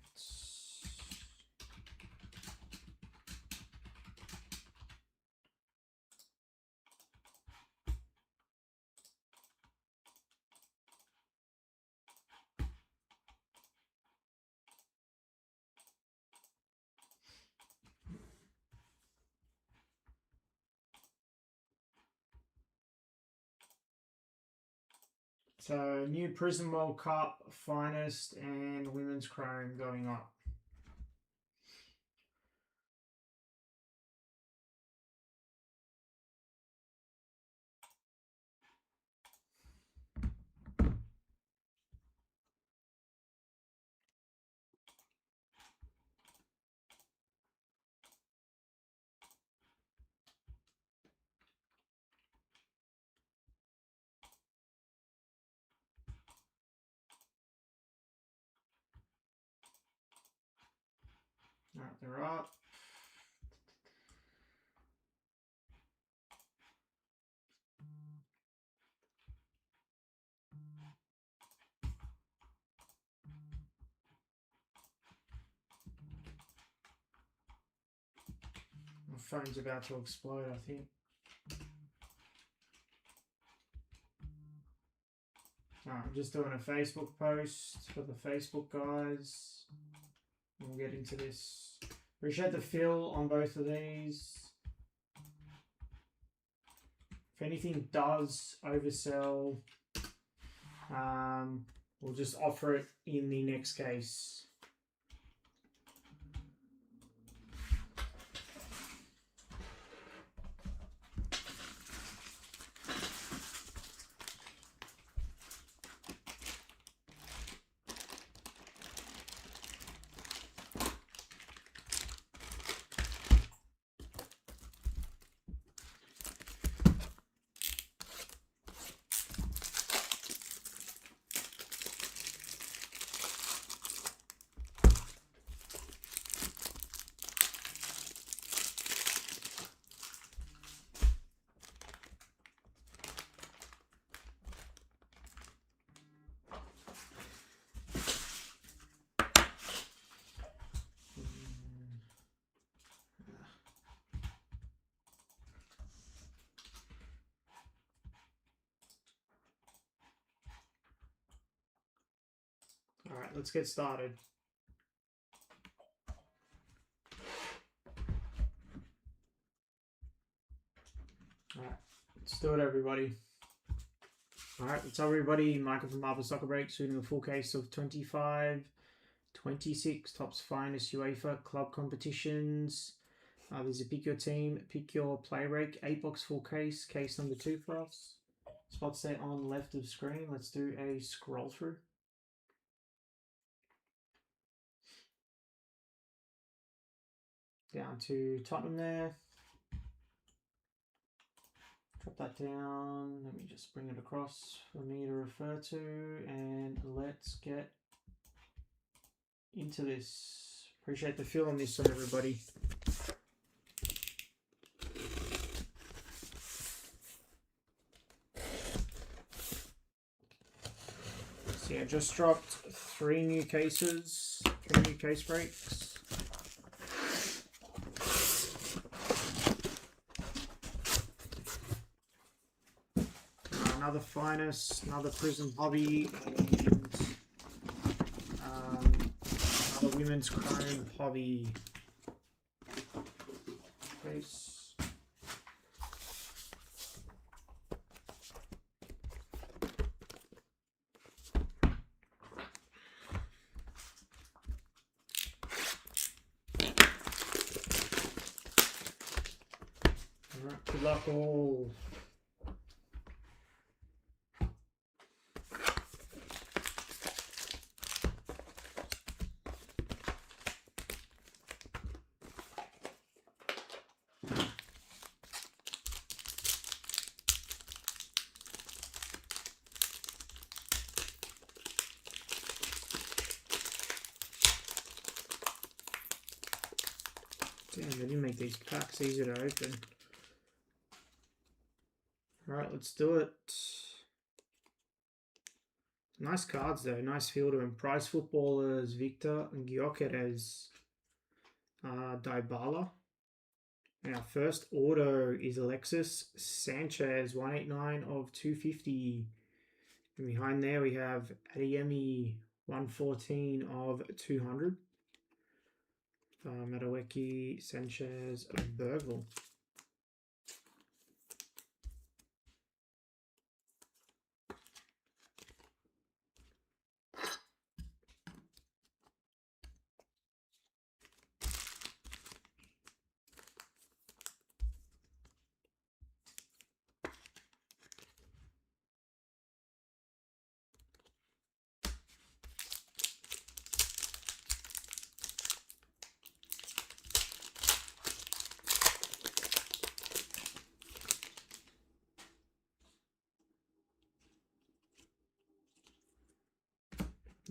So, new Prizm World Cup, Finest, and Women's Chrome going up. Alright, they're up. My phone's about to explode, I think. Alright, I'm just doing a Facebook post for the Facebook guys. We'll get into this. Appreciate the fill on both of these. If anything does oversell, we'll just offer it in the next case. All right, let's get started. All right, let's do it, everybody. All right, what's up, everybody? Michael from Marvel Soccer Break, shooting a full case of 25, 26 Topps Finest UEFA club competitions. There's a pick your team, pick your play rake, 8-box full case, case number 2 for us. Spot set on left of screen. Let's do a scroll through. Down to Tottenham there. Drop that down. Let me just bring it across for me to refer to. And let's get into this. Appreciate the feel on this one, everybody. So yeah, just dropped 3 new cases, 3 new case breaks. Another Finest, another Prizm Hobby, and another Women's Chrome Hobby case. Alright, good luck all. Damn, they didn't make these packs easy to open. Alright, let's do it. Nice cards though, nice fielder. And prize footballers, Victor Gyökeres, Dybala. And our first auto is Alexis Sanchez, 189 of 250. And behind there we have Adeyemi, 114 of 200. Madueke, Sanchez, Bergville.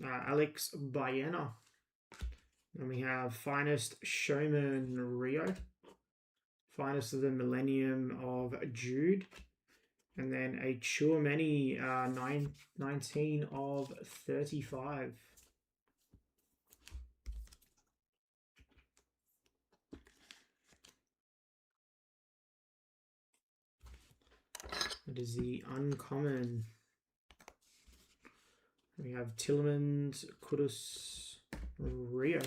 Alex Baena. And we have Finest Showman Rio. Finest of the Millennium of Jude. And then a Chouameni 19 of 35. That is the uncommon. We have Tillemans, Kudus, Rio.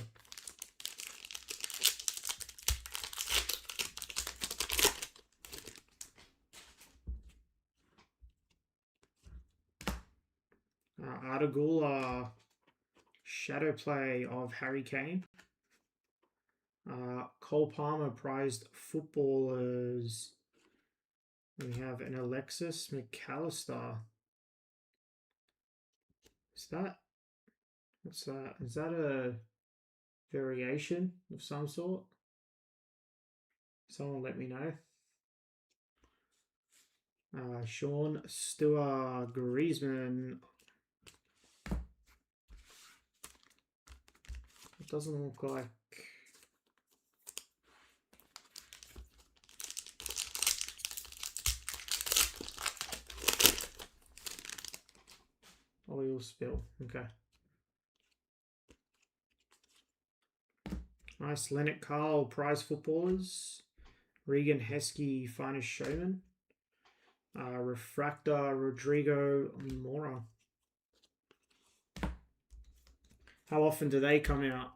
Ardagula, Shadow Play of Harry Kane. Cole Palmer, Prized Footballers. We have an Alexis McAllister. Is that, what's that? Is that a variation of some sort? Someone let me know. Sean Stewart, Griezmann. It doesn't look like. Oil spill. Okay. Nice. Leonard Carl, Prize Footballers. Regan Heskey, Finest Showman. Refractor, Rodrigo Mora. How often do they come out?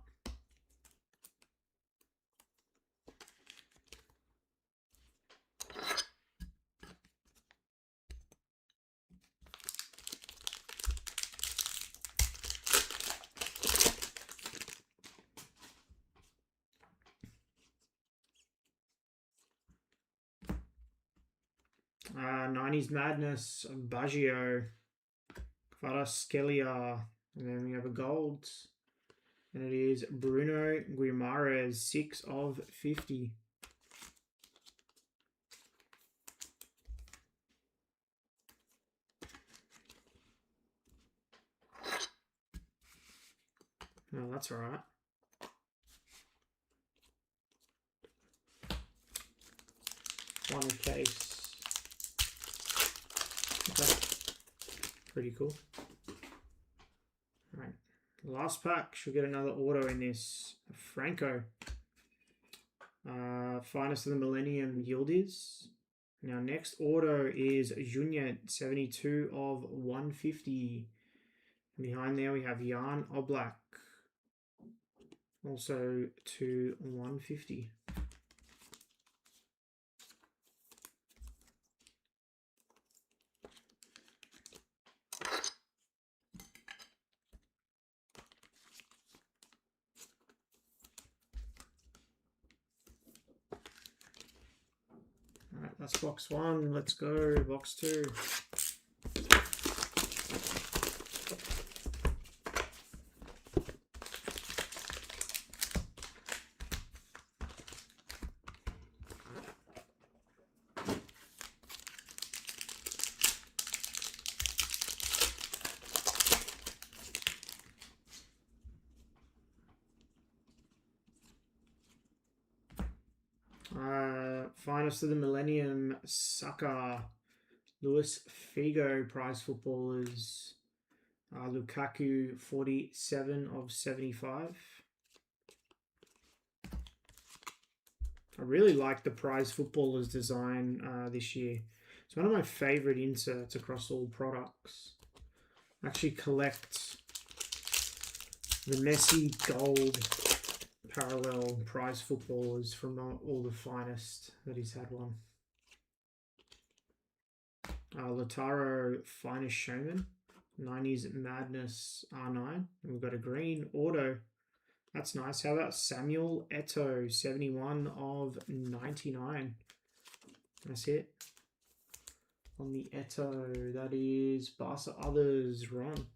'90s Madness, Baggio, Kvaratskhelia, and then we have a gold, and it is Bruno Guimaraes, 6 of 50. Oh, that's all right. One case. Okay. Pretty cool. All right. Last pack. Should get another auto in this. Franco. Finest of the Millennium Yildiz. Now, next auto is Junior, 72 of 150. Behind there, we have Jan Oblak. Also to 150. All right, that's box 1. Let's go box 2. finest of the Millennium Sucker. Luis Figo, prize footballers. Lukaku, 47 of 75. I really like the prize footballers design this year. It's one of my favorite inserts across all products. I actually collect the Messi gold parallel prize footballers from all the finest that he's had one. Lautaro, finest showman. 90s Madness R9. And we've got a green auto. That's nice. How about Samuel Eto'o, 71 of 99. That's it. On the Eto'o, that is Barca Others, Ron.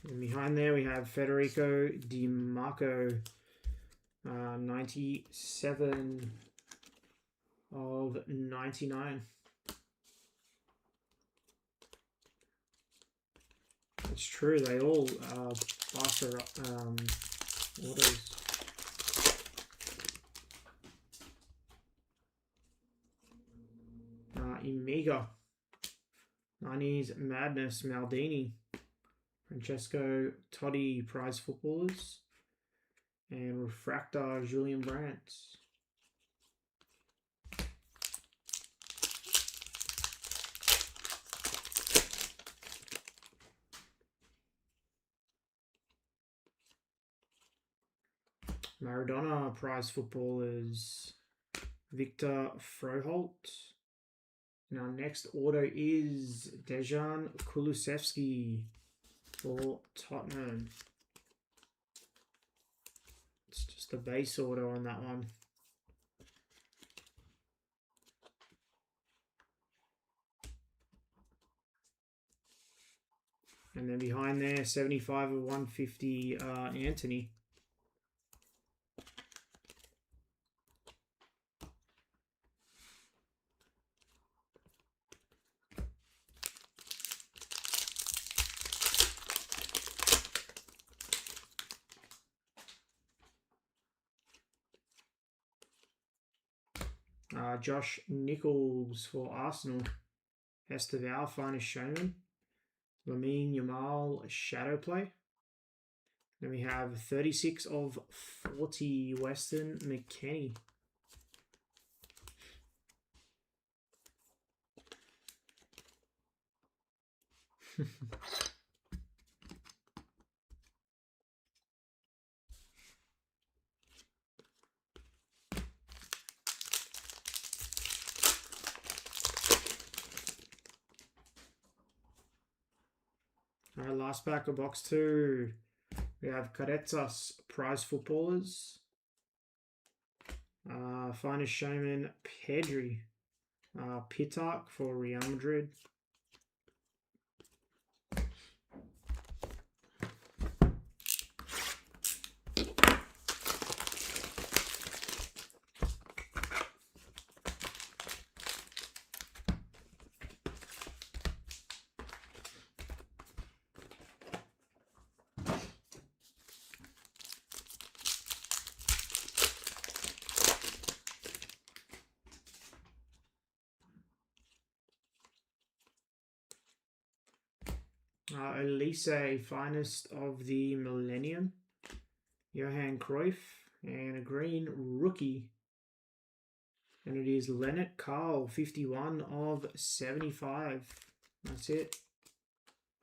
And behind there we have Federico Di Marco, 97 of 99. It's true, they all are Barca autos. Imiga, 90s Madness Maldini. Francesco Totti, prize footballers. And Refractor, Julian Brandt. Maradona, prize footballers. Victor Froholt. And our next auto is Dejan Kulusevski for Tottenham. It's just a base auto on that one. And then behind there, 75 of 150, Anthony. Josh Nichols for Arsenal. Esteval, finest showman. Lamine Yamal, shadow play. Then we have 36 of 40, Weston McKennie. All right, last pack of box 2. We have Caretas, prize footballers. Finest showman, Pedri. Pitarch for Real Madrid. Elise, finest of the Millennium. Johan Cruyff, and a green rookie. And it is Leonard Carl, 51 of 75. That's it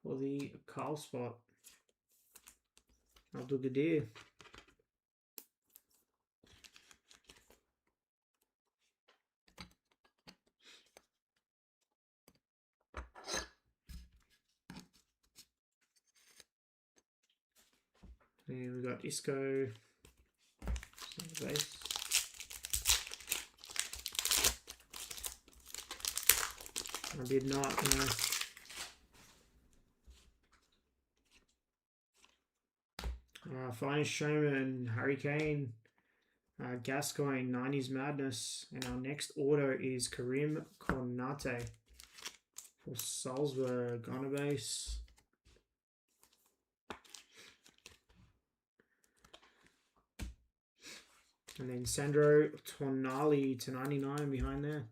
for the Carl spot. Abdul Gadir. And we've got Isco. Base. I did not know. Finest showman, Harry Kane. Gascoigne, 90s Madness. And our next auto is Karim Konate for Salzburg on a base. And then Sandro Tonali to 99 behind there.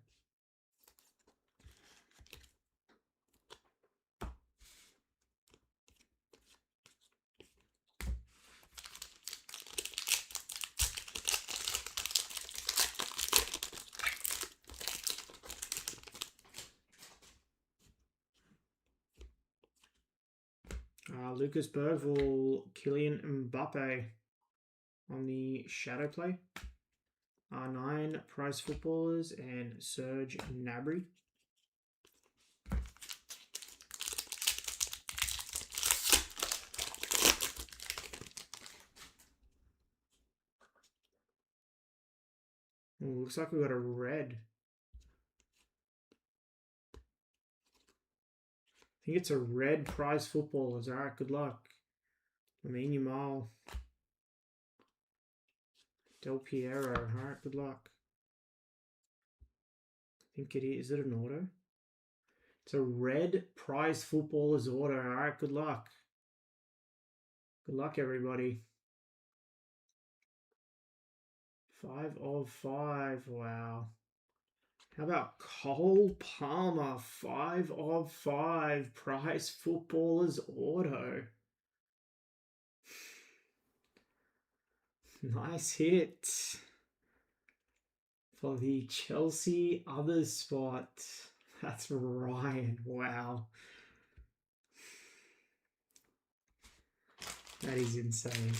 Lucas Bergvall, Kylian Mbappe on the shadow play. R9 prize footballers and Serge Gnabry. Ooh, looks like we got a red. I think it's a red prize footballers. All right, good luck. Lamine Yamal. Del Piero. All right, good luck. I think it is. Is it an auto? It's a red prize footballers auto. All right, good luck. Good luck, everybody. 5 of 5. Wow. How about Cole Palmer? 5 of 5 prize footballers auto. Nice hit for the Chelsea others spot. That's Ryan. Wow. That is insane.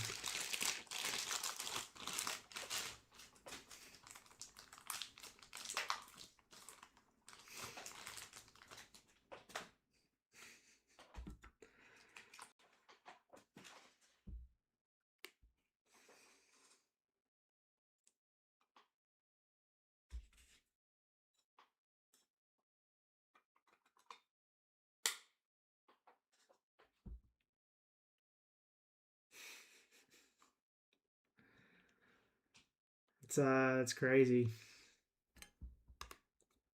It's crazy.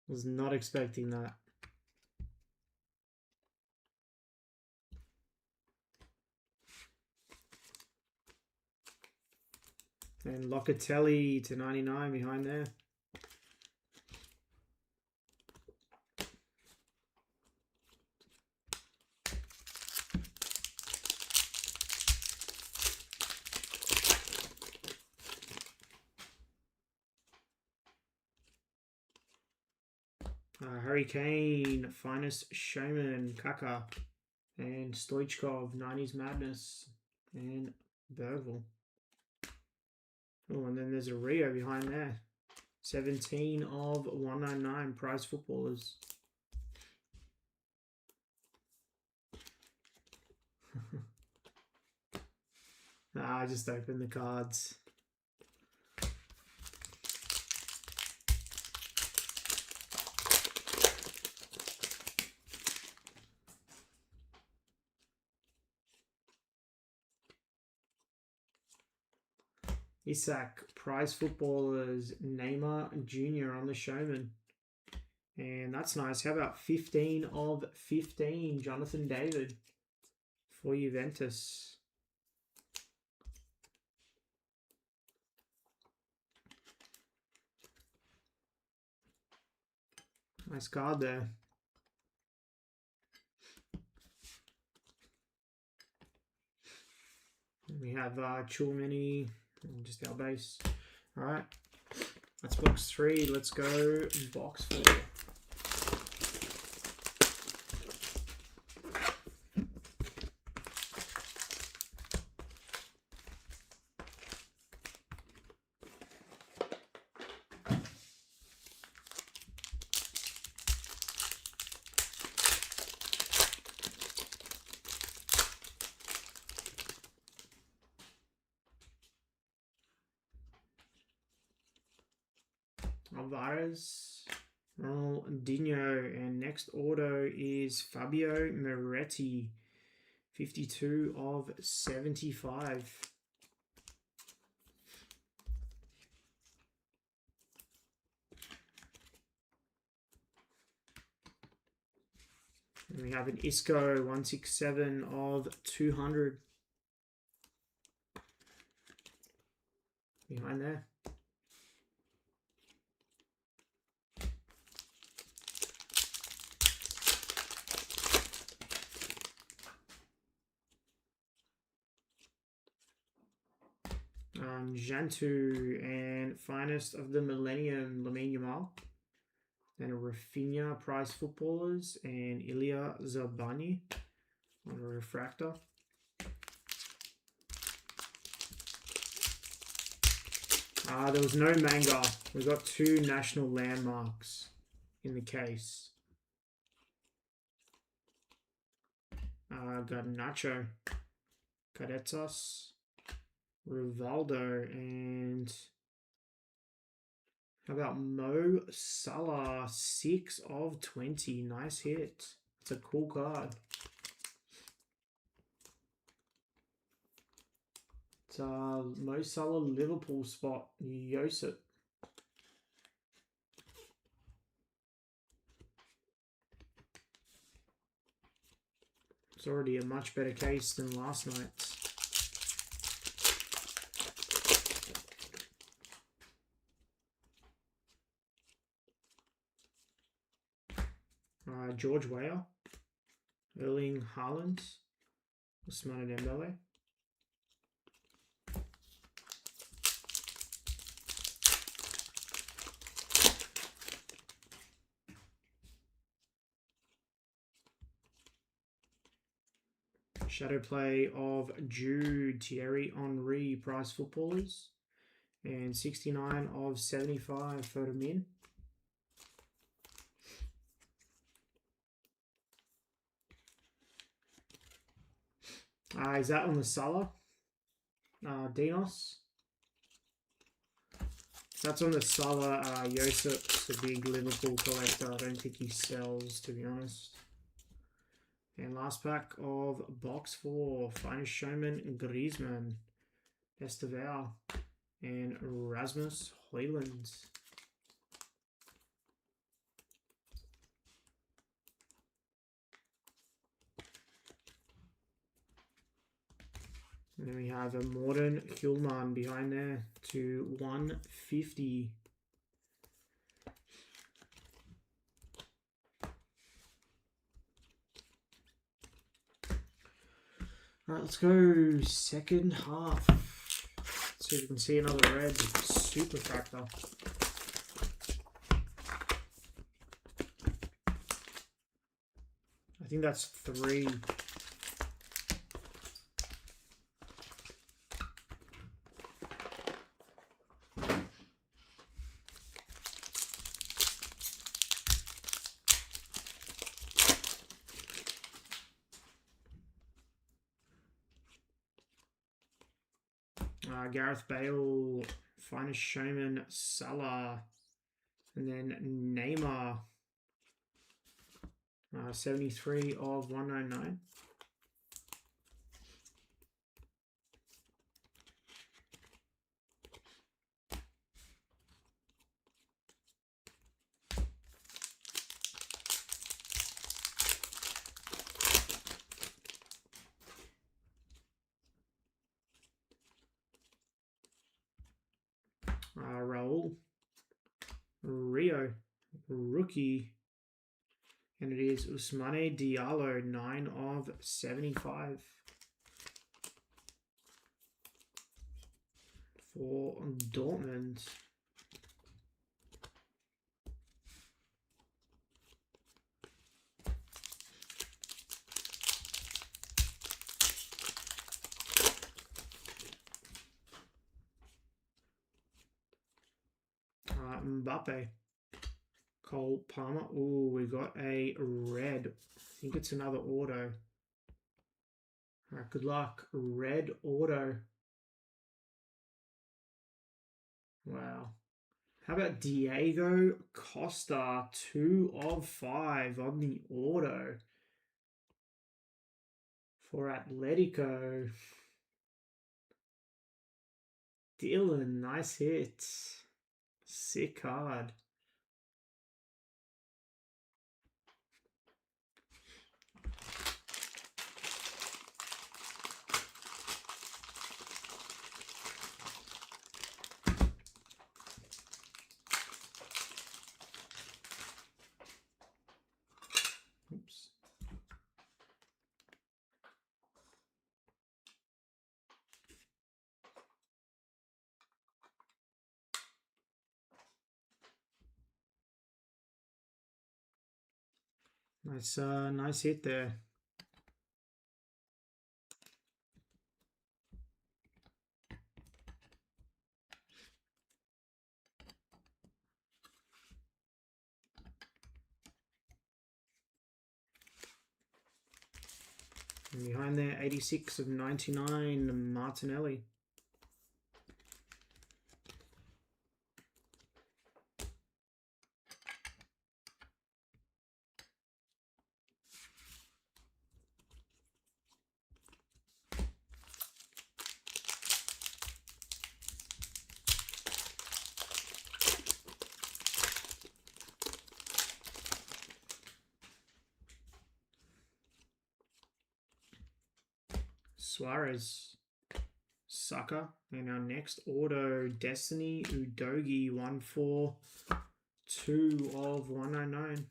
Was not expecting that. And Locatelli to 99 behind there. Harry Kane, Finest Showman, Kaka, and Stoichkov, 90s Madness, and Bergvall. Oh, and then there's a Rio behind there. 17 of 199 prize footballers. I just opened the cards. Isak, prize footballers, Neymar Jr. on the Showman. And that's nice. How about 15 of 15, Jonathan David for Juventus. Nice card there. We have Chulmini, just our base. All right, that's box 3. Let's go box 4. Alvarez, Ronaldinho, and next auto is Fabio Moretti, 52 of 75. And we have an Isco 167 of 200. Behind there. Jantu and Finest of the Millennium, Lamine Yamal. And a Rafinha Prize Footballers and Ilya Zabani on a refractor. There was no manga. We got 2 national landmarks in the case. Garnacho, Caretas, Rivaldo, and how about Mo Salah, 6 of 20. Nice hit. It's a cool card. It's Mo Salah Liverpool spot. Yosip. It's already a much better case than last night's. George Weah, Erling Haaland, Ousmane Dembele. Shadow play of Jude, Thierry Henry, Prize Footballers, and 69 of 75 for the min. Is that on the Salah? Dinos? That's on the Salah. Josep's a big Liverpool collector. I don't think he sells, to be honest. And last pack of box 4. Finest Showman, Griezmann, Esteval, and Rasmus Højlund. And then we have a Morten Hjulman behind there to 150. All right, let's go second half. Let's see if we can see another red super factor. I think that's 3. Gareth Bale, Finest Showman, Salah, and then Neymar, 73 of 199. Raul, Rio, rookie, and it is Ousmane Diallo, 9 of 75 for Dortmund. Mbappe, Cole Palmer. Ooh, we got a red. I think it's another auto. All right, good luck. Red auto. Wow. How about Diego Costa, 2 of 5 on the auto for Atletico. Dylan, nice hit. Sick card. Nice hit there. And behind there, 86 of 99, Martinelli. Suarez, Saka, and our next auto, Destiny Udogi 142 of 199.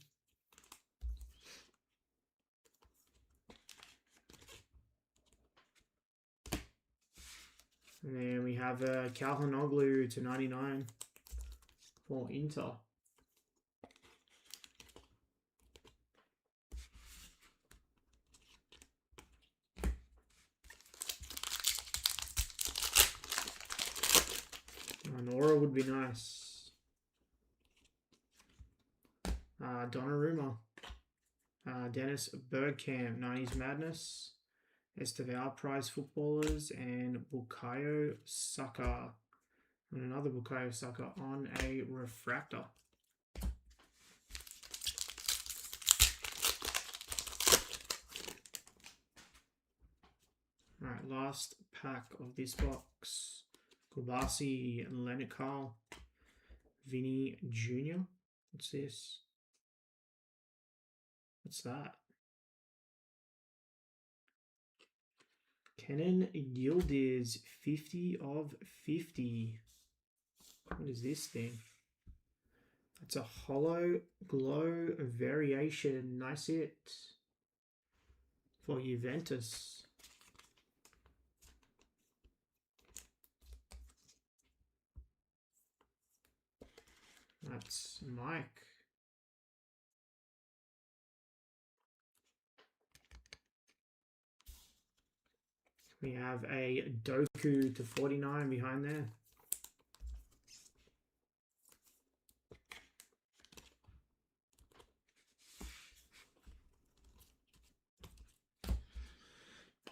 And then we have Calhanoglu to 99 for Inter. An aura would be nice. Donnarumma. Dennis Bergkamp, 90s Madness. Esteval Prize Footballers, and Bukayo Saka. And another Bukayo Saka on a refractor. Alright, last pack of this box. Kubasi and Leonard Carl. Vinny Jr. What's this? What's that? Kenan Yildiz, 50 of 50. What is this thing? It's a hollow glow variation. Nice hit for Juventus. That's Mike. We have a Doku to 49 behind there.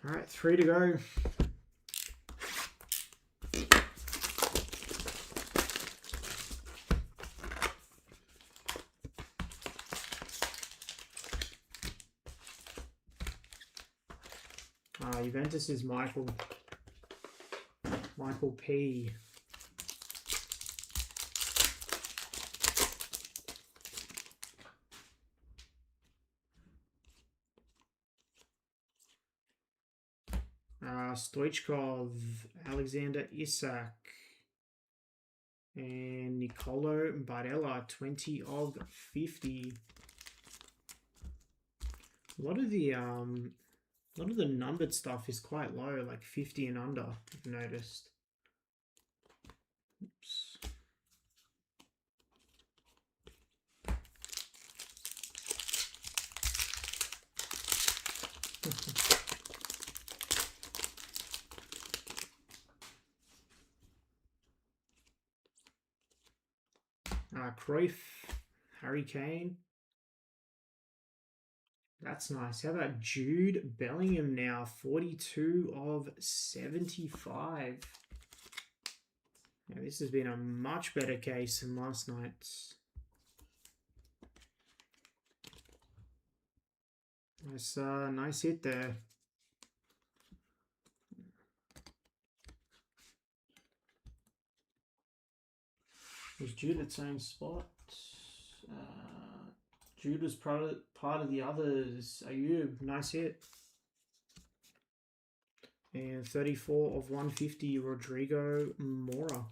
All right, 3 to go. Juventus is Michael P. Stoichkov, Alexander Isak, and Nicolo Barella, 20 of 50. A lot of the numbered stuff is quite low, like 50 and under, I've noticed. Oops. Cruyff, Harry Kane. That's nice. How about Jude Bellingham now? 42 of 75. Now, this has been a much better case than last night's. Nice hit there. Was Jude at the same spot? Jude was part of the others. Ayub, nice hit. And 34 of 150, Rodrigo Mora.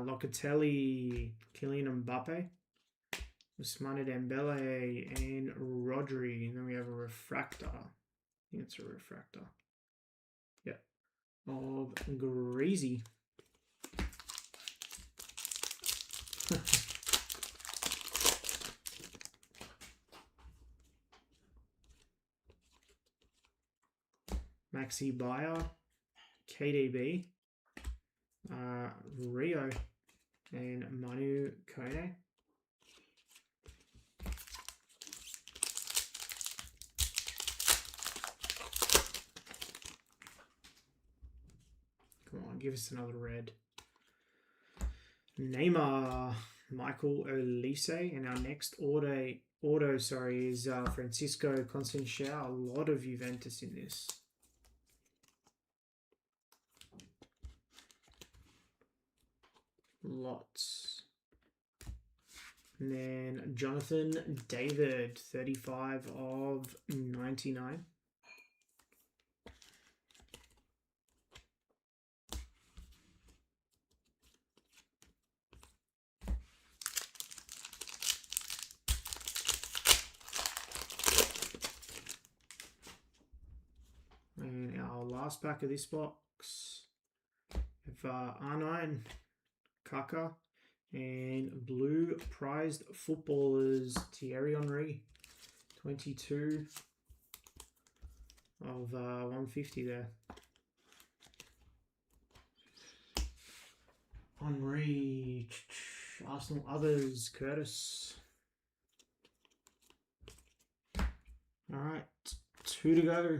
Locatelli, Kylian Mbappe, Ousmane Dembele, and Rodri. And then we have a refractor. I think it's a refractor. Yep. Of Greasy. Maxi Bayer, KDB, Rio, and Manu Kone. Come on, give us another red. Neymar, Michael Olise, and our next auto is Francisco Constantiao. A lot of Juventus in this. Lots. And then Jonathan David, 35 of 99. And our last pack of this box, we have R9, Kaka, and blue prized footballers, Thierry Henry, 22 of 150 there. Henry, Arsenal others, Curtis. All right, 2 to go.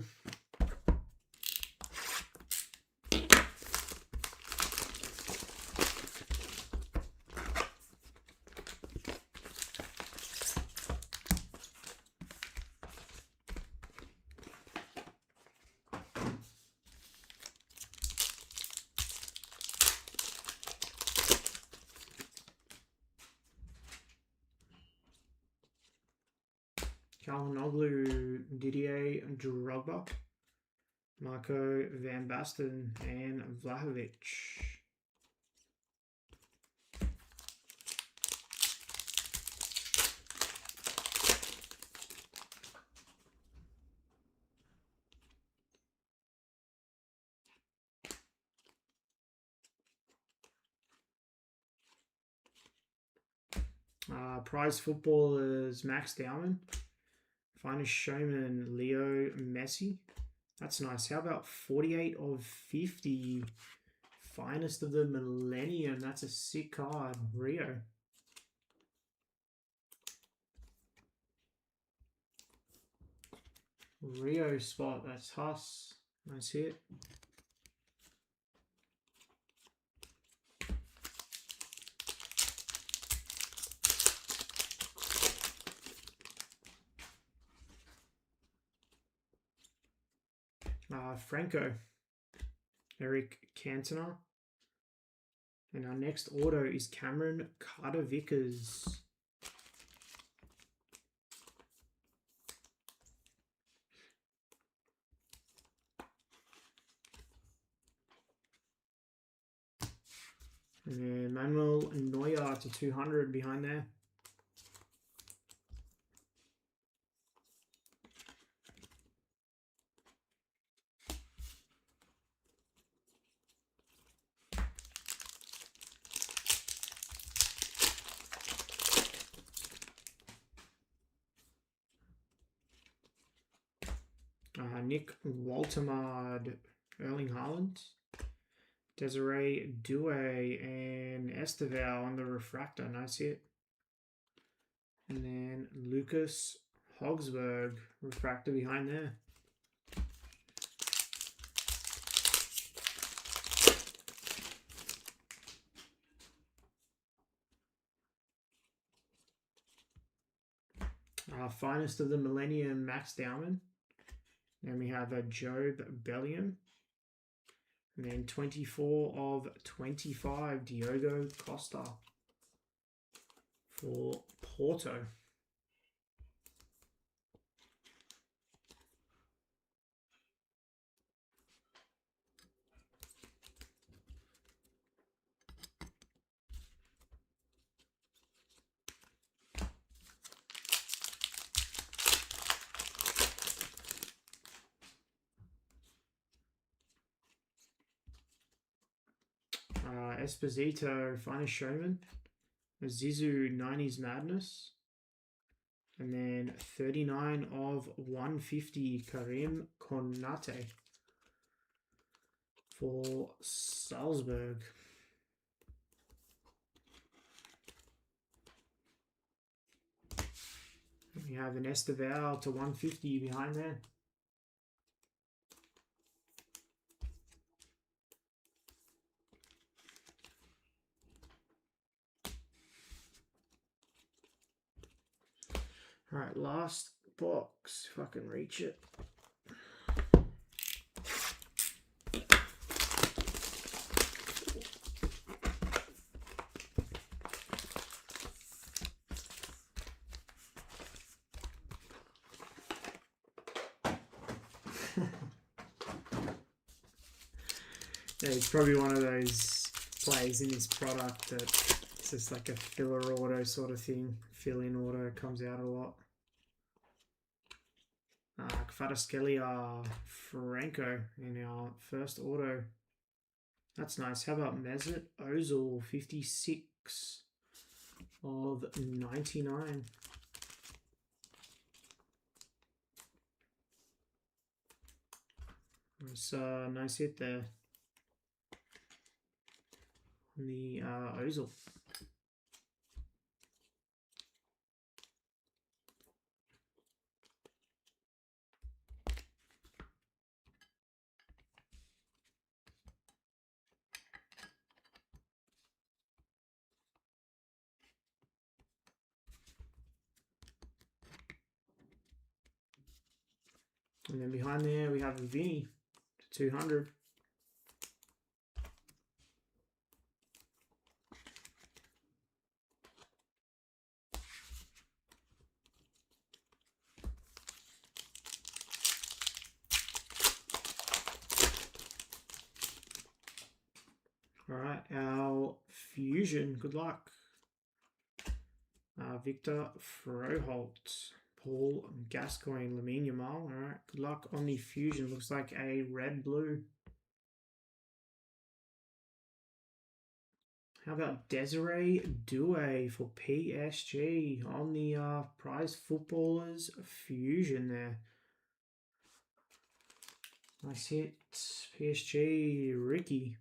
Calhanoglu, Didier Drogba, Marco Van Basten, and Vlahovic. Prize footballers, Max Dowman. Finest showman, Leo Messi. That's nice. How about 48 of 50? Finest of the millennium. That's a sick card. Rio. Rio spot. That's Huss. Nice hit. Franco, Eric Cantona. And our next auto is Cameron Carter-Vickers. And then Manuel Neuer to 200 behind there. Nick Waltemard, Erling Haaland, Desiree Doué, and Esteval on the refractor. Nice hit. And then Lucas Hogsberg, refractor behind there. Finest of the millennium, Max Dowman. Then we have a Job Bellingham. And then 24 of 25, Diogo Costa for Porto. Esposito, Finest Showman. Zizou, 90s Madness. And then 39 of 150, Karim Konate for Salzburg. We have an Esteval to 150 behind there. All right, last box, if I can reach it. Yeah, it's probably one of those plays in this product that it's just like a filler auto sort of thing. Fill-in auto comes out a lot. Kvaratskhelia Franco in our first auto. That's nice. How about Mesut Ozil, 56 of 99. Nice hit there. The Ozil. And then behind there we have Vinny to 200. All right, our Fusion, good luck. Victor Froholt, Paul Gascoigne, Lamine Yamal. All right, good luck on the Fusion. Looks like a red-blue. How about Desiree Doué for PSG on the Prize Footballers Fusion there. Nice hit, PSG, Ricky.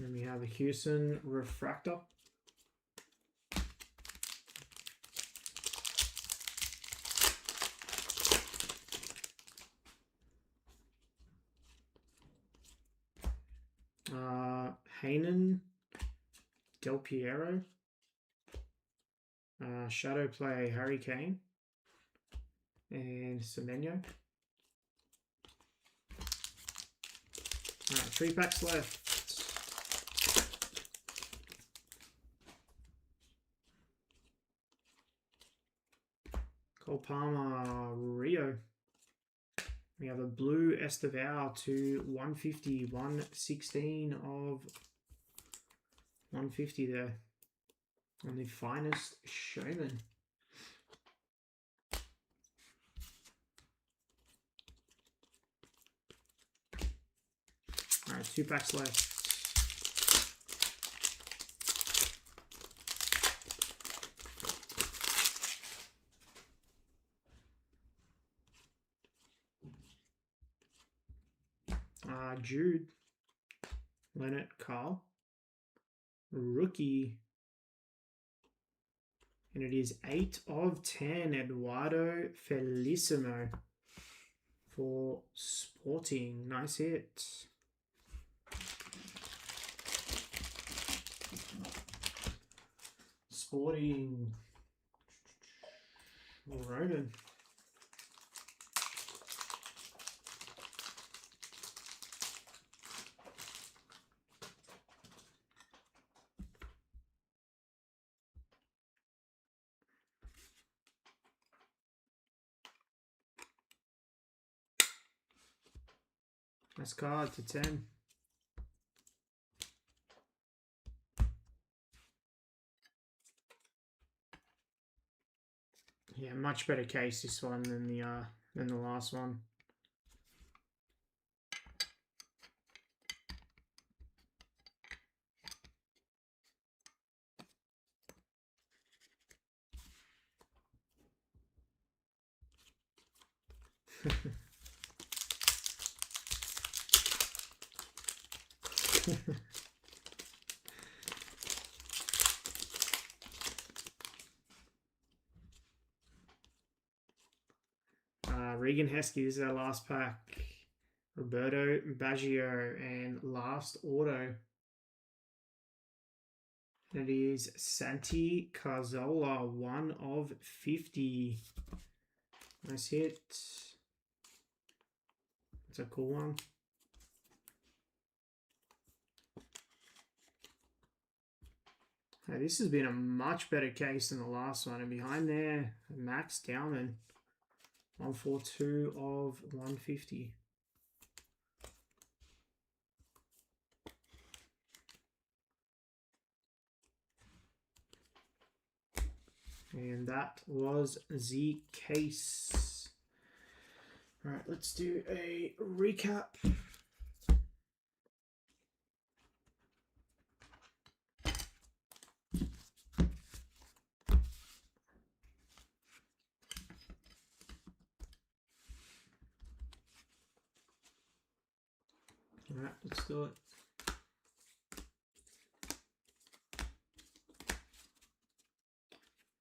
And we have a Houston Refractor. Haynen, Del Piero, Shadow Play, Harry Kane, and Semenyo. All right, 3 packs left. Cole Palmer, Rio. We have a blue Esteval to 150, 116 of 150 there. And the Finest Showman. All right, 2 packs left. Jude, Leonard Carl, rookie, and it is 8 of 10, Eduardo Felicimo for Sporting. Nice hit. Sporting, Ronan. Nice card to 10. Yeah, much better case this one than the last one. Regan Heskey, this is our last pack. Roberto Baggio and last auto. It is Santi Cazorla, 1 of 50. Nice hit. It's a cool one. Hey, this has been a much better case than the last one. And behind there, Max Dowman, 142 of 150. And that was the case. All right, let's do a recap. All right, let's do it.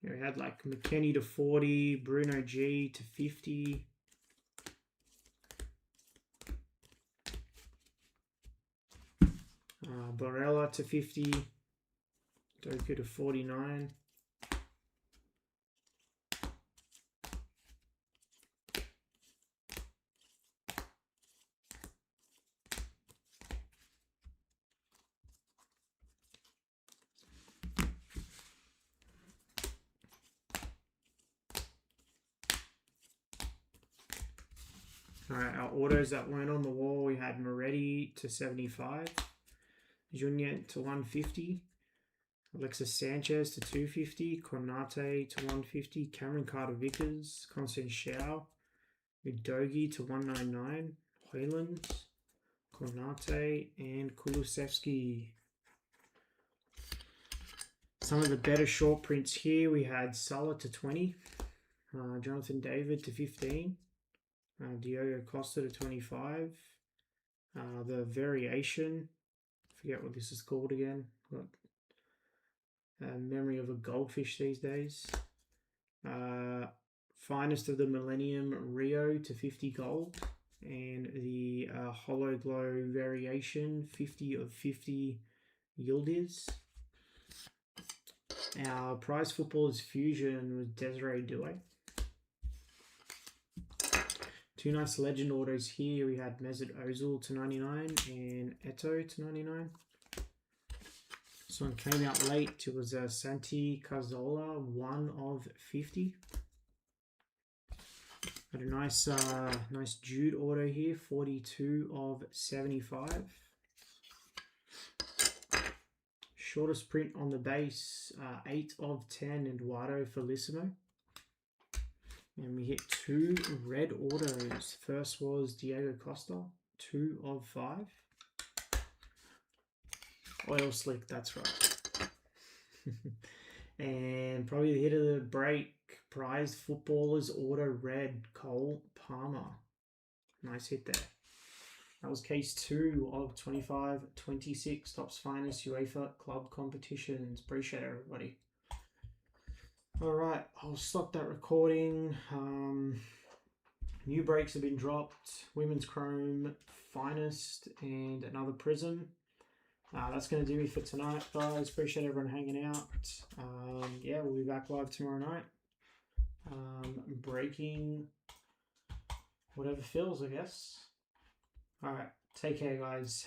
Yeah, we had like McKennie to 40, Bruno G to 50. Barella to 50. Doku to 49. All right, our autos that weren't on the wall, we had Moretti to 75, Junior to 150, Alexis Sanchez to 250, Konate to 150, Cameron Carter-Vickers, Constantine, Udogi to 199, Hoyland, Konate, and Kulusevski. Some of the better short prints here, we had Salah to 20, Jonathan David to 15, Diogo Costa to 25. The variation, I forget what this is called again. Look, memory of a goldfish these days. Finest of the Millennium Rio to 50 gold. And the Hollow Glow variation, 50 of 50 Yildiz. Our prize footballers fusion was Desiree Doué. Two nice legend autos here. We had Mesut Ozil to 99 and Eto'o to 99. This one came out late. It was Santi Cazorla, 1 of 50. Had a nice nice Jude auto here, 42 of 75. Shortest print on the base, 8 of 10, Eduardo Felissimo. And we hit 2 red autos. First was Diego Costa, 2 of 5. Oil slick, that's right. And probably the hit of the break, prized footballers auto red, Cole Palmer. Nice hit there. That was case 2 of 25-26 Topps Finest UEFA Club Competitions. Appreciate it, everybody. All right, I'll stop that recording. New breaks have been dropped. Women's Chrome, Finest, and another Prizm. That's going to do me for tonight, guys. Appreciate everyone hanging out. Yeah, we'll be back live tomorrow night. Breaking whatever fills, I guess. All right, take care, guys.